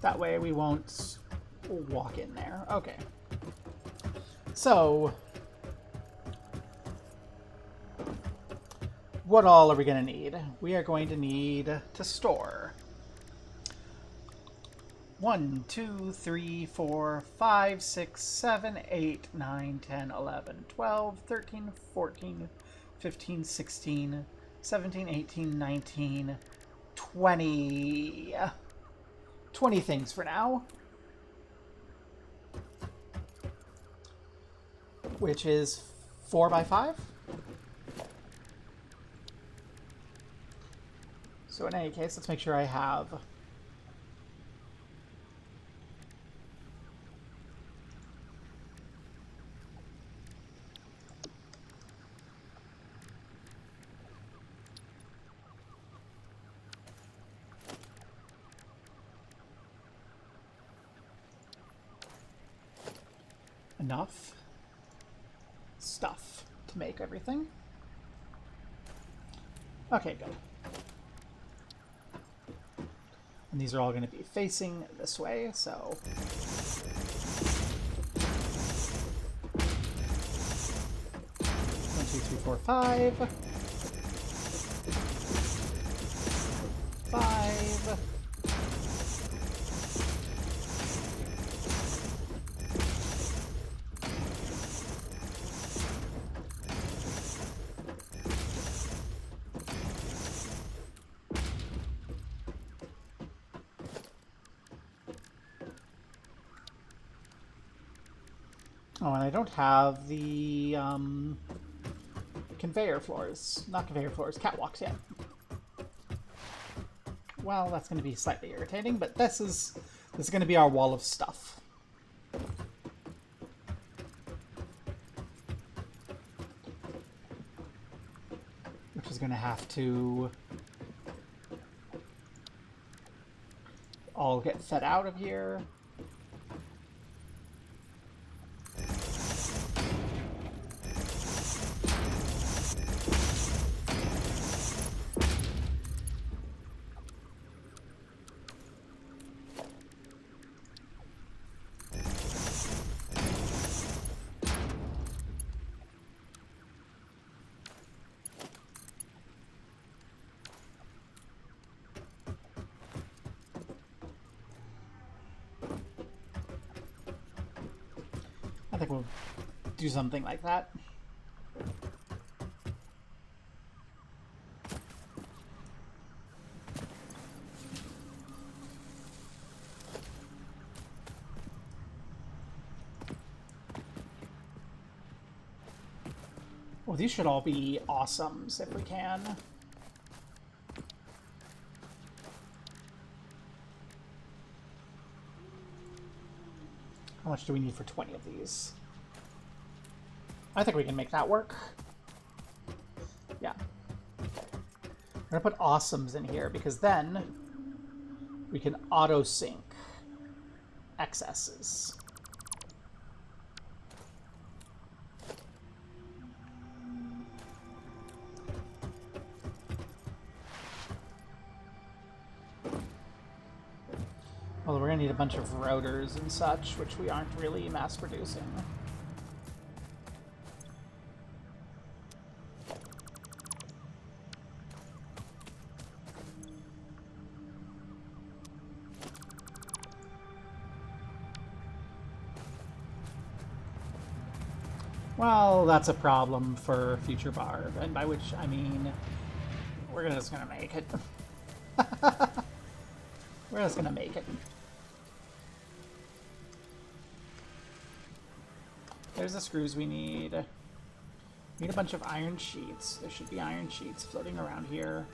That way we won't walk in there. Okay. So, what all are we going to need? We are going to need to store 1, 2, 3, 4, 5, 6, 7, 8, 9, 10, 11, 12, 13, 14, 15, 16, 17, 18, 19, 20. 20 things for now. Which is 4 by 5. So in any case, let's make sure I have enough stuff to make everything. Okay, good. And these are all going to be facing this way, so 1, 2, 3, 4, 5. 5. Oh, and I don't have the conveyor floors. Not conveyor floors, catwalks yet. Well, that's going to be slightly irritating, but this is going to be our wall of stuff. Which is going to have to all get fed out of here. I think we'll do something like that. Well, these should all be awesomes if we can. How much do we need for 20 of these? I think we can make that work. Yeah. We're gonna put awesomes in here because then we can auto sync excesses. Well, we're gonna need a bunch of routers and such, which we aren't really mass producing. Well, that's a problem for future Barb, and by which I mean we're just gonna make it. We're just gonna make it. There's the screws we need. We need a bunch of iron sheets. There should be iron sheets floating around here.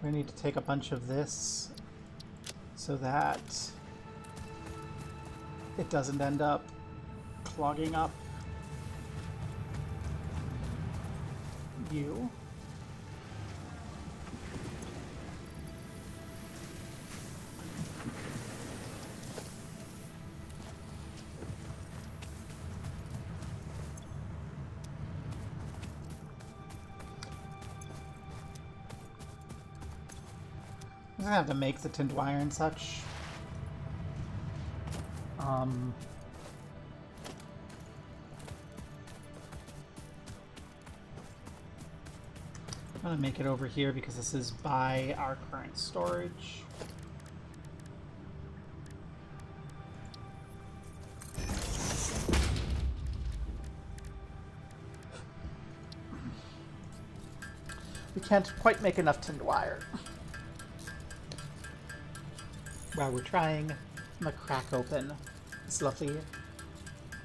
We need to take a bunch of this so that it doesn't end up clogging up you. I'm gonna have to make the tinned wire and such. I'm gonna make it over here because this is by our current storage. We can't quite make enough tinned wire. While we're trying, I'm gonna crack open this lovely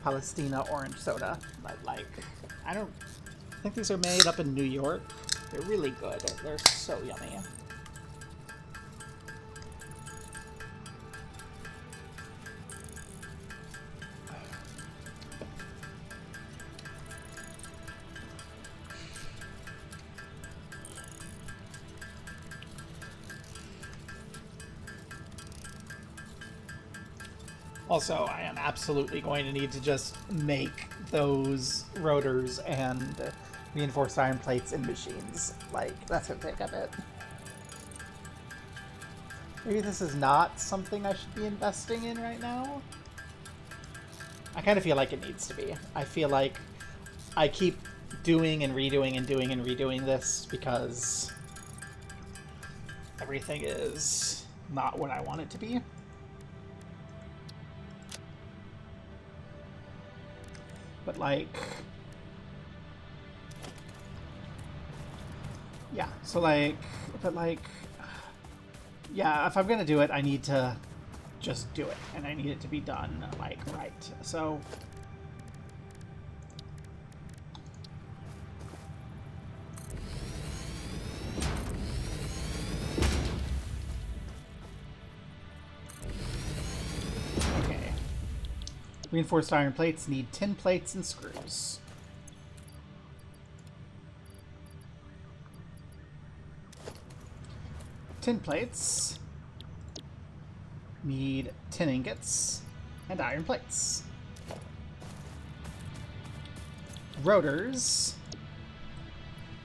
Palestina orange soda. But, like, I don't think these are made up in New York. They're really good. They're so yummy. Also, I am absolutely going to need to just make those rotors and reinforced iron plates in machines. Like, that's going to take a bit. Maybe this is not something I should be investing in right now. I kind of feel like it needs to be. I feel like I keep doing and redoing and doing and redoing this because everything is not what I want it to be. But, like, yeah, so, like, but, like, yeah, if I'm gonna do it, I need to just do it, and I need it to be done, like, right. So, okay. Reinforced iron plates need tin plates and screws. Tin plates need tin ingots and iron plates. Rotors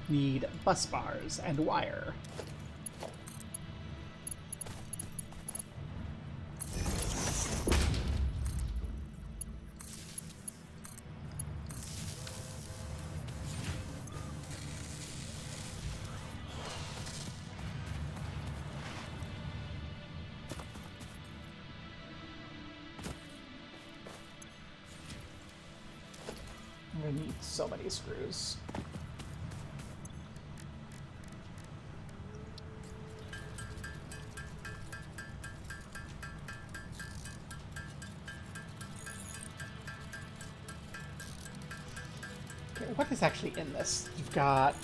need bus bars and wire. I'm gonna need so many screws. Okay, what is actually in this? You've got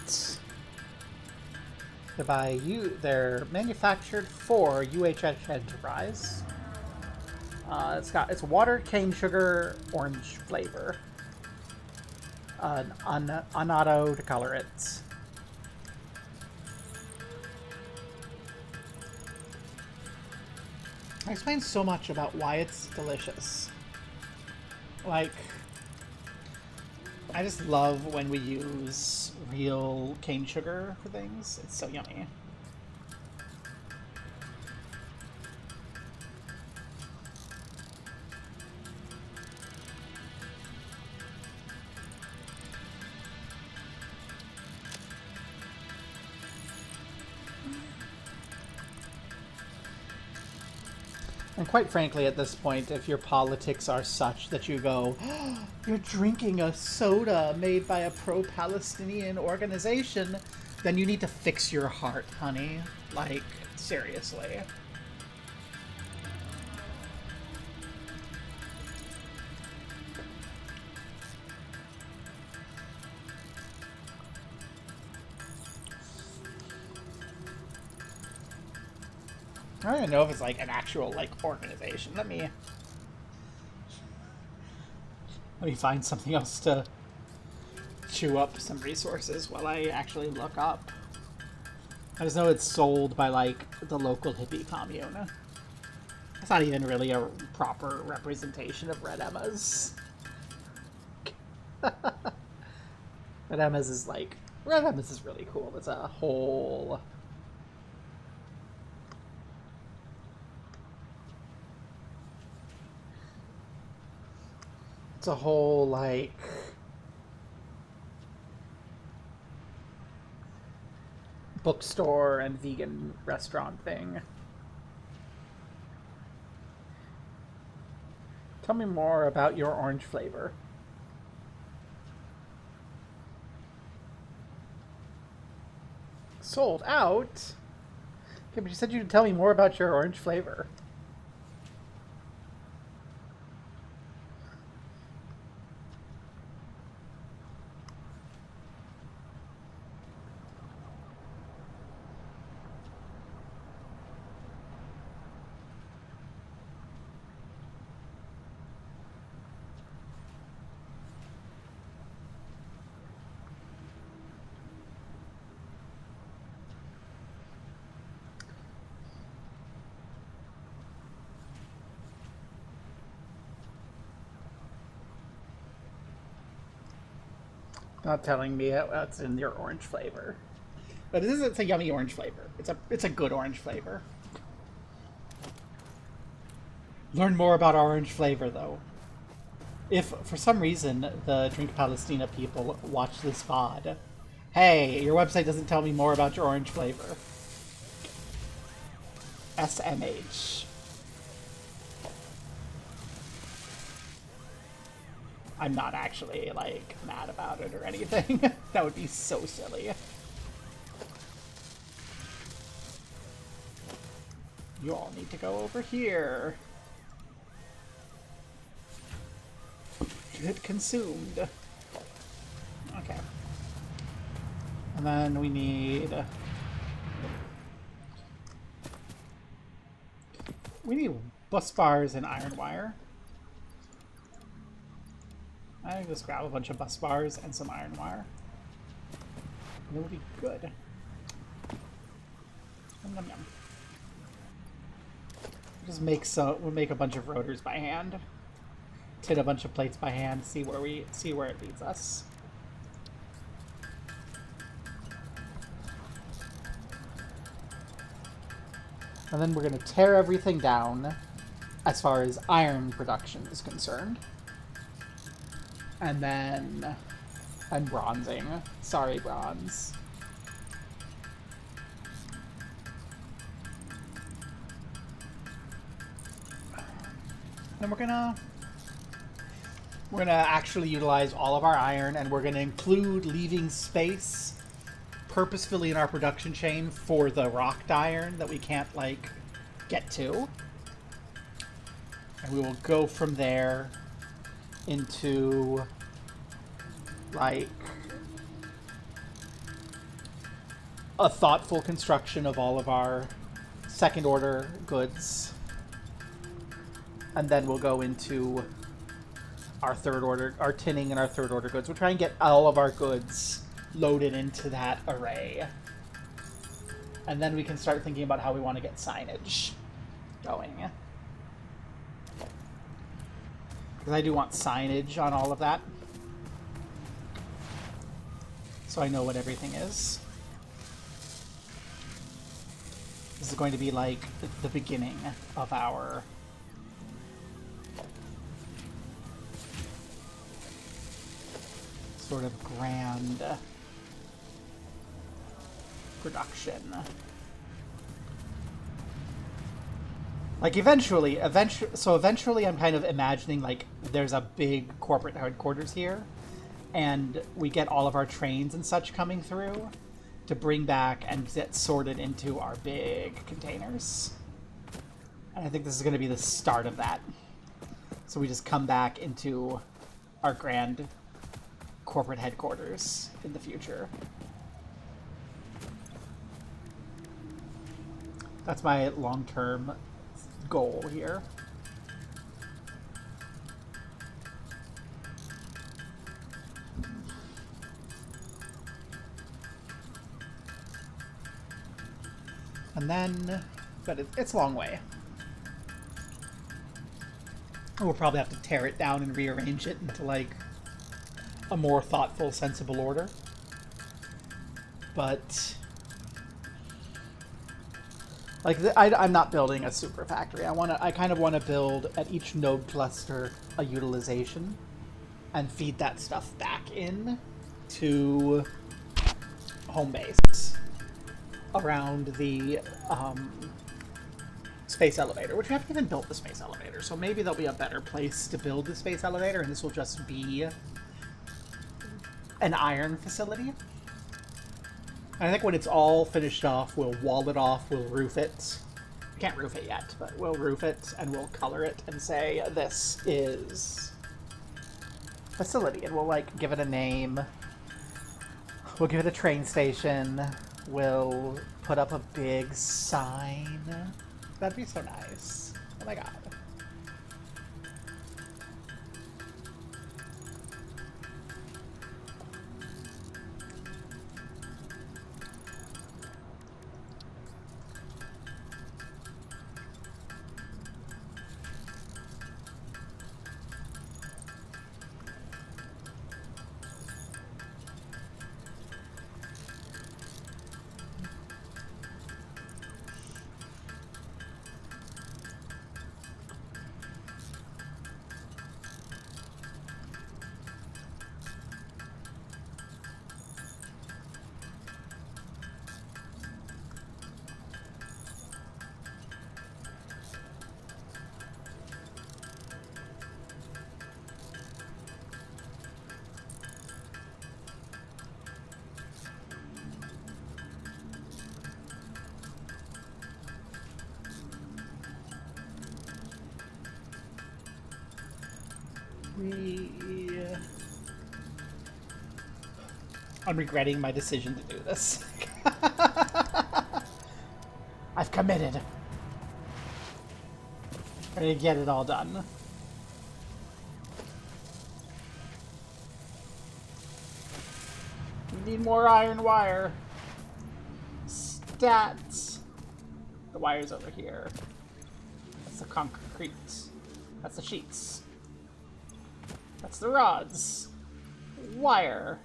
they're manufactured for UHH Enterprise. It's water, cane sugar, orange flavor. An annatto to color it. I explained so much about why it's delicious. Like, I just love when we use real cane sugar for things. It's so yummy. And quite frankly, at this point, if your politics are such that you go, "Oh, you're drinking a soda made by a pro-Palestinian organization, then you need to fix your heart, honey. Like, seriously. I don't even know if it's like an actual like organization. Let me find something else to chew up some resources while I actually look up. I just know it's sold by like the local hippie commune. It's not even really a proper representation of Red Emma's. Red Emma's is like Red Emma's is really cool. It's a whole like bookstore and vegan restaurant thing. Tell me more about your orange flavor. Sold out? Okay, but you said you'd tell me more about your orange flavor. Not telling me what's in your orange flavor. But it's a yummy orange flavor. It's a good orange flavor. Learn more about orange flavor, though. If, for some reason, the Drink Palestina people watch this VOD, hey, your website doesn't tell me more about your orange flavor. SMH. I'm not actually, like, mad about it or anything. That would be so silly. You all need to go over here. Get consumed. Okay. And then we need... bus bars and iron wire. I think just grab a bunch of bus bars and some iron wire. And it'll be good. Yum, yum, yum. We'll make a bunch of rotors by hand. Tin a bunch of plates by hand, see where it leads us. And then we're gonna tear everything down as far as iron production is concerned. And then I'm bronzing. Sorry, bronze. And we're gonna actually utilize all of our iron, and we're gonna include leaving space purposefully in our production chain for the rocked iron that we can't, like, get to. And we will go from there into, like, a thoughtful construction of all of our second order goods. And then we'll go into our third order, our tinning and our third order goods. We'll try and get all of our goods loaded into that array. And then we can start thinking about how we want to get signage going. Because I do want signage on all of that. So I know what everything is. This is going to be like the beginning of our sort of grand production. Like so eventually I'm kind of imagining like there's a big corporate headquarters here, and we get all of our trains and such coming through to bring back and get sorted into our big containers. And I think this is going to be the start of that. So we just come back into our grand corporate headquarters in the future. That's my long-term goal here. And then, but it's a long way. We'll probably have to tear it down and rearrange it into like a more thoughtful, sensible order. But like I'm not building a super factory. I kind of want to build at each node cluster a utilization and feed that stuff back in to home base around the space elevator, which we haven't even built the space elevator, so maybe there'll be a better place to build the space elevator, and this will just be an iron facility. And I think when it's all finished off, we'll wall it off, we'll roof it. We can't roof it yet, but we'll roof it, and we'll color it and say, this is facility, and we'll, like, give it a name. We'll give it a train station. We'll put up a big sign. That'd be so nice. Oh my god. I'm regretting my decision to do this. I've committed. I'm gonna get it all done. We need more iron wire. Stats. The wire's over here. That's the concrete. That's the sheets. That's the rods. Wire.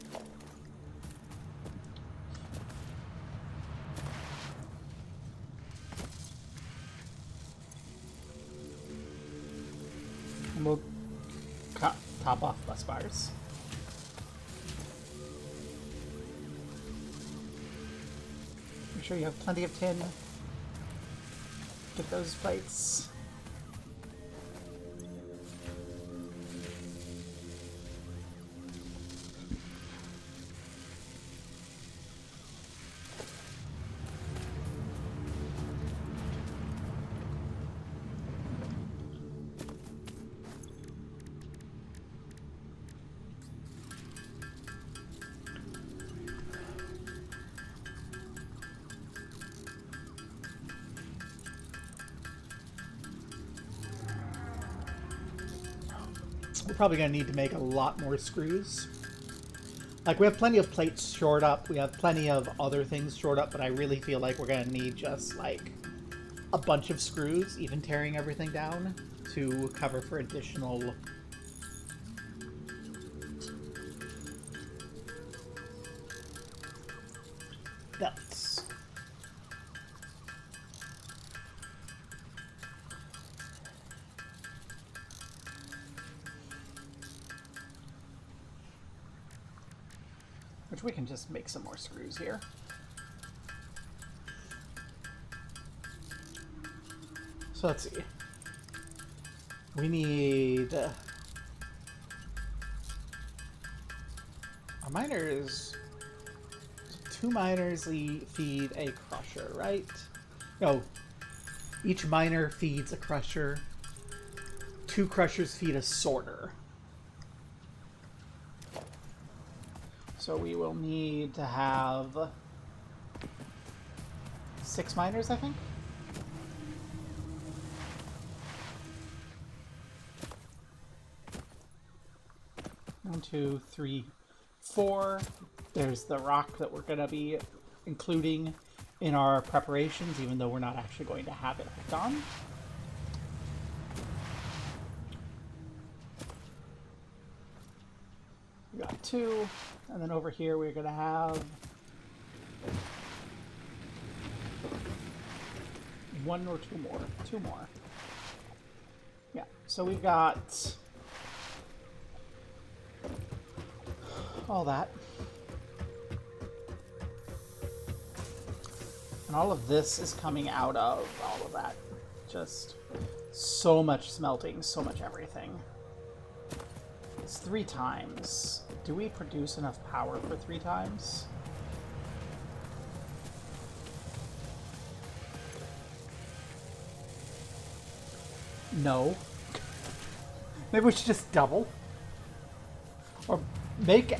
And we'll top off bus bars. Make sure you have plenty of tin. Get those plates. We're probably going to need to make a lot more screws. Like, we have plenty of plates shored up, we have plenty of other things shored up, but I really feel like we're going to need just, like, a bunch of screws, even tearing everything down, to cover for additional belts. Which we can just make some more screws here. So let's see. We need... our miners... 2 miners feed a crusher, right? No. Each miner feeds a crusher. 2 crushers feed a sorter. So we will need to have 6 miners, I think? 1, 2, 3, 4. There's the rock that we're going to be including in our preparations, even though we're not actually going to have it hooked on. We got 2, and then over here we're going to have 1 or 2 more. 2 more. Yeah, so we've got all that. And all of this is coming out of all of that. Just so much smelting, so much everything. It's 3 times. Do we produce enough power for 3 times? No. Maybe we should just double. Or make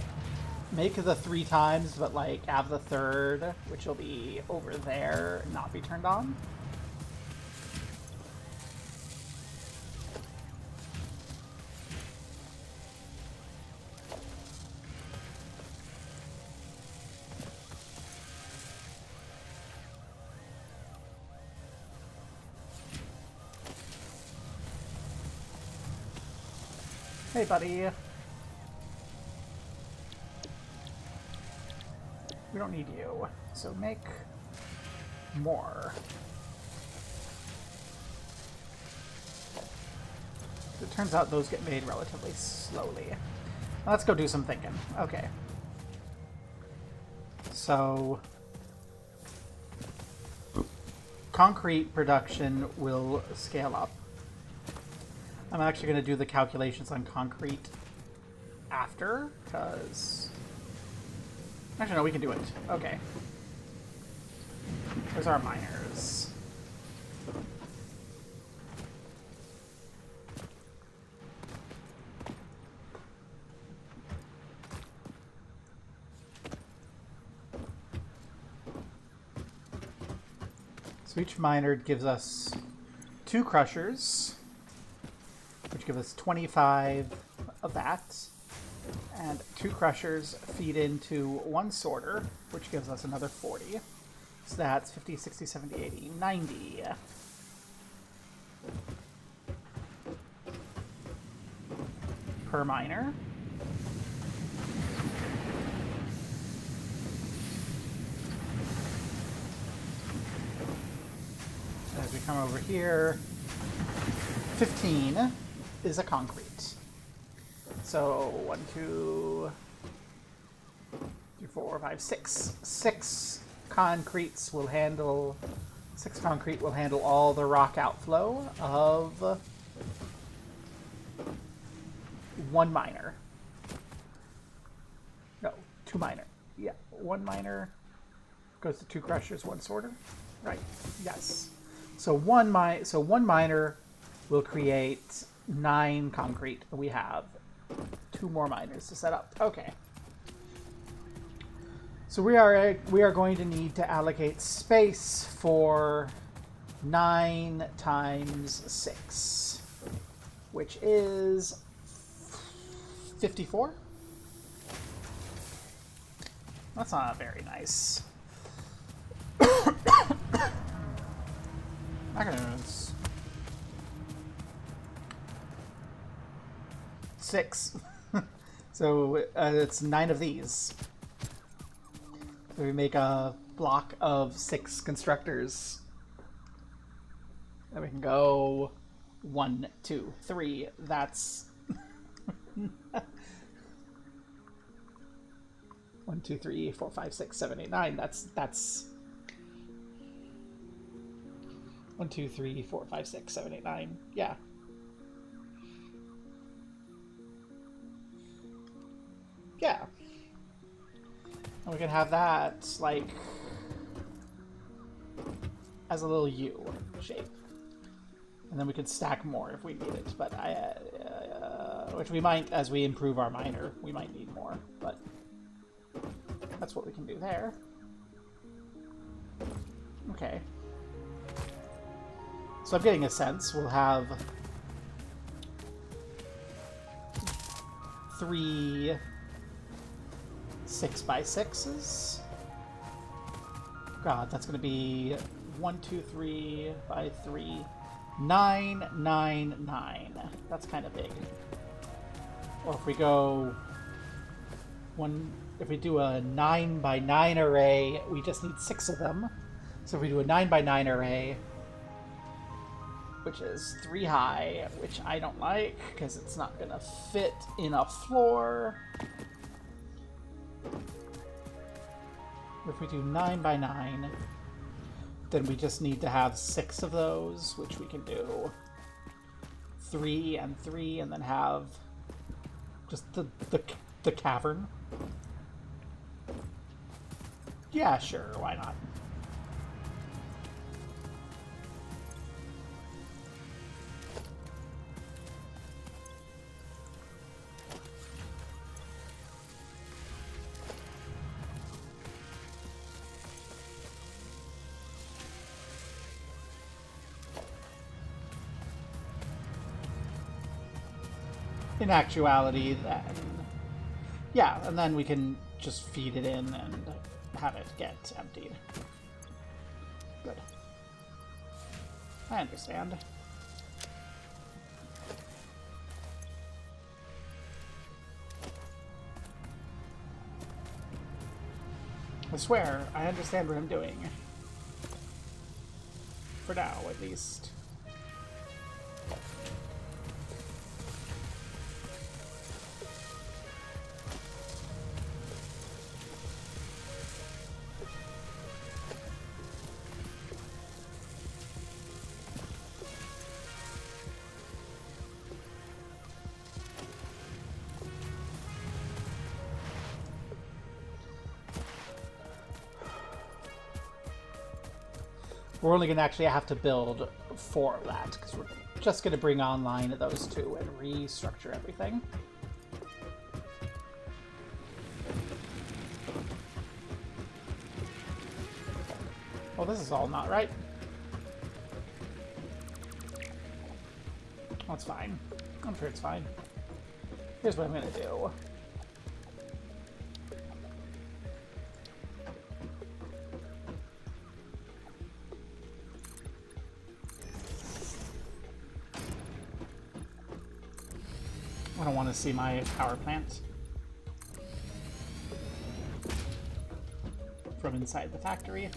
the 3 times, but like have the 3rd, which will be over there, not be turned on. Hey, buddy. We don't need you, so make more. It turns out those get made relatively slowly. Let's go do some thinking. Okay. So... concrete production will scale up. I'm actually going to do the calculations on concrete after, because... actually, no, we can do it. Okay. Where's our miners? So each miner gives us 2 crushers, which give us 25 of that. And 2 crushers feed into 1 sorter, which gives us another 40. So that's 50, 60, 70, 80, 90. Per miner. As we come over here, 15 is a concrete. So 1, 2, 3, 4, 5, 6. 6 concretes will handle. 6 concrete will handle all the rock outflow of 1 miner. No, 2 miner. Yeah, 1 miner goes to 2 crushers, 1 sorter. Right. Yes. So one miner will create 9 concrete. We have 2 more miners to set up. Okay. So we are going to need to allocate space for 9 times 6, which is 54. That's not very nice. Macarons. 6. So it's 9 of these. So we make a block of 6 constructors. And we can go 1, 2, 3. That's 1, 2, 3, 4, 5, 6, 7, 8, 9. That's 1, 2, 3, 4, 5, 6, 7, 8, 9. Yeah. Yeah. And we can have that, like, as a little U shape. And then we could stack more if we need it. But which we might, as we improve our miner, we might need more. But that's what we can do there. Okay. So I'm getting a sense. We'll have 3 6x6s. God, that's going to be 1, 2, 3 by 3. 9, 9, 9. That's kind of big. Or if we go if we do a 9 by 9 array, we just need 6 of them. So if we do a 9 by 9 array, which is 3 high, which I don't like because it's not going to fit in a floor. If we do 9 by 9, then we just need to have 6 of those, which we can do 3 and 3, and then have just the cavern. Yeah, sure, why not? In actuality, then, yeah, and then we can just feed it in and have it get emptied. Good. I understand. I swear, I understand what I'm doing. For now, at least. We're only going to actually have to build 4 of that, because we're just going to bring online those 2 and restructure everything. Well, this is all not right. That's fine. I'm sure it's fine. Here's what I'm going to do. I don't want to see my power plant from inside the factory.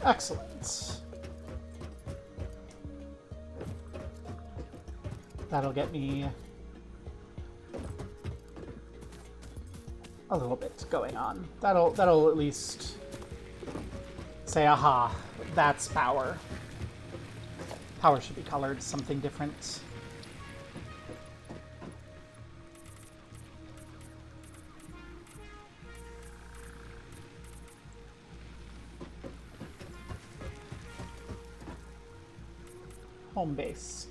Excellent. That'll get me a little bit going on. That'll at least say, aha, that's power. Power should be colored something different. Home base.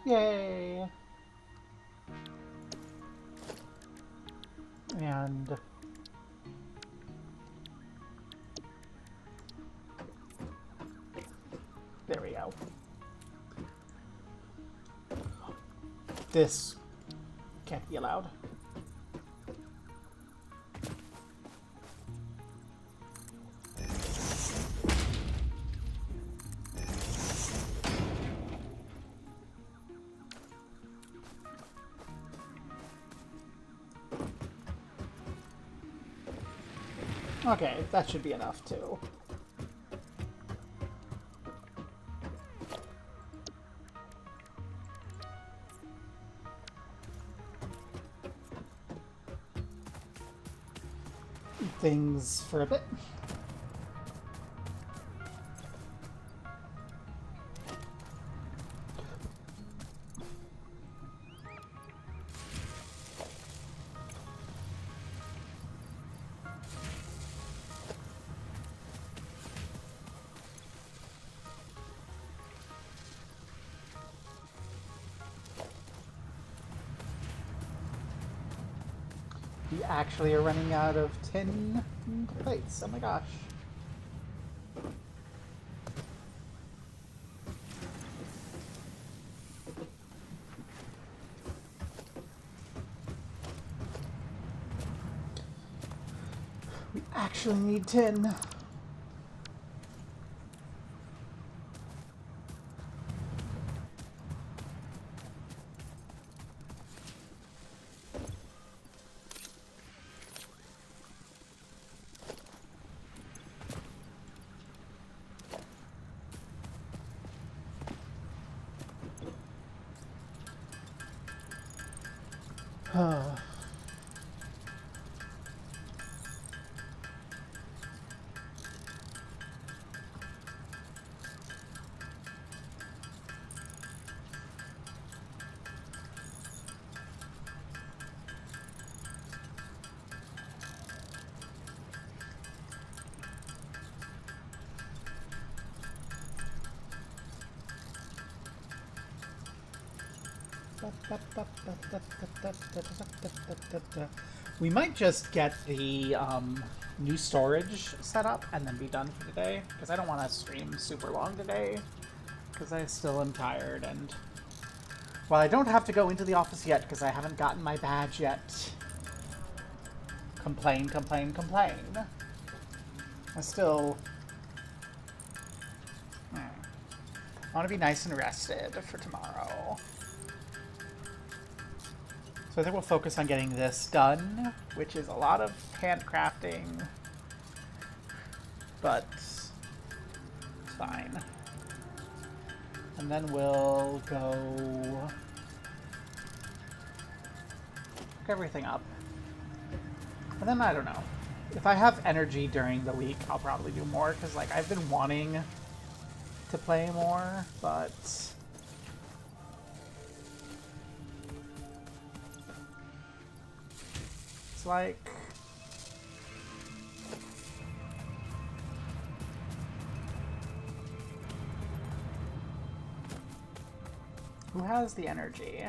Yay! And there we go. This can't be allowed. Okay, that should be enough too. Things for a bit. We actually are running out of tin plates. Oh my gosh. We actually need tin. We might just get the new storage set up and then be done for today, because I don't want to stream super long today, because I still am tired, and well, I don't have to go into the office yet because I haven't gotten my badge yet. Complain, complain, complain. I still... I want to be nice and rested for tomorrow. So I think we'll focus on getting this done, which is a lot of handcrafting, but it's fine. And then we'll go pick everything up. And then I don't know. If I have energy during the week, I'll probably do more, because like I've been wanting to play more, but it's like who has the energy?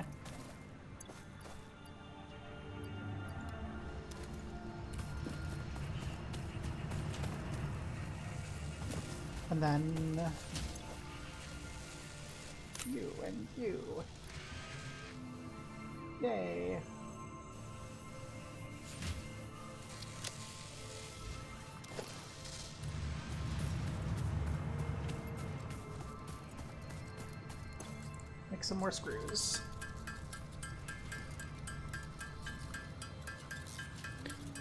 And then you, and you. Yay. Make some more screws.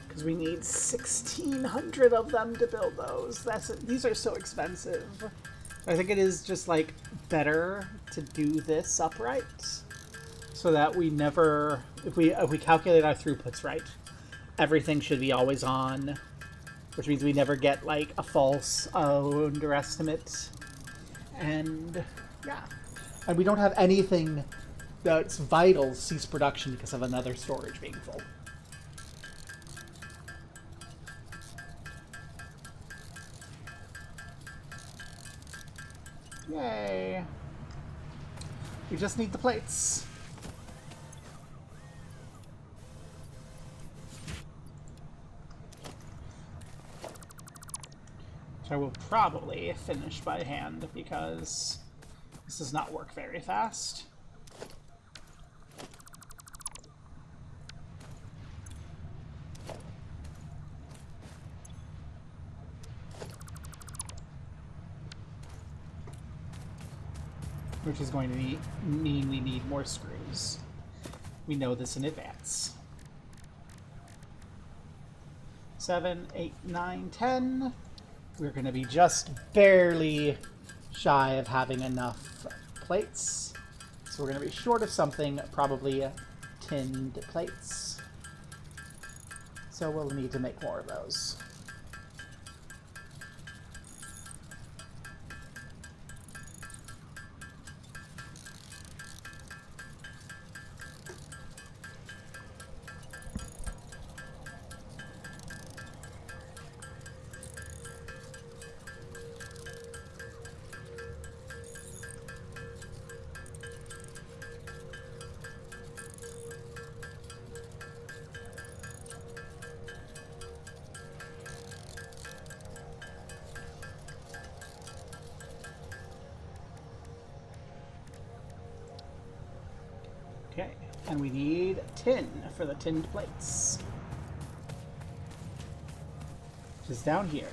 Because we need 1,600 of them to build those. These are so expensive. I think it is just like better to do this upright, so that we never, if we calculate our throughputs right, everything should be always on, which means we never get like a false underestimate. And yeah, and we don't have anything that's vital cease production because of another storage being full. Yay. We just need the plates. Which I will probably finish by hand because this does not work very fast. Which is going to mean we need more screws. We know this in advance. 7, 8, 9, 10. We're going to be just barely shy of having enough plates. So we're going to be short of something, probably tinned plates. So we'll need to make more of those. Okay, and we need tin for the tinned plates. Which is down here.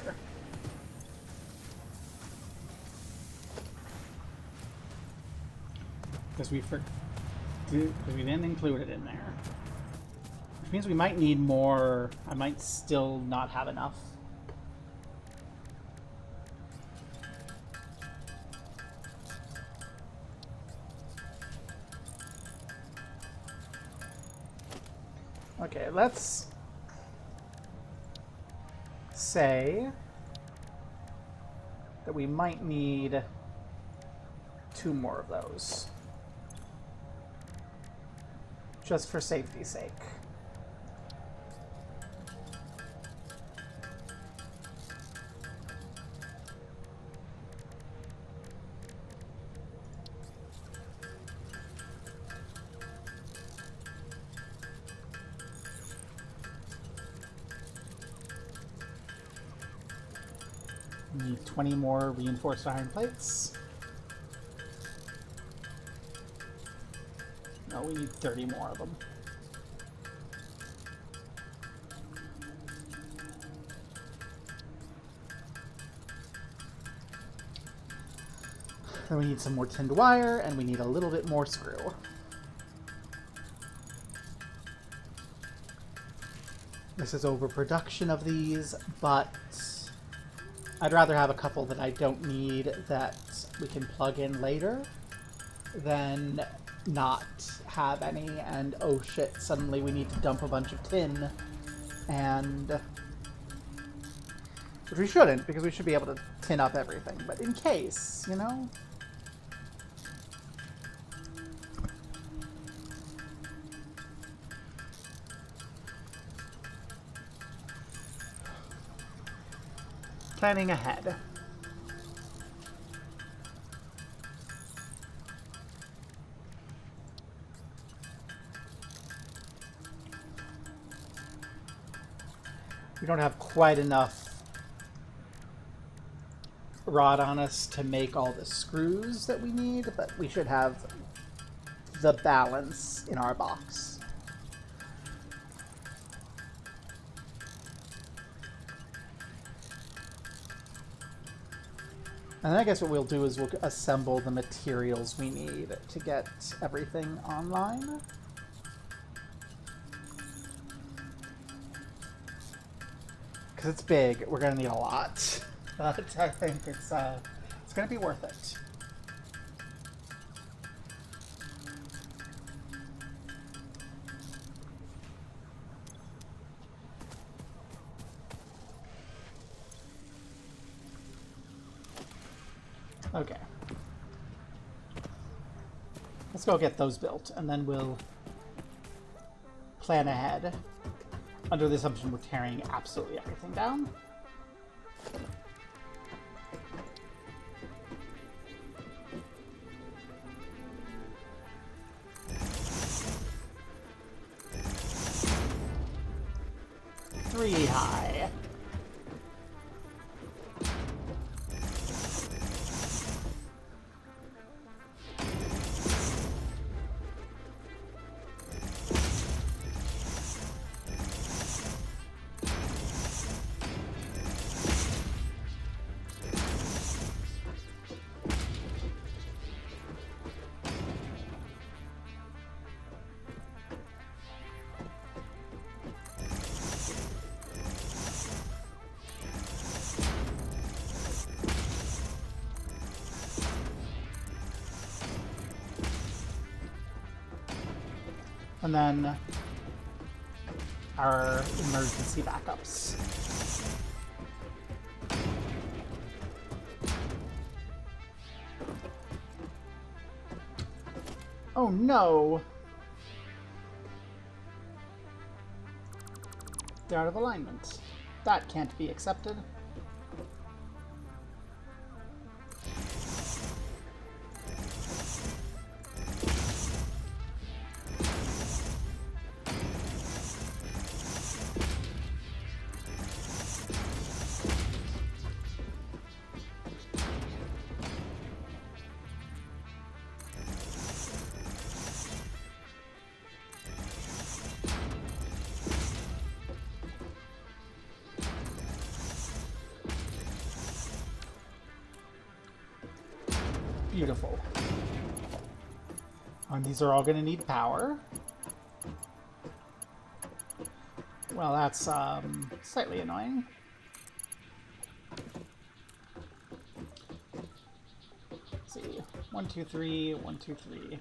Because we didn't include it in there. Which means we might need more. I might still not have enough. Okay, let's say that we might need 2 more of those. Just for safety's sake. Need 20 more reinforced iron plates. No, we need 30 more of them. Then we need some more tinned wire, and we need a little bit more screw. This is overproduction of these, but I'd rather have a couple that I don't need that we can plug in later than not have any, and oh shit, suddenly we need to dump a bunch of tin, and which we shouldn't, because we should be able to tin up everything, but in case, you know? Planning ahead. We don't have quite enough rod on us to make all the screws that we need, but we should have the balance in our box. And then I guess what we'll do is we'll assemble the materials we need to get everything online. Because it's big, we're going to need a lot. But I think it's going to be worth it. Okay. Let's go get those built, and then we'll plan ahead. Under the assumption we're tearing absolutely everything down. Three high. And then our emergency backups. Oh no! They're out of alignment. That can't be accepted. Beautiful. And these are all going to need power. Well, that's slightly annoying. Let's see. 1, 2, 3, 1, 2, 3.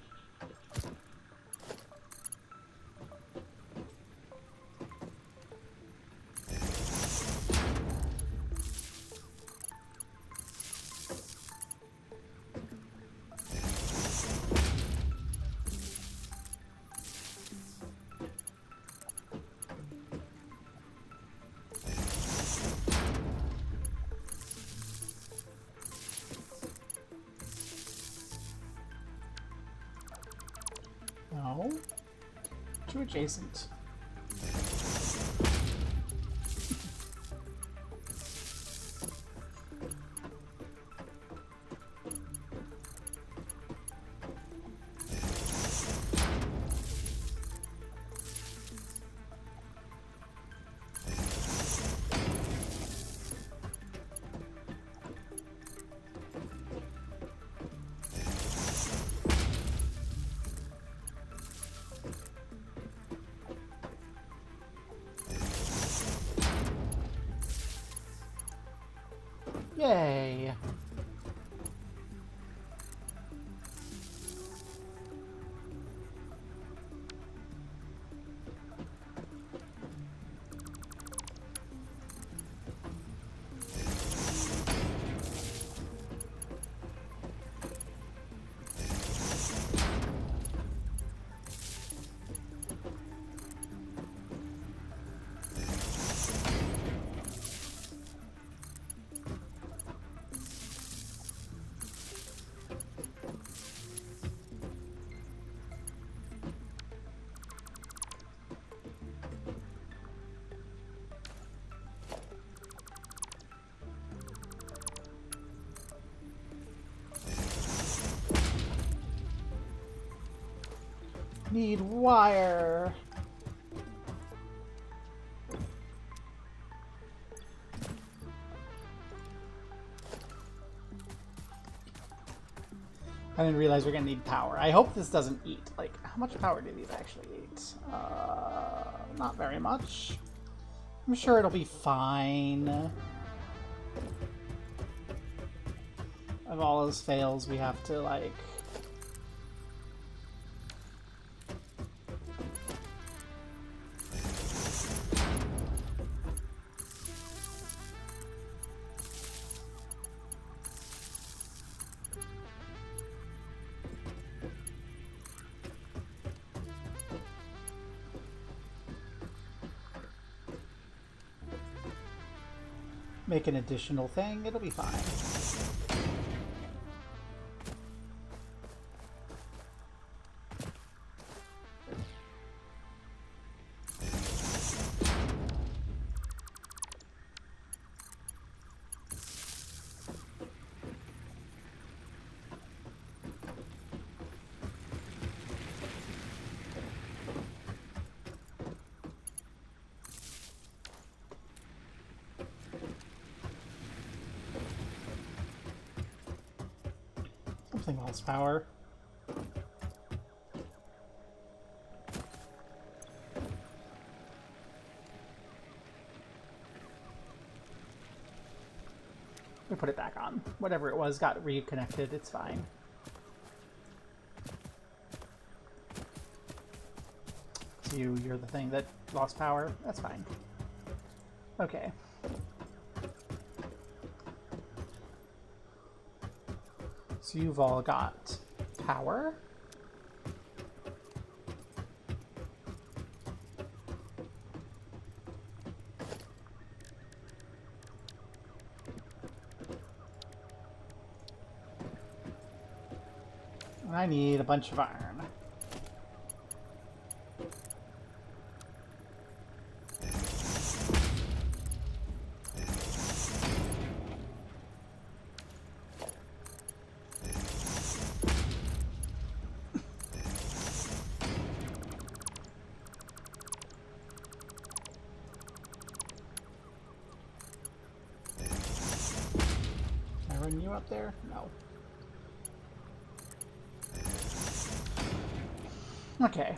No. Too adjacent. Yay! Need wire. I didn't realize we're gonna need power. I hope this doesn't eat. Like, how much power do these actually eat? Not very much. I'm sure it'll be fine. If all this fails, we have to, like... make an additional thing. It'll be fine. Something else power. We put it back on. Whatever it was got reconnected. It's fine. So you're the thing that lost power. That's fine. Okay. So you've all got power. And I need a bunch of iron. You up there? No. Okay.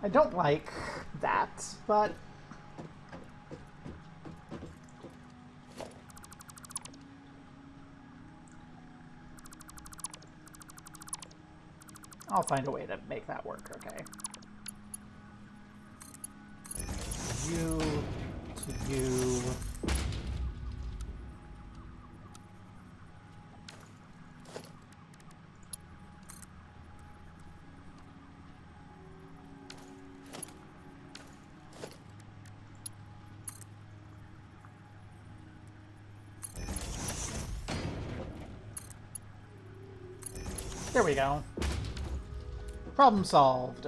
I don't like that, but I'll find a way to make that work, okay? You to you. There we go. Problem solved.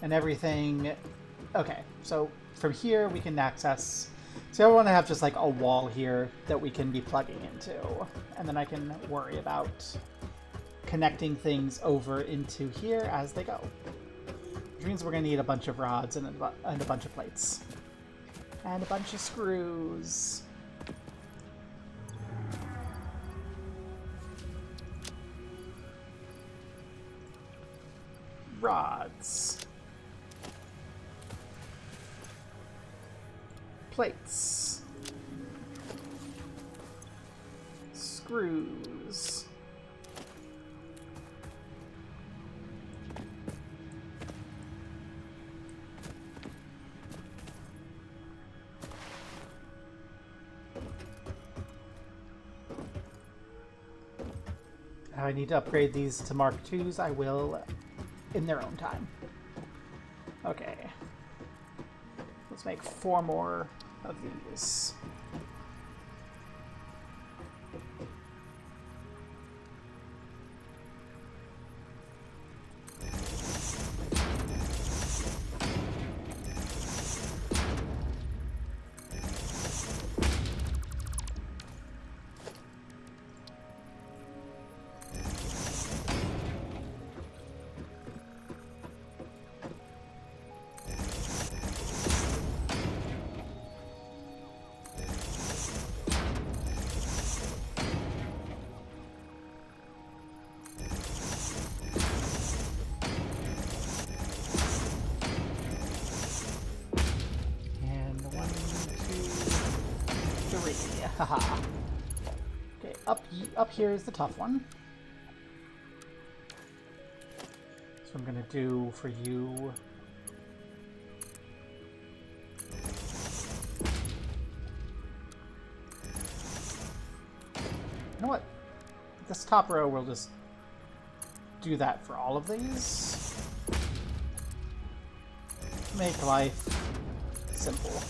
And everything... Okay, so from here we can access... So I want to have just like a wall here that we can be plugging into. And then I can worry about connecting things over into here as they go. Which means we're going to need a bunch of rods and a bunch of plates. And a bunch of screws. Rods. Plates. Screws. I need to upgrade these to Mark IIs. I will in their own time. Okay. Let's make 4 more of these. Haha. Okay, up here is the tough one. So I'm gonna do for you. You know what? This top row will just do that for all of these. Make life simple.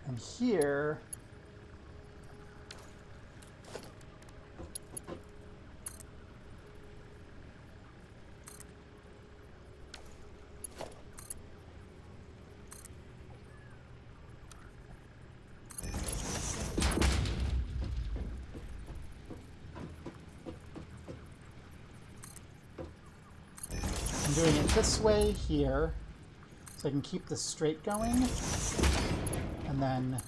And here, I'm doing it this way here, so I can keep this straight going, and then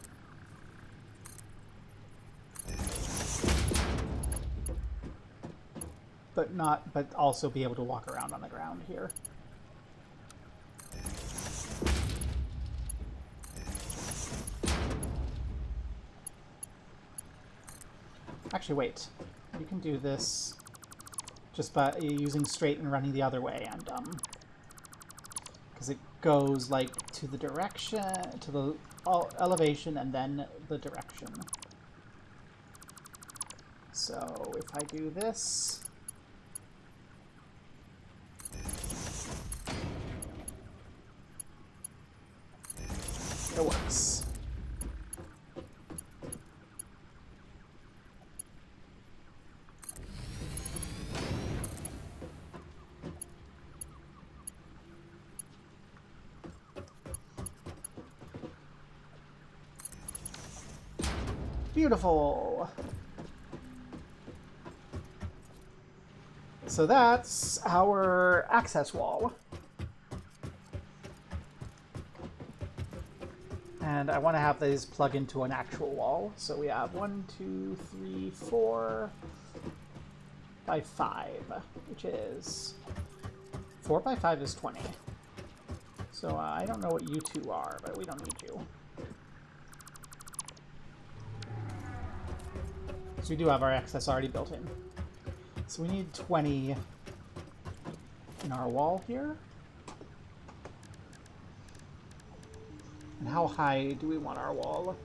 but also be able to walk around on the ground here. Actually, wait. You can do this just by using straight and running the other way, and because it goes like to the direction, to the elevation, and then the direction. So if I do this, it works. Beautiful. So that's our access wall. And I want to have these plug into an actual wall. So we have 1, 2, 3, 4 by 5, which is 4 by 5 is 20. So I don't know what you two are, but we don't need you. So we do have our access already built in. So we need 20 in our wall here. And how high do we want our wall?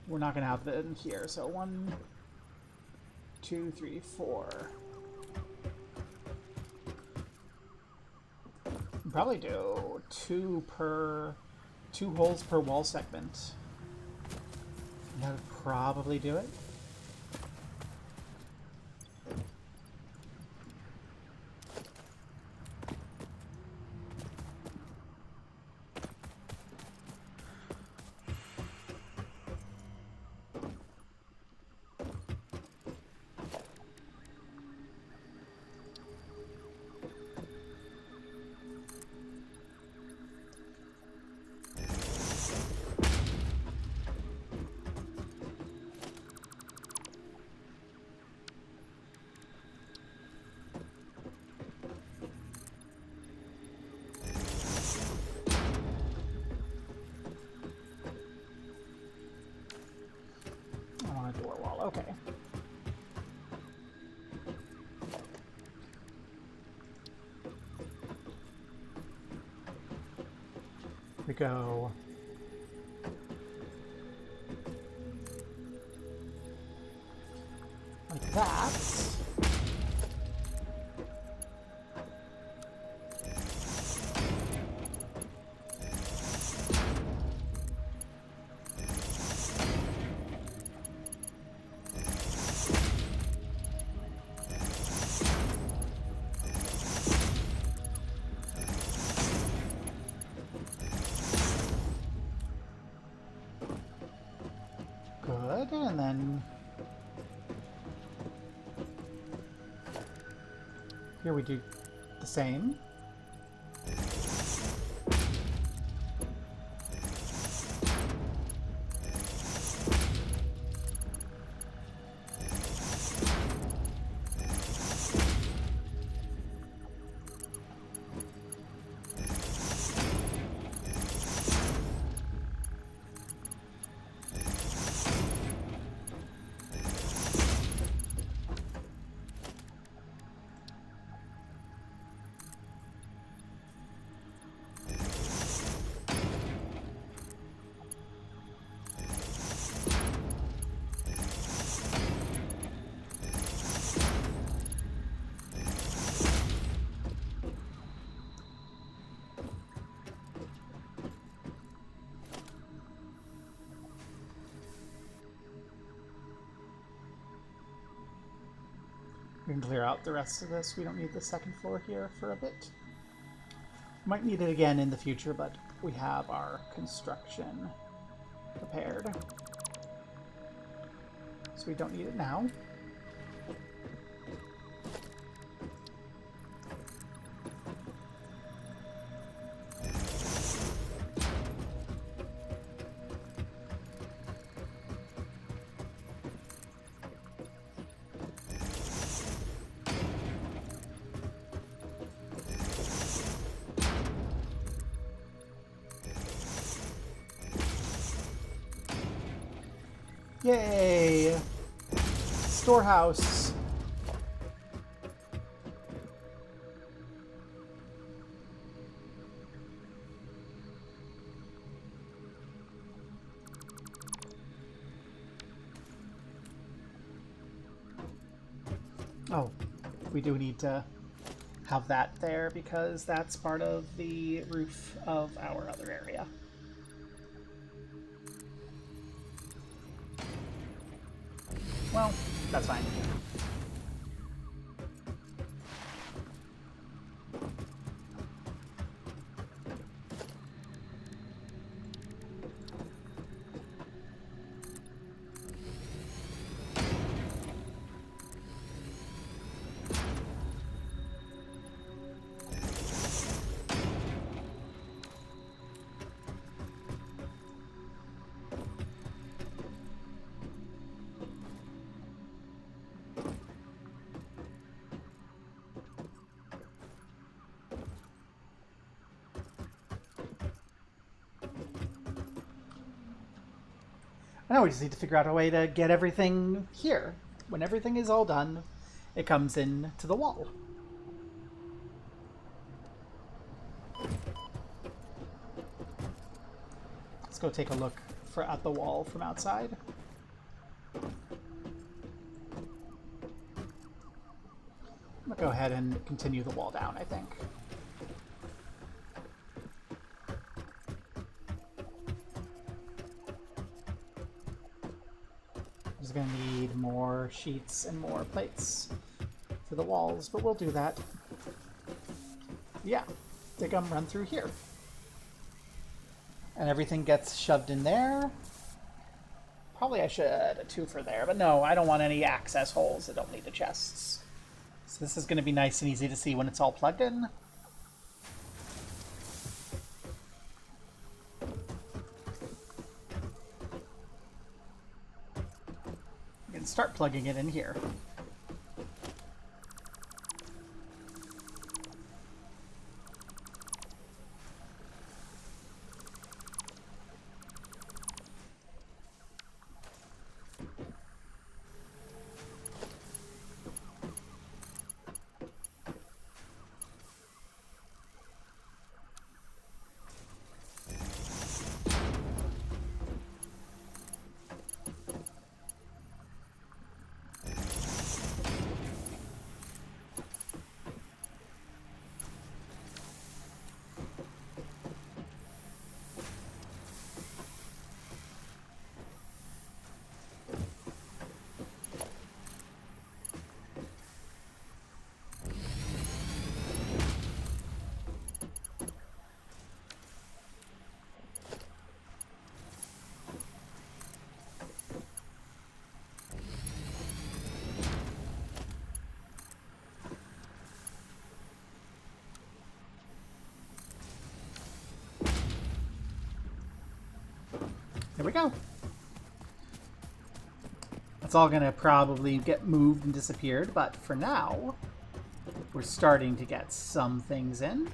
We're not going to have it in here, so 1, 2, 3, 4. Probably do 2 holes per wall segment. That would probably do it. we go. Like that. Good, and then here we do the same. We can clear out the rest of this. We don't need the second floor here for a bit. Might need it again in the future, but we have our construction prepared. So we don't need it now. Yay! Storehouse. Oh, we do need to have that there because that's part of the roof of our other area. Well, that's fine. Now we just need to figure out a way to get everything here. When everything is all done, it comes in to the wall. Let's go take a look at the wall from outside. I'm gonna go ahead and continue the wall down, I think. Just gonna need more sheets and more plates for the walls, but we'll do that. Yeah, dig them, run through here. And everything gets shoved in there. Probably I should add a twofer there, but no, I don't want any access holes that don't need the chests. So this is gonna be nice and easy to see when it's all plugged in. Start plugging it in here. we go. It's all gonna probably get moved and disappeared, but for now, we're starting to get some things in.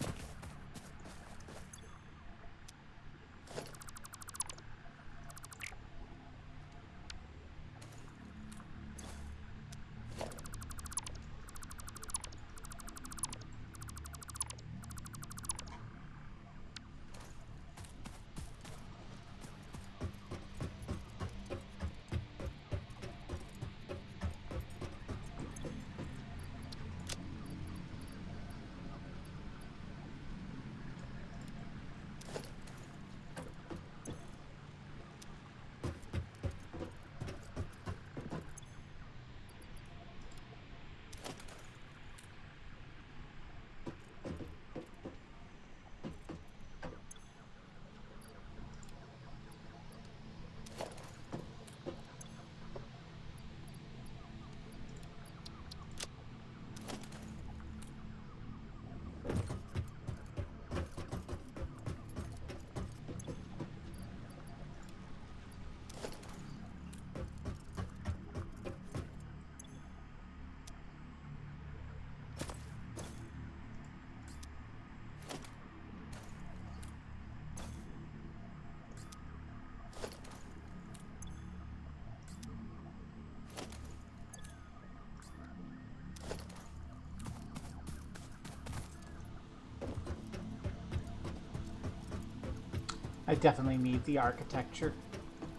I definitely need the architecture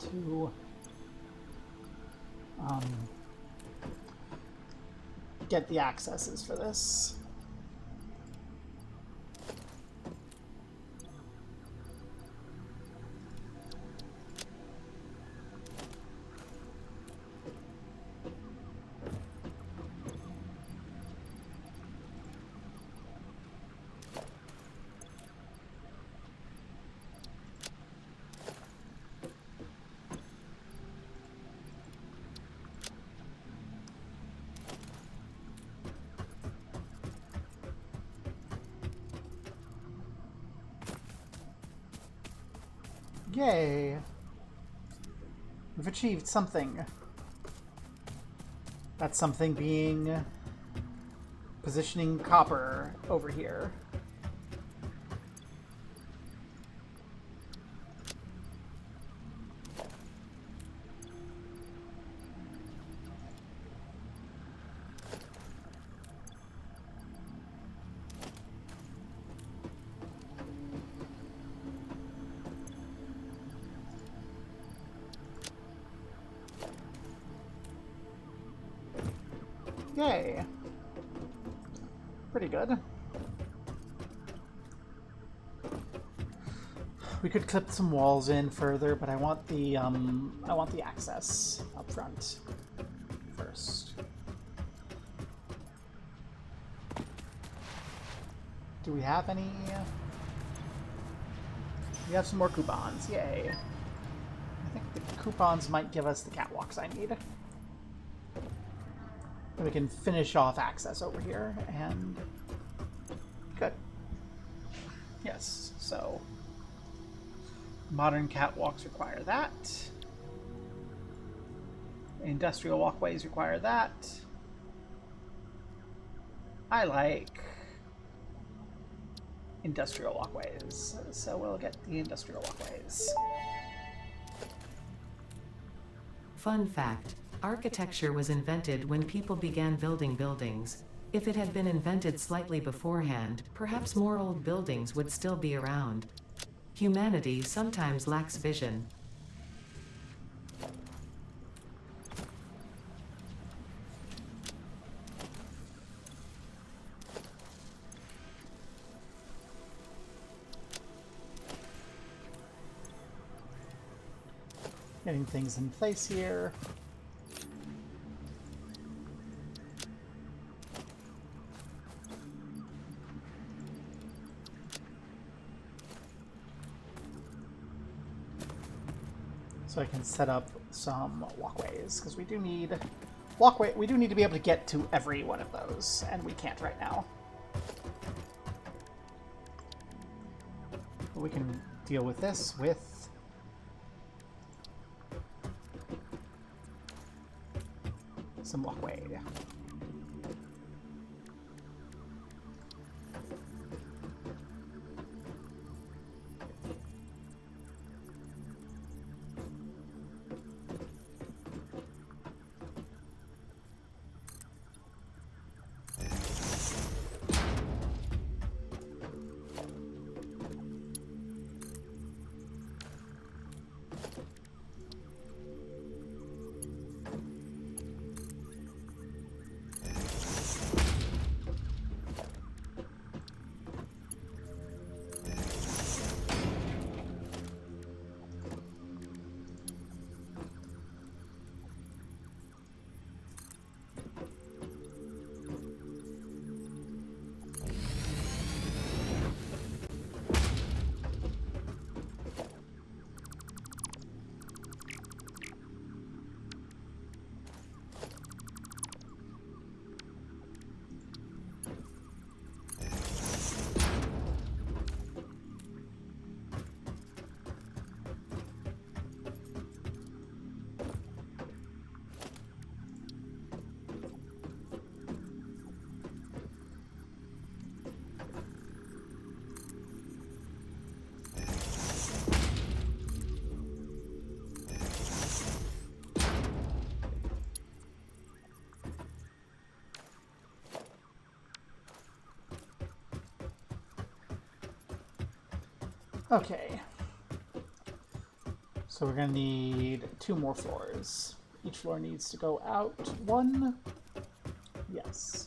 to get the accesses for this. Yay! We've achieved something. That something being positioning copper over here. Yay. Pretty good. We could clip some walls in further, but I want the access up front first. Do we have any? We have some more coupons. Yay. I think the coupons might give us the catwalks I need. We can finish off access over here, and good. Yes, so modern catwalks require that. Industrial walkways require that. I like industrial walkways, so we'll get the industrial walkways. Fun fact: architecture was invented when people began building buildings. If it had been invented slightly beforehand, perhaps more old buildings would still be around. Humanity sometimes lacks vision. Getting things in place here. So I can set up some walkways, because we do need we do need to be able to get to every one of those, and we can't right now. But we can deal with this with some walkway. Okay. So we're gonna need 2 more floors. Each floor needs to go out 1. Yes.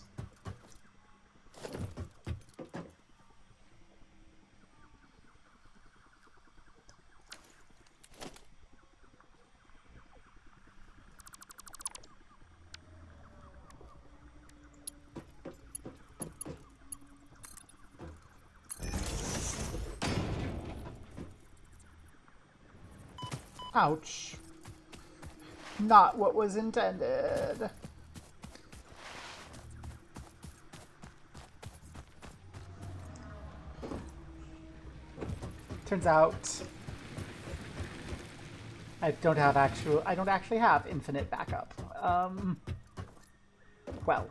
Ouch. Not what was intended. Turns out I don't actually have infinite backup. Well.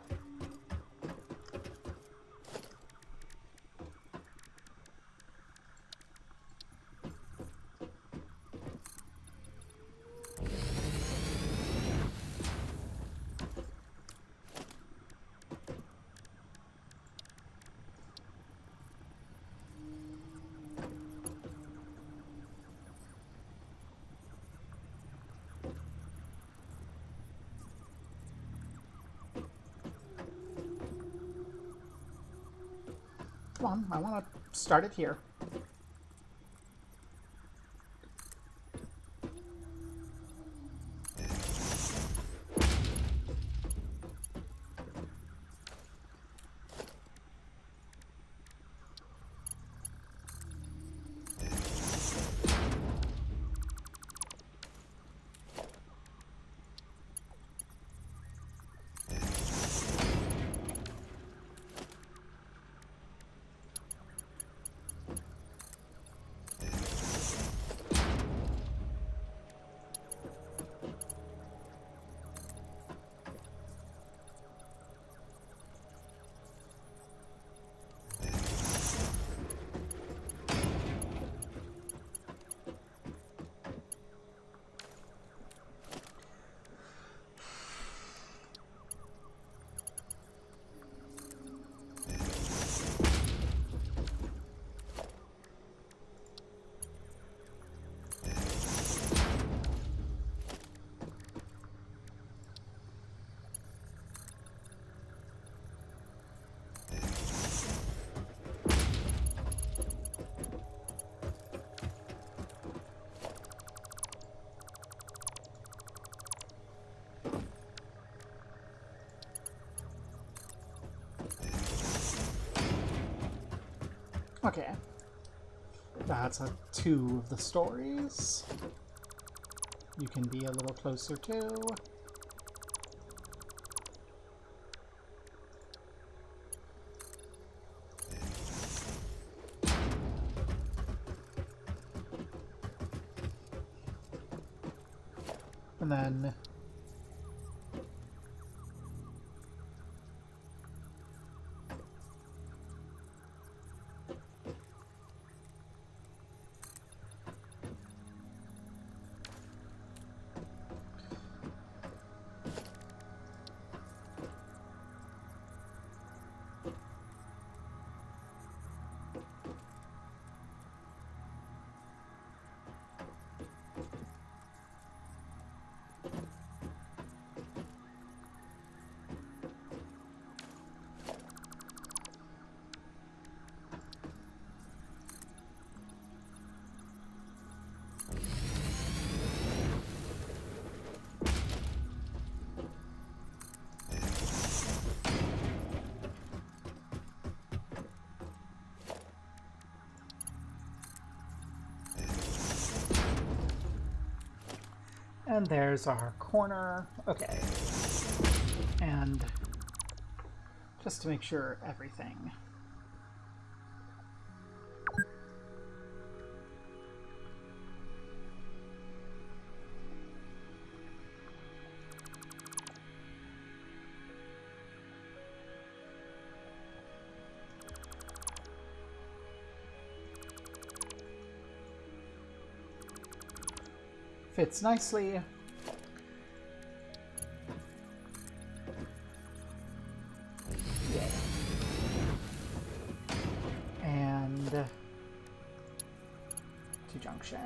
Come on, I want to start it here. Okay. That's 2 of the stories. You can be a little closer too. And then And there's our corner. Okay. And just to make sure everything. Fits nicely. Yeah. And to junction.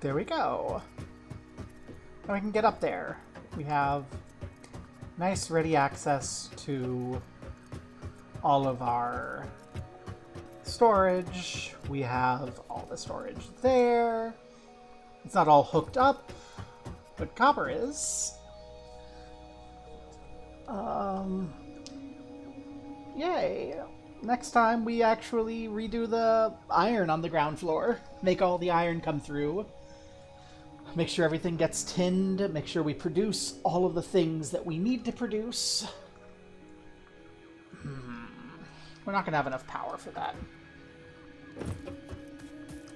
There we go. Now we can get up there. We have nice ready access to all of our storage. We have all the storage there. It's not all hooked up, but copper is. Yay. Next time we actually redo the iron on the ground floor. Make all the iron come through. Make sure everything gets tinned. Make sure we produce all of the things that we need to produce. We're not going to have enough power for that.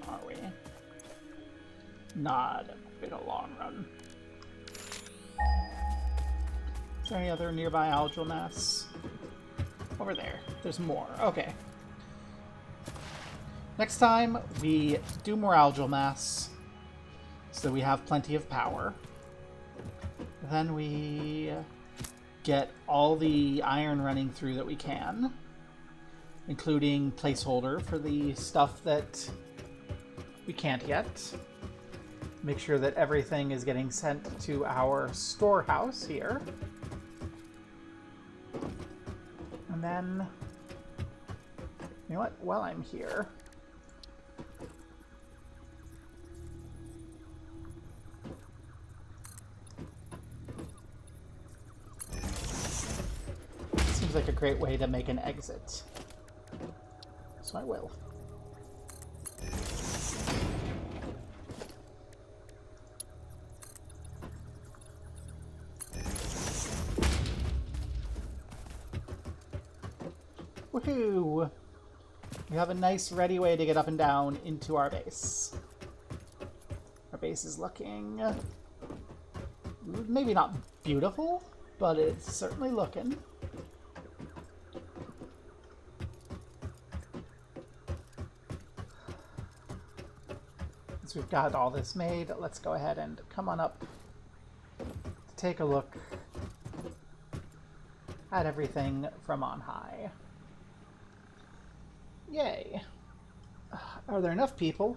Are we? Not in a long run. Is there any other nearby algal mass? Over there. There's more. Okay. Next time, we do more algal mass. So we have plenty of power. Then we get all the iron running through that we can, including placeholder for the stuff that we can't yet. Make sure that everything is getting sent to our storehouse here. And then, you know what? While I'm here, seems like a great way to make an exit. So I will. Woohoo! We have a nice ready way to get up and down into our base. Our base is looking maybe not beautiful, but it's certainly looking. Once we've got all this made, let's go ahead and come on up to take a look at everything from on high. Yay. Are there enough people?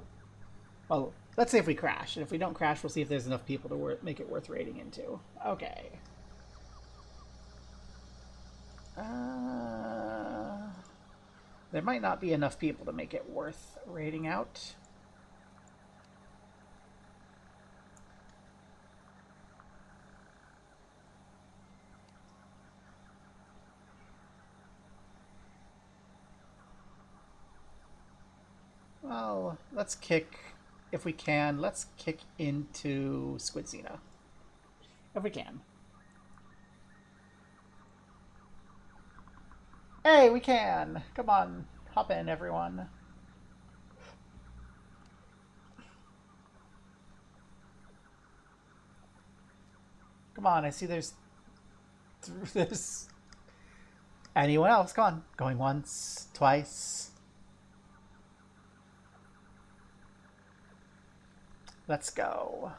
Well, let's say if we crash. And if we don't crash, we'll see if there's enough people to make it worth raiding into. Okay. There might not be enough people to make it worth raiding out. Well, let's kick, if we can, let's kick into Squidzina. If we can. Hey, we can! Come on, hop in, everyone. Come on, I see there's anyone else? Come on. Going once, twice. Let's go.